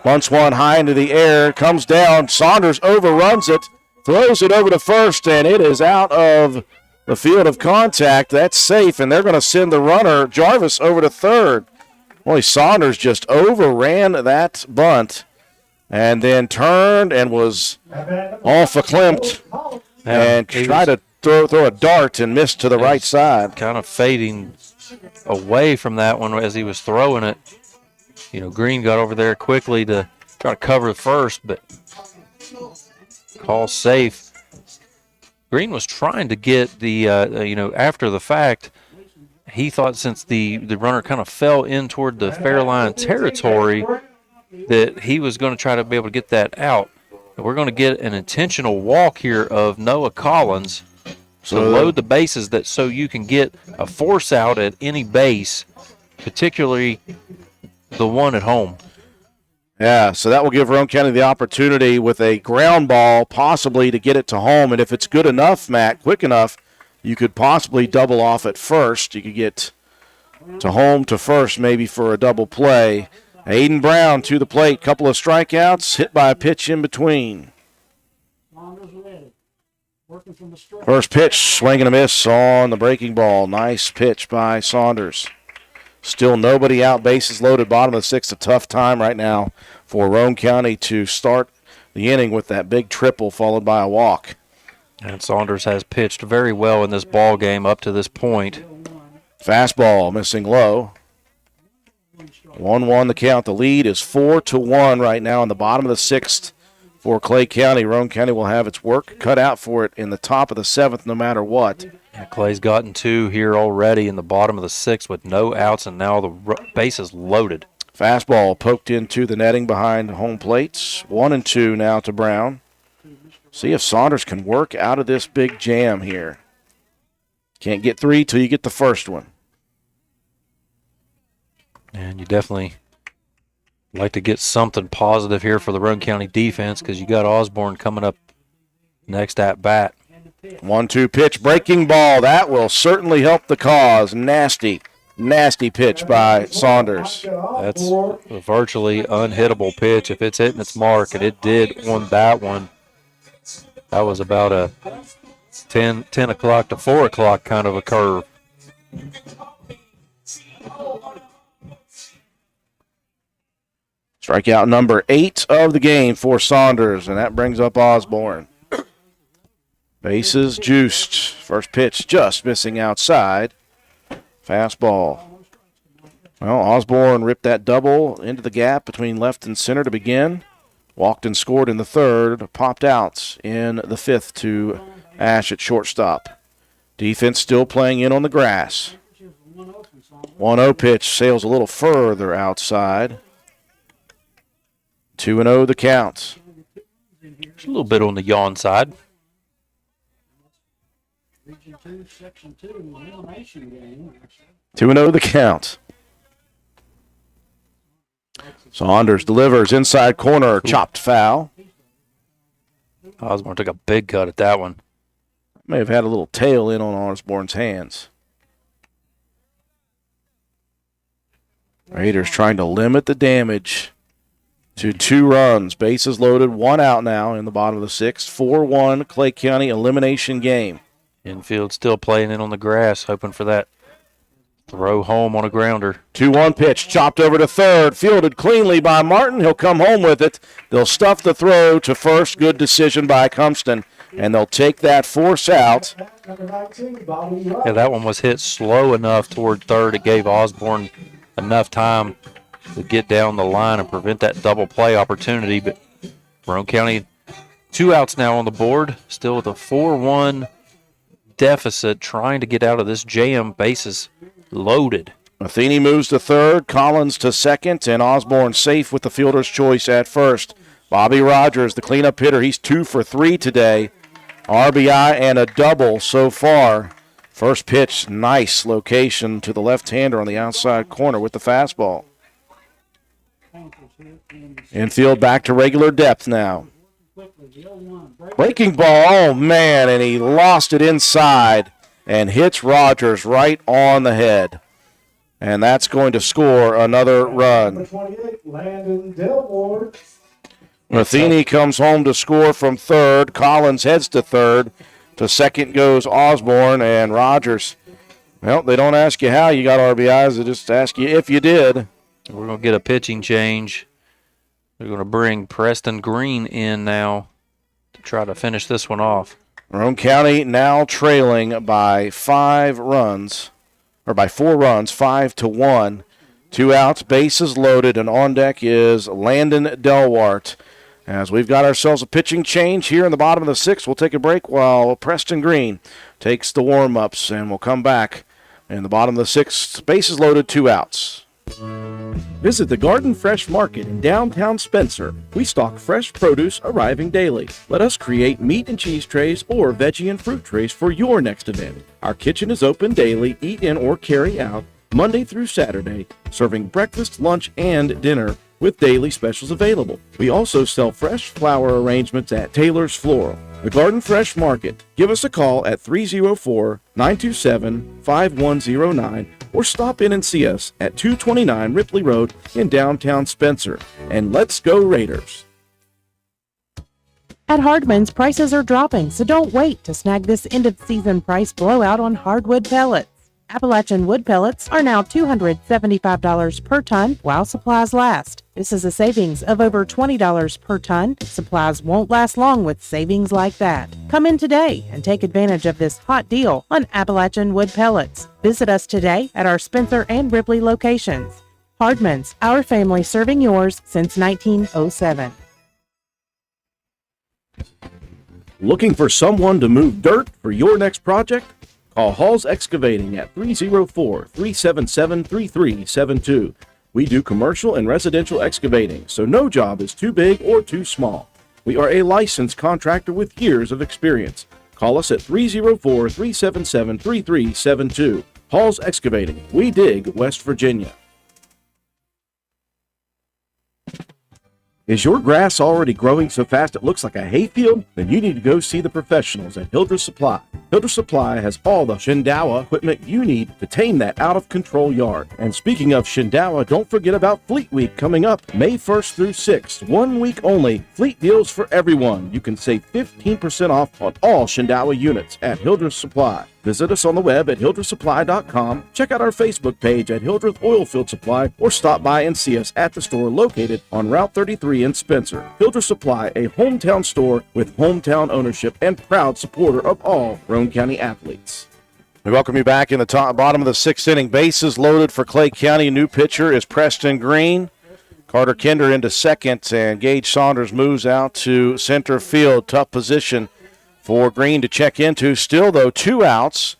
bunts one high into the air, comes down. Saunders overruns it, throws it over to first, and it is out of the field of contact. That's safe, and they're going to send the runner, Jarvis, over to third. Boy, Saunders just overran that bunt and then turned and was off a Klimt and tried to throw a dart and missed to the right side. Kind of fading away from that one as he was throwing it. You know, Green got over there quickly to try to cover first, but call safe. Green was trying to get the, after the fact, he thought since the runner kind of fell in toward the fair line territory that he was going to try to be able to get that out. And we're going to get an intentional walk here of Noah Collins to load the bases so you can get a force out at any base, particularly the one at home. Yeah, so that will give Roane County the opportunity with a ground ball possibly to get it to home. And if it's good enough, Matt, quick enough, you could possibly double off at first. You could get to home to first maybe for a double play. Aiden Brown to the plate. Couple of strikeouts, hit by a pitch in between. First pitch, swing and a miss on the breaking ball. Nice pitch by Saunders. Still nobody out, bases loaded, bottom of the 6th. A tough time right now for Roane County to start the inning with that big triple followed by a walk. And Saunders has pitched very well in this ball game up to this point. Fastball missing low. 1-1 the count. The lead is 4-1 right now in the bottom of the 6th for Clay County. Roane County will have its work cut out for it in the top of the 7th no matter what. Yeah, Clay's gotten 2 here already in the bottom of the 6th with no outs, and now the base is loaded. Fastball poked into the netting behind home plates. 1-2 now to Brown. See if Saunders can work out of this big jam here. Can't get 3 till you get the first one. And you definitely like to get something positive here for the Roane County defense because you got Osborne coming up next at bat. 1-2 pitch, breaking ball. That will certainly help the cause. Nasty pitch by Saunders. That's a virtually unhittable pitch if it's hitting its mark, and it did on that one. That was about a 10 o'clock to 4 o'clock kind of a curve. Strikeout number 8 of the game for Saunders, and that brings up Osborne. Bases juiced. First pitch just missing outside. Fastball. Well, Osborne ripped that double into the gap between left and center to begin. Walked and scored in the third. Popped out in the fifth to Ash at shortstop. Defense still playing in on the grass. 1-0 pitch sails a little further outside. 2-0 the count. Just a little bit on the yawn side. Region 2, Section 2, elimination game. 2-0 the count. Saunders delivers inside corner, chopped foul. Osborne took a big cut at that one. May have had a little tail in on Osborne's hands. Raiders trying to limit the damage to 2 runs. Bases loaded, 1 out now in the bottom of the 6th. 4-1 Clay County elimination game. Infield still playing in on the grass, hoping for that throw home on a grounder. 2-1 pitch, chopped over to third, fielded cleanly by Martin. He'll come home with it. They'll stuff the throw to first. Good decision by Cumston, and they'll take that force out. Yeah, that one was hit slow enough toward third. It gave Osborne enough time to get down the line and prevent that double play opportunity. But Roane County, 2 outs now on the board, still with a 4-1 deficit, trying to get out of this jam. Bases loaded. Matheny moves to third, Collins to second, and Osborne safe with the fielder's choice at first. Bobby Rogers, the cleanup hitter, he's 2 for 3 today. RBI and a double so far. First pitch, nice location to the left-hander on the outside corner with the fastball. Infield back to regular depth now. Breaking ball, oh man, and he lost it inside and hits Rogers right on the head. And that's going to score another run. Matheny comes home to score from third. Collins heads to third. To second goes Osborne, and Rogers, well, they don't ask you how you got RBIs. They just ask you if you did. We're going to get a pitching change. They're going to bring Preston Green in now to try to finish this one off. Roane County now trailing by 5 runs, or by 4 runs, 5-1. 2 outs, bases loaded, and on deck is Landon Delwart. As we've got ourselves a pitching change here in the bottom of the 6th, we'll take a break while Preston Green takes the warm-ups, and we'll come back in the bottom of the 6th. Bases loaded, 2 outs. Visit the Garden Fresh Market in downtown Spencer. We stock fresh produce arriving daily. Let us create meat and cheese trays or veggie and fruit trays for your next event. Our kitchen is open daily, eat in or carry out, Monday through Saturday, serving breakfast, lunch, and dinner with daily specials available. We also sell fresh flower arrangements at Taylor's Floral. The Garden Fresh Market. Give us a call at 304-927-5109 or stop in and see us at 229 Ripley Road in downtown Spencer. And let's go Raiders! At Hardman's, prices are dropping, so don't wait to snag this end-of-season price blowout on hardwood pellets. Appalachian wood pellets are now $275 per ton while supplies last. This is a savings of over $20 per ton. Supplies won't last long with savings like that. Come in today and take advantage of this hot deal on Appalachian wood pellets. Visit us today at our Spencer and Ripley locations. Hardman's, our family serving yours since 1907. Looking for someone to move dirt for your next project? Call Halls Excavating at 304-377-3372. We do commercial and residential excavating, so no job is too big or too small. We are a licensed contractor with years of experience. Call us at 304-377-3372. Halls Excavating. We dig West Virginia. Is your grass already growing so fast it looks like a hayfield? Then you need to go see the professionals at Hildreth Supply. Hildreth Supply has all the Shindawa equipment you need to tame that out-of-control yard. And speaking of Shindawa, don't forget about Fleet Week coming up May 1st through 6th. 1 week only. Fleet deals for everyone. You can save 15% off on all Shindawa units at Hildreth Supply. Visit us on the web at hildrethsupply.com. Check out our Facebook page at Hildreth Oilfield Supply or stop by and see us at the store located on Route 33 in Spencer. Hildreth Supply, a hometown store with hometown ownership and proud supporter of all Roane County athletes. We welcome you back in the bottom of the 6th inning. Bases loaded for Clay County. New pitcher is Preston Green. Carter Kinder into second, and Gage Saunders moves out to center field. Tough position for Green to check into. Still, though, 2 outs.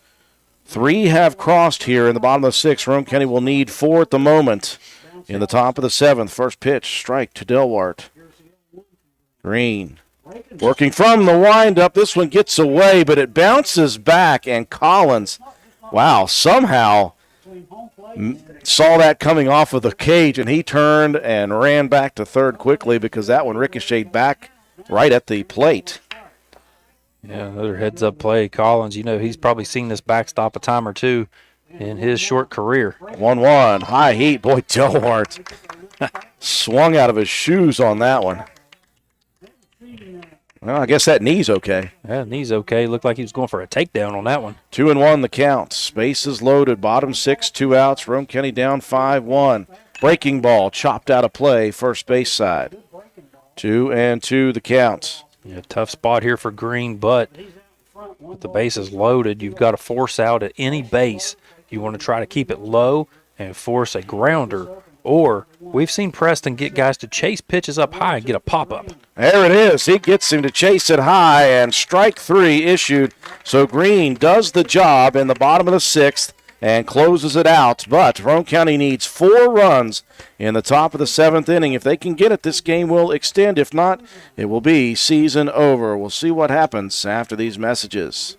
3 have crossed here in the bottom of the 6th. Roane County will need 4 at the moment. In the top of the 7th, first pitch, strike to Delwart. Green working from the windup. This one gets away, but it bounces back, and Collins, wow, somehow saw that coming off of the cage, and he turned and ran back to third quickly because that one ricocheted back right at the plate. Yeah, another heads-up play. Collins, he's probably seen this backstop a time or two in his short career. 1-1, high heat. Boy, Delwart swung out of his shoes on that one. Well, I guess that knee's okay. Yeah, knee's okay. Looked like he was going for a takedown on that one. 2-1 the count. Bases loaded. Bottom 6, 2 outs. Roane County down 5-1. Breaking ball chopped out of play. First base side. 2-2 the count. Yeah, tough spot here for Green, but with the bases loaded, you've got to force out at any base. You want to try to keep it low and force a grounder. Or we've seen Preston get guys to chase pitches up high and get a pop-up. There it is. He gets him to chase it high, and strike 3 issued. So Green does the job in the bottom of the 6th and closes it out. But Roane County needs 4 runs in the top of the 7th inning. If they can get it, this game will extend. If not, it will be season over. We'll see what happens after these messages.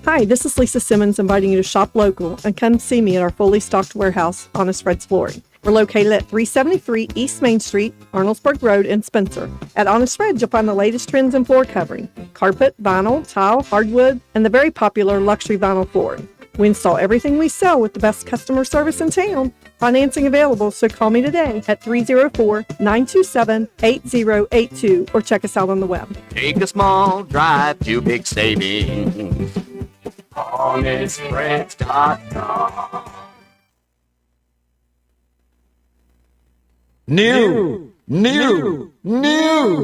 Hi, this is Lisa Simmons inviting you to shop local and come see me at our fully stocked warehouse, Honest Fred's Flooring. We're located at 373 East Main Street, Arnoldesburg Road in Spencer. At Honest Fred's, you'll find the latest trends in floor covering, carpet, vinyl, tile, hardwood, and the very popular luxury vinyl flooring. We install everything we sell with the best customer service in town. Financing available, so call me today at 304-927-8082 or check us out on the web. Take a small drive to big savings. HonestFreds.com. New!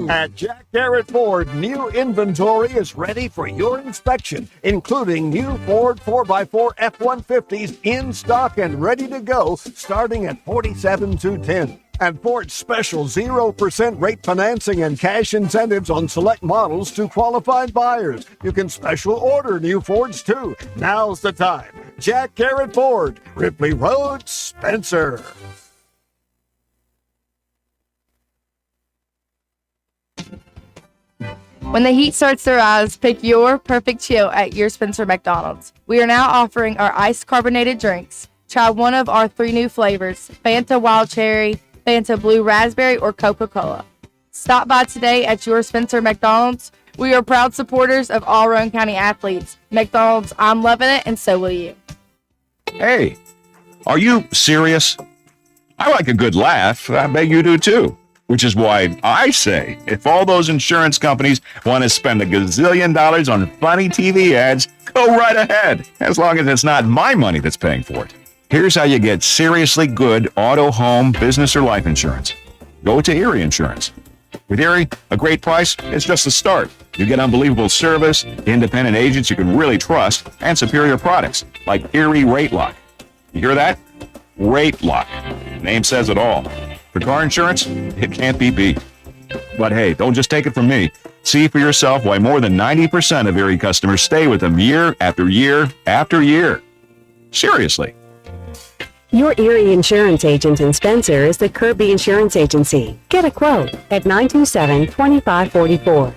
At Jack Garrett Ford, new inventory is ready for your inspection, including new Ford 4x4 F-150s in stock and ready to go, starting at $47,210. And Ford's special 0% rate financing and cash incentives on select models to qualified buyers. You can special order new Fords too. Now's the time. Jack Garrett Ford, Ripley Road, Spencer. When the heat starts to rise, pick your perfect chill at your Spencer McDonald's. We are now offering our iced carbonated drinks. Try one of our 3 new flavors, Fanta Wild Cherry, Fanta Blue Raspberry, or Coca-Cola. Stop by today at your Spencer McDonald's. We are proud supporters of all Roane County athletes. McDonald's, I'm loving it, and so will you. Hey, are you serious? I like a good laugh. I bet you do too. Which is why I say, if all those insurance companies want to spend $1 gazillion on funny TV ads, go right ahead, as long as it's not my money that's paying for it. Here's how you get seriously good auto, home, business, or life insurance. Go to Erie Insurance. With Erie, a great price is just the start. You get unbelievable service, independent agents you can really trust, and superior products like Erie Rate Lock. You hear that? Rate Lock. Name says it all. For car insurance, it can't be beat. But hey, don't just take it from me. See for yourself why more than 90% of Erie customers stay with them year after year after year. Seriously. Your Erie Insurance agent in Spencer is the Kirby Insurance Agency. Get a quote at 927-2544.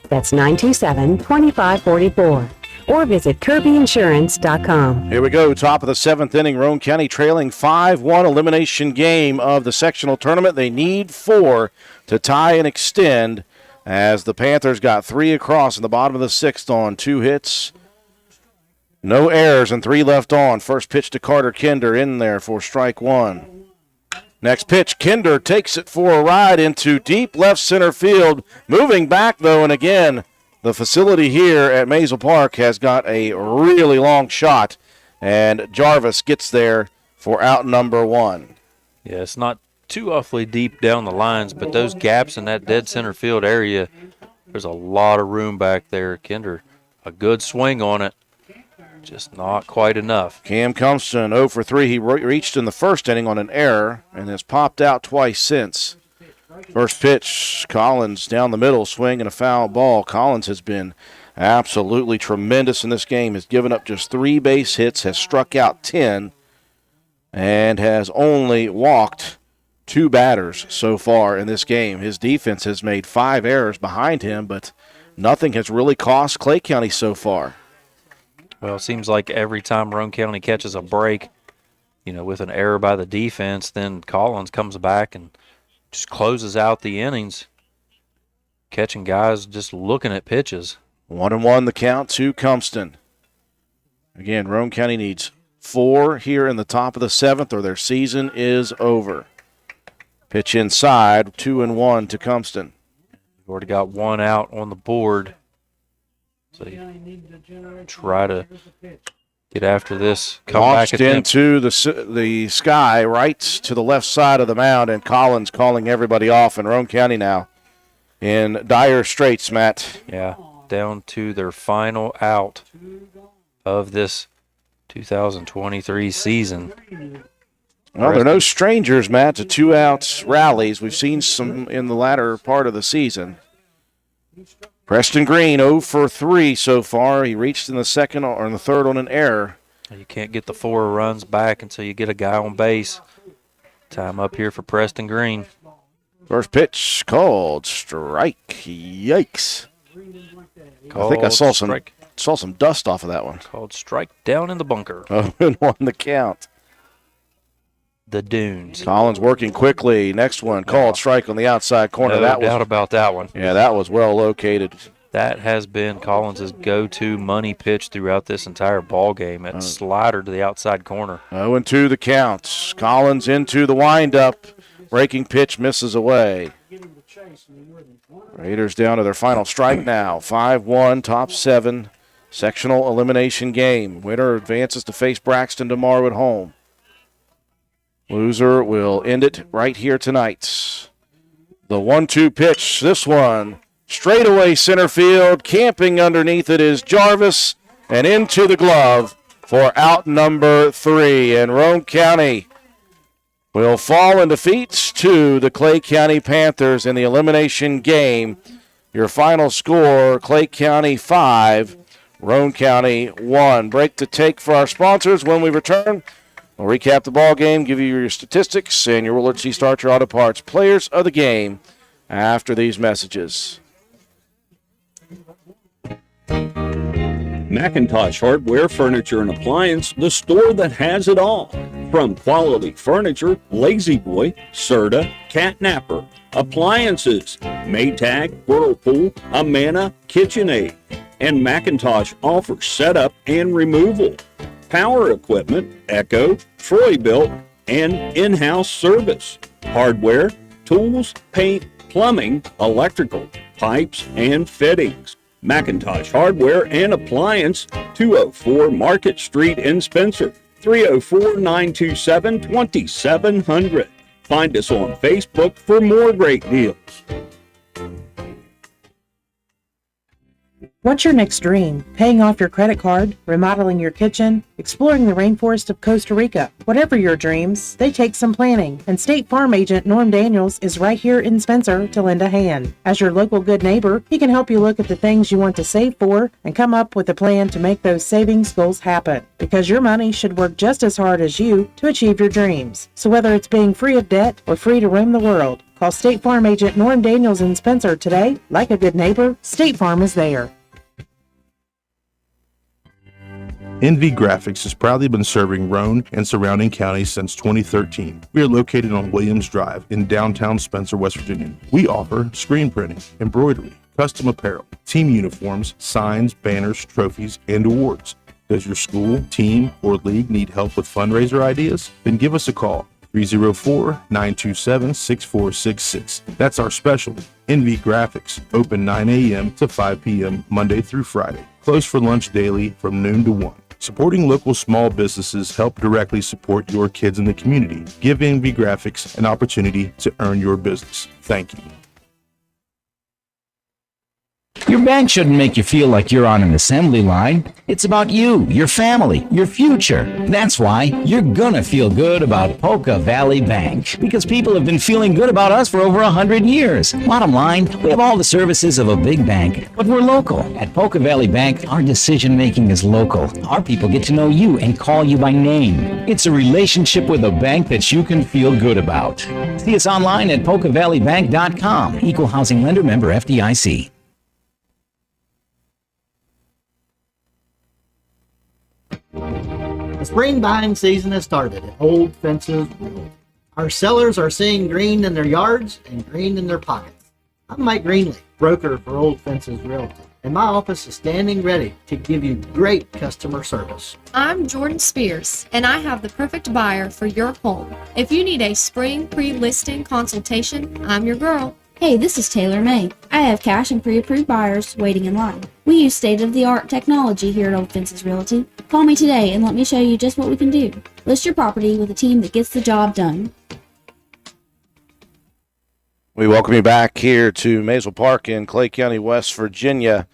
That's 927-2544. Or visit KirbyInsurance.com. Here we go, top of the 7th inning. Roane County trailing 5-1 elimination game of the sectional tournament. They need 4 to tie and extend as the Panthers got 3 across in the bottom of the 6th on 2 hits, No errors and 3 left on. First pitch to Carter Kinder in there for strike 1. Next pitch, Kinder takes it for a ride into deep left center field. Moving back, though, and again, the facility here at Maysel Park has got a really long shot, and Jarvis gets there for out number 1. Yeah, it's not too awfully deep down the lines, but those gaps in that dead center field area, there's a lot of room back there. Kinder, a good swing on it. Just not quite enough. Cam Compton 0 for 3. He reached in the first inning on an error and has popped out twice since. First pitch, Collins down the middle, swing and a foul ball. Collins has been absolutely tremendous in this game. Has given up just 3 base hits, has struck out 10, and has only walked 2 batters so far in this game. His defense has made 5 errors behind him, but nothing has really cost Clay County so far. Well, it seems like every time Roane County catches a break, with an error by the defense, then Collins comes back and just closes out the innings, catching guys just looking at pitches. 1-1 the count to Compton. Again, Roane County needs 4 here in the top of the 7th or their season is over. Pitch inside, 2-1 to Compton. We've already got 1 out on the board. So you try to get after this. Launched into the sky, right to the left side of the mound, and Collins calling everybody off. And Roane County now in dire straits, Matt. Yeah, down to their final out of this 2023 season. Well, they're no strangers, Matt, to 2-out rallies. We've seen some in the latter part of the season. Preston Green 0 for 3 so far. He reached in the second or in the third on an error. You can't get the 4 runs back until you get a guy on base. Time up here for Preston Green. First pitch called strike. Yikes. I think I saw some dust off of that one. Called strike down in the bunker. 0-1 the count. The Dunes. Collins working quickly. Next one, called strike on the outside corner. No doubt about that one. Yeah, that was well located. That has been Collins' go-to money pitch throughout this entire ball game. That slider to the outside corner. 0-2 the count. Collins into the windup. Breaking pitch misses away. Raiders down to their final strike now. 5-1, top 7, sectional elimination game. Winner advances to face Braxton tomorrow at home. Loser will end it right here tonight. The 1-2 pitch, this one, straightaway center field. Camping underneath it is Jarvis, and into the glove for out number 3. And Roane County will fall in defeat to the Clay County Panthers in the elimination game. Your final score, Clay County 5, Roane County 1. Break to take for our sponsors. When we return, we'll recap the ball game, give you your statistics, and your Willard C. Starcher Auto Parts players of the game after these messages. McIntosh Hardware, Furniture, and Appliance, the store that has it all. From quality furniture, Lazy Boy, Serta, Catnapper, appliances, Maytag, Whirlpool, Amana, KitchenAid, and McIntosh offers setup and removal. Power equipment, Echo, Troy-Built, and in-house service. Hardware, tools, paint, plumbing, electrical, pipes, and fittings. McIntosh Hardware and Appliance, 204 Market Street in Spencer, 304-927-2700. Find us on Facebook for more great deals. What's your next dream? Paying off your credit card, remodeling your kitchen, exploring the rainforest of Costa Rica. Whatever your dreams, they take some planning. And State Farm agent Norm Daniels is right here in Spencer to lend a hand. As your local good neighbor, he can help you look at the things you want to save for and come up with a plan to make those savings goals happen. Because your money should work just as hard as you to achieve your dreams. So whether it's being free of debt or free to roam the world, call State Farm agent Norm Daniels in Spencer today. Like a good neighbor, State Farm is there. NV Graphics has proudly been serving Roane and surrounding counties since 2013. We are located on Williams Drive in downtown Spencer, West Virginia. We offer screen printing, embroidery, custom apparel, team uniforms, signs, banners, trophies, and awards. Does your school, team, or league need help with fundraiser ideas? Then give us a call. 304-927-6466. That's our specialty. NV Graphics, open 9 a.m. to 5 p.m. Monday through Friday. Closed for lunch daily from noon to 1. Supporting local small businesses help directly support your kids in the community. Give NV Graphics an opportunity to earn your business. Thank you. Your bank shouldn't make you feel like you're on an assembly line. It's about you, your family, your future. That's why you're gonna feel good about Polka Valley Bank, because people have been feeling good about us for over 100 years. Bottom line, we have all the services of a big bank, but we're local. At Polka Valley Bank, our decision making is local. Our people get to know you and call you by name. It's a relationship with a bank that you can feel good about. See us online at polkavalleybank.com. Equal housing lender, member FDIC. The spring buying season has started at Old Fences Realty. Our sellers are seeing green in their yards and green in their pockets. I'm Mike Greenlee, broker for Old Fences Realty, and my office is standing ready to give you great customer service. I'm Jordan Spears, and I have the perfect buyer for your home. If you need a spring pre-listing consultation, I'm your girl. Hey, this is Taylor May. I have cash and pre-approved buyers waiting in line. We use state-of-the-art technology here at Old Fences Realty. Call me today and let me show you just what we can do. List your property with a team that gets the job done. We welcome you back here to Maysel Park in Clay County, West Virginia.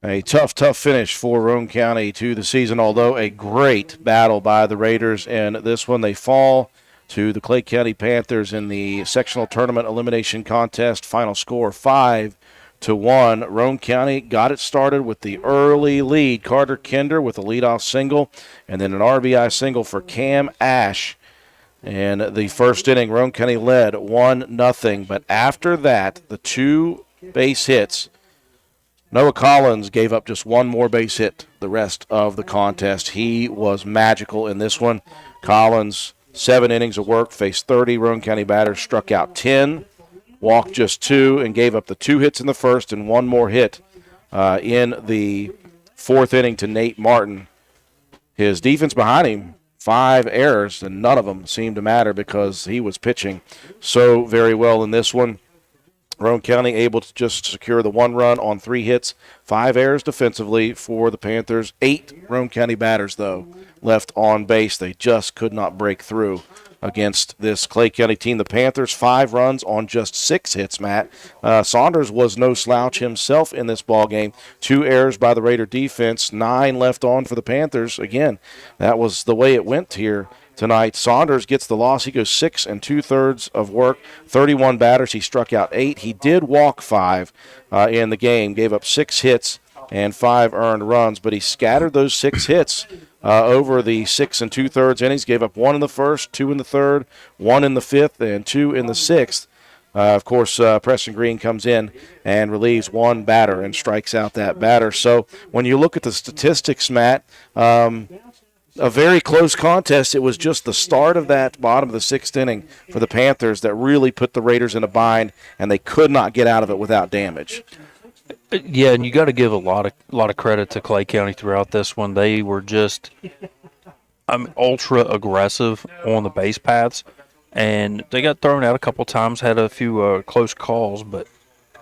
A tough finish for Roane County to the season, although a great battle by the Raiders. And this one, they fall to the Clay County Panthers in the sectional tournament elimination contest. Final score 5-1. Roane County got it started with the early lead. Carter Kinder with a leadoff single, and then an RBI single for Cam Ash. And the first inning, Roane County led 1-0. But after that, the 2 base hits, Noah Collins gave up just 1 more base hit the rest of the contest. He was magical in this one. Collins, 7 innings of work, faced 30 Roane County batters, struck out 10, walked just 2, and gave up the 2 hits in the first and 1 more hit in the 4th inning to Nate Martin. His defense behind him, 5 errors, and none of them seemed to matter because he was pitching so very well in this one. Roane County able to just secure the 1 run on 3 hits, 5 errors defensively for the Panthers. 8 Roane County batters, though, left on base. They just could not break through against this Clay County team. The Panthers, 5 runs on just 6 hits, Matt. Saunders was no slouch himself in this ballgame. 2 errors by the Raider defense, 9 left on for the Panthers. Again, that was the way it went here tonight. Saunders gets the loss. He goes 6 2/3 of work, 31 batters. He struck out 8. He did walk 5 in the game, gave up 6 hits and 5 earned runs, but he scattered those 6 hits over the 6 2/3 innings. Gave up 1 in the first, 2 in the third, 1 in the 5th, and 2 in the 6th. Of course, Preston Green comes in and relieves 1 batter and strikes out that batter. So when you look at the statistics, Matt, a very close contest. It was just the start of that bottom of the 6th inning for the Panthers that really put the Raiders in a bind, and they could not get out of it without damage. Yeah, and you got to give a lot of credit to Clay County throughout this one. They were just ultra aggressive on the base paths, and they got thrown out a couple times, had a few close calls, but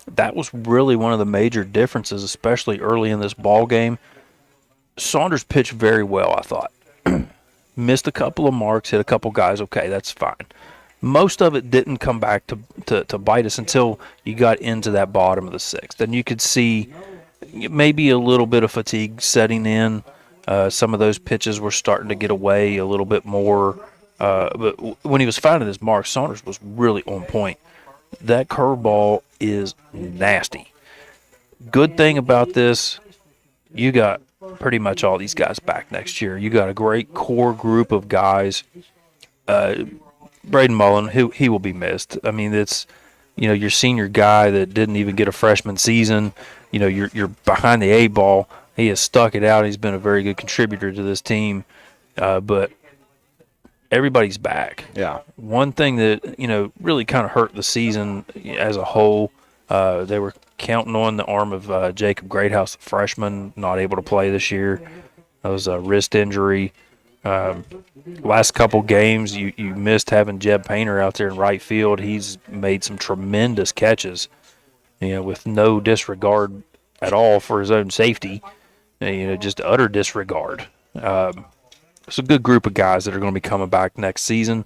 that was really one of the major differences, especially early in this ball game. Saunders pitched very well, I thought. Missed a couple of marks, hit a couple guys. Okay, that's fine. Most of it didn't come back to bite us until you got into that bottom of the 6th. And you could see maybe a little bit of fatigue setting in. Some of those pitches were starting to get away a little bit more. But when he was finding his marks, Saunders was really on point. That curveball is nasty. Good thing about this, you got pretty much all these guys back next year. You got a great core group of guys. Braden Mullen, he will be missed. I mean, it's, your senior guy that didn't even get a freshman season. You're behind the 8 ball. He has stuck it out. He's been a very good contributor to this team. But everybody's back. Yeah. One thing that, really kind of hurt the season as a whole, they were counting on the arm of Jacob Greathouse, the freshman, not able to play this year. That was a wrist injury. Last couple games, you missed having Jeb Painter out there in right field. He's made some tremendous catches, with no disregard at all for his own safety. Just utter disregard. It's a good group of guys that are going to be coming back next season,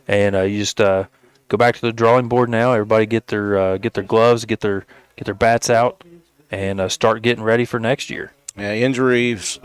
and you just go back to the drawing board now. Everybody get their gloves, get their bats out, and start getting ready for next year. Yeah, injuries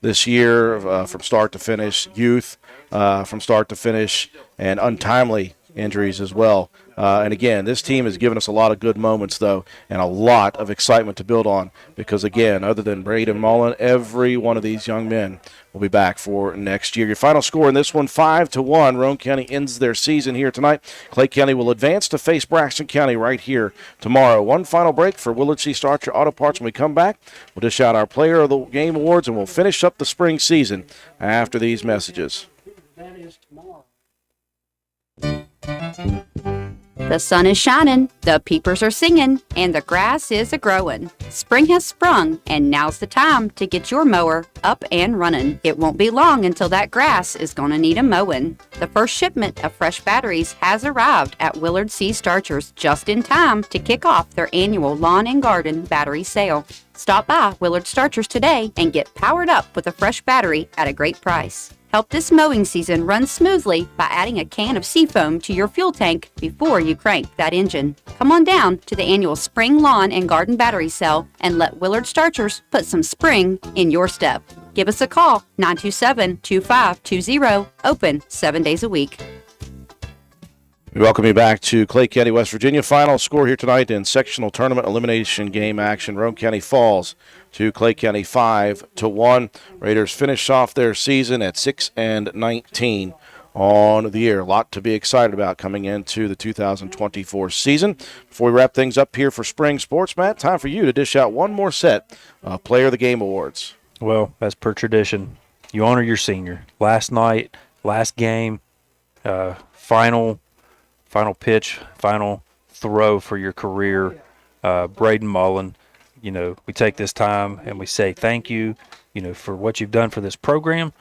this year from start to finish, youth from start to finish, and untimely injuries as well. And again, this team has given us a lot of good moments, though, and a lot of excitement to build on because, again, other than Braden Mullen, every one of these young men will be back for next year. Your final score in this one, 5-1. Roane County ends their season here tonight. Clay County will advance to face Braxton County right here tomorrow. One final break for Willard C. Starcher Auto Parts. When we come back, we'll dish out our Player of the Game awards, and we'll finish up the spring season after these messages. That is tomorrow. The sun is shining, the peepers are singing, and the grass is a-growing. Spring has sprung, and now's the time to get your mower up and running. It won't be long until that grass is going to need a mowing. The first shipment of fresh batteries has arrived at Willard C. Starchers just in time to kick off their annual lawn and garden battery sale. Stop by Willard Starchers today and get powered up with a fresh battery at a great price. Help this mowing season run smoothly by adding a can of Seafoam to your fuel tank before you crank that engine. Come on down to the annual Spring Lawn and Garden Battery Sale and let Willard Starchers put some spring in your step. Give us a call, 927-2520, open 7 days a week. We welcome you back to Clay County, West Virginia. Final score here tonight in sectional tournament elimination game action. Roane County falls to Clay County 5-1. Raiders finish off their season at 6-19 on the year. A lot to be excited about coming into the 2024 season. Before we wrap things up here for spring sports, Matt, time for you to dish out one more set of Player of the Game awards. Well, as per tradition, you honor your senior. Last night, last game, final pitch, final throw for your career, Braden Mullen. We take this time and we say thank you, for what you've done for this program.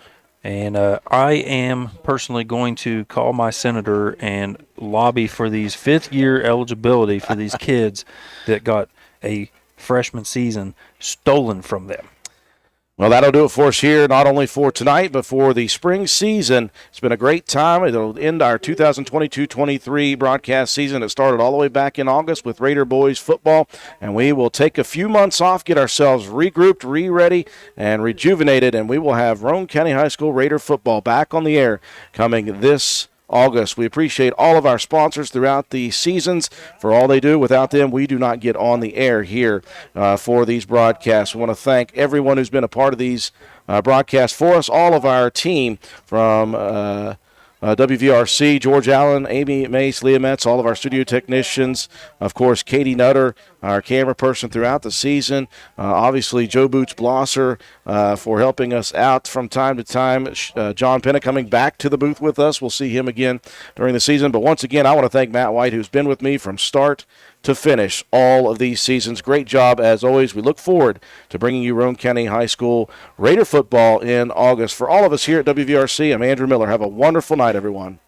And I am personally going to call my senator and lobby for these fifth-year eligibility for these kids that got a freshman season stolen from them. Well, that'll do it for us here, not only for tonight, but for the spring season. It's been a great time. It'll end our 2022-23 broadcast season. It started all the way back in August with Raider boys football, and we will take a few months off, get ourselves regrouped, re-ready, and rejuvenated, and we will have Roane County High School Raider football back on the air coming this August. We appreciate all of our sponsors throughout the seasons for all they do. Without them, we do not get on the air here for these broadcasts. We want to thank everyone who's been a part of these broadcasts for us, all of our team from WVRC, George Allen, Amy Mace, Leah Metz, all of our studio technicians, of course, Katie Nutter, our camera person throughout the season, obviously Joe Boots Blosser for helping us out from time to time, John Penna coming back to the booth with us. We'll see him again during the season. But once again, I want to thank Matt White, who's been with me from start to finish all of these seasons. Great job, as always. We look forward to bringing you Roane County High School Raider football in August. For all of us here at WVRC, I'm Andrew Miller. Have a wonderful night, everyone.